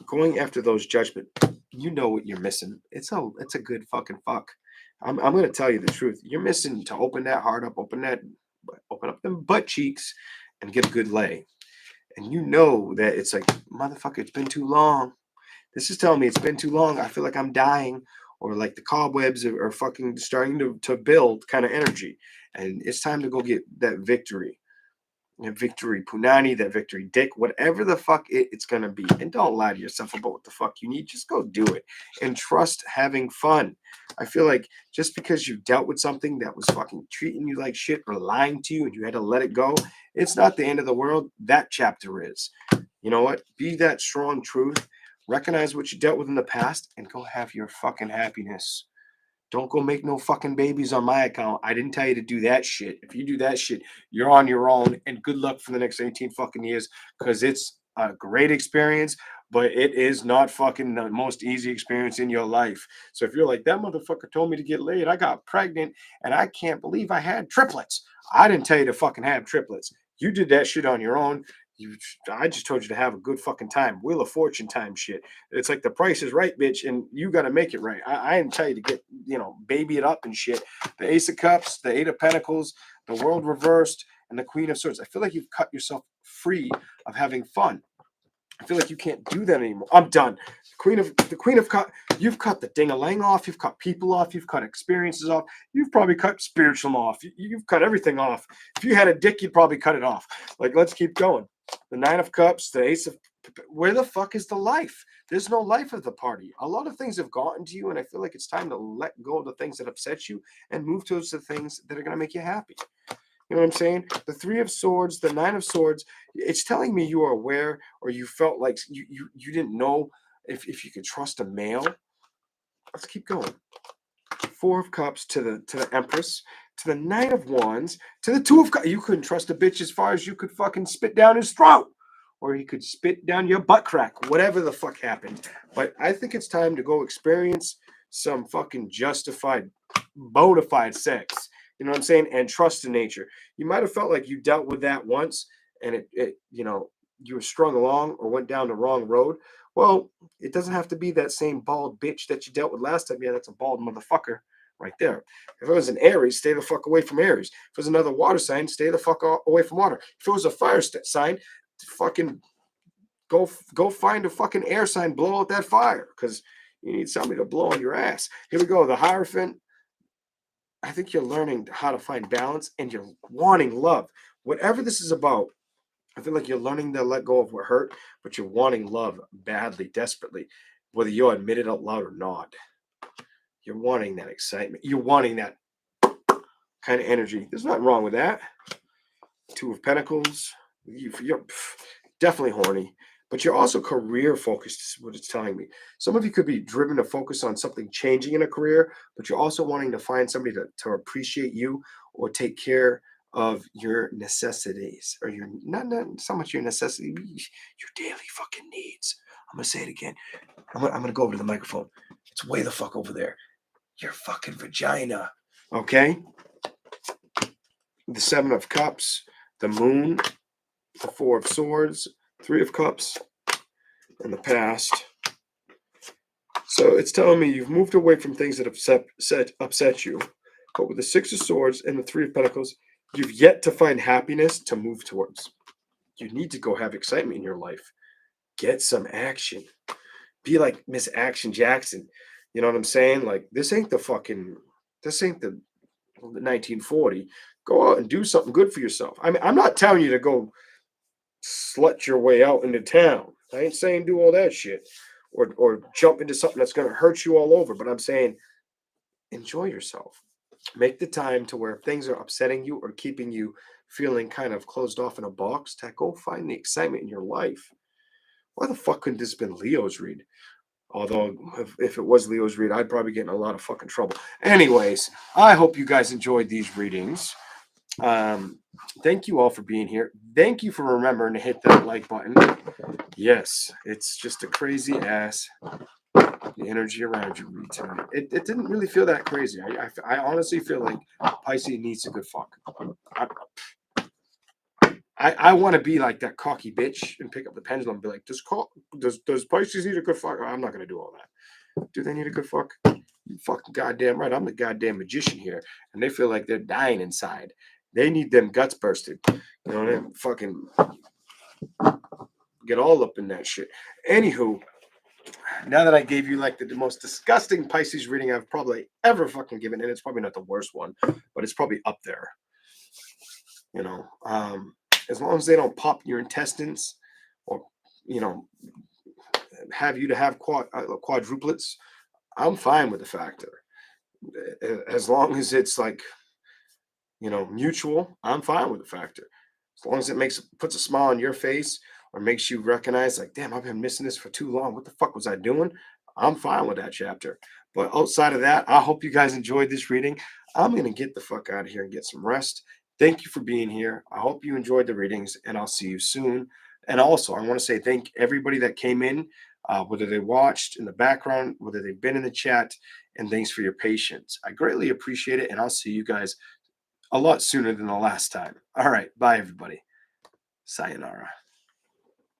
Going after those Judgment, you know what you're missing. It's a good fucking fuck. I'm going to tell you the truth. You're missing to open that heart up, open up them butt cheeks and get a good lay. And you know that it's like, motherfucker, it's been too long. This is telling me it's been too long. I feel like I'm dying, or like the cobwebs are fucking starting to build kind of energy. And it's time to go get that victory. That victory punani, that victory dick, whatever the fuck it's going to be. And don't lie to yourself about what the fuck you need. Just go do it. And trust having fun. I feel like just because you dealt with something that was fucking treating you like shit or lying to you and you had to let it go, it's not the end of the world. That chapter is. You know what? Be that strong truth. Recognize what you dealt with in the past and go have your fucking happiness. Don't go make no fucking babies on my account. I didn't tell you to do that shit. If you do that shit, you're on your own. And good luck for the next 18 fucking years, because it's a great experience, but it is not fucking the most easy experience in your life. So if you're like, that motherfucker told me to get laid, I got pregnant, and I can't believe I had triplets. I didn't tell you to fucking have triplets. You did that shit on your own. You, I just told you to have a good fucking time. Wheel of Fortune time shit. It's like The Price is Right, bitch, and you got to make it right. I didn't tell you to get, baby it up and shit. The Ace of Cups, the Eight of Pentacles, the World reversed, and the Queen of Swords. I feel like you've cut yourself free of having fun. I feel like you can't do that anymore. I'm done. The Queen of Cups. You've cut the ding-a-ling off. You've cut people off. You've cut experiences off. You've probably cut spiritual off. You've cut everything off. If you had a dick, you'd probably cut it off. Like, let's keep going. The Nine of Cups, the Ace of... Where the fuck is the life? There's no life of the party. A lot of things have gotten to you, and I feel like it's time to let go of the things that upset you and move towards the things that are going to make you happy. You know what I'm saying? The Three of Swords, the Nine of Swords, it's telling me you are aware, or you felt like you didn't know if you could trust a male. Let's keep going. Four of Cups to the Empress, to the Knight of Wands, to the Two of Cups. You couldn't trust a bitch as far as you could fucking spit down his throat, or he could spit down your butt crack, whatever the fuck happened. But I think it's time to go experience some fucking justified, bona fide sex. You know what I'm saying? And trust in nature. You might have felt like you dealt with that once, and you were strung along or went down the wrong road. Well, it doesn't have to be that same bald bitch that you dealt with last time. Yeah, that's a bald motherfucker right there. If it was an Aries, stay the fuck away from Aries. If it was another water sign, stay the fuck away from water. If it was a fire sign, fucking go find a fucking air sign, blow out that fire, because you need somebody to blow on your ass. Here we go. The Hierophant. I think you're learning how to find balance, and you're wanting love. Whatever this is about, I feel like you're learning to let go of what hurt, but you're wanting love badly, desperately, whether you admit it out loud or not. You're wanting that excitement. You're wanting that kind of energy. There's nothing wrong with that. Two of Pentacles. You're definitely horny, but you're also career focused, is what it's telling me. Some of you could be driven to focus on something changing in a career, but you're also wanting to find somebody to appreciate you or take care of your necessities, or your not so much your necessity, your daily fucking needs. I'm gonna say it again. I'm gonna go over to the microphone. It's way the fuck over there. Your fucking vagina. Okay? The Seven of Cups, the Moon, the Four of Swords, Three of Cups, and the past. So it's telling me you've moved away from things that upset you. But with the Six of Swords and the Three of Pentacles, you've yet to find happiness to move towards. You need to go have excitement in your life. Get some action. Be like Miss Action Jackson. You know what I'm saying? Like, this ain't the 1940. Go out and do something good for yourself. I mean, I'm not telling you to go slut your way out into town. I ain't saying do all that shit or jump into something that's going to hurt you all over. But I'm saying enjoy yourself. Make the time to where if things are upsetting you or keeping you feeling kind of closed off in a box, to go find the excitement in your life. Why the fuck couldn't this have been Leo's read? Although, if it was Leo's read, I'd probably get in a lot of fucking trouble. Anyways, I hope you guys enjoyed these readings. Thank you all for being here. Thank you for remembering to hit that like button. Yes, it's just a crazy ass the energy around you read tonight. It didn't really feel that crazy. I honestly feel like Pisces needs a good fuck. I want to be like that cocky bitch and pick up the pendulum and be like, does Pisces need a good fuck? I'm not going to do all that. Do they need a good fuck? You fucking goddamn right. I'm the goddamn magician here. And they feel like they're dying inside. They need them guts bursted. You know, they fucking get all up in that shit. Anywho, now that I gave you like the most disgusting Pisces reading I've probably ever fucking given, and it's probably not the worst one, but it's probably up there. You know, as long as they don't pop your intestines or, have you to have quadruplets, I'm fine with the factor. As long as it's like, mutual, I'm fine with the factor. As long as it puts a smile on your face or makes you recognize like, damn, I've been missing this for too long. What the fuck was I doing? I'm fine with that chapter. But outside of that, I hope you guys enjoyed this reading. I'm going to get the fuck out of here and get some rest. Thank you for being here. I hope you enjoyed the readings, and I'll see you soon. And also, I want to say thank everybody that came in, whether they watched in the background, whether they've been in the chat, and thanks for your patience. I greatly appreciate it, and I'll see you guys a lot sooner than the last time. All right. Bye, everybody. Sayonara.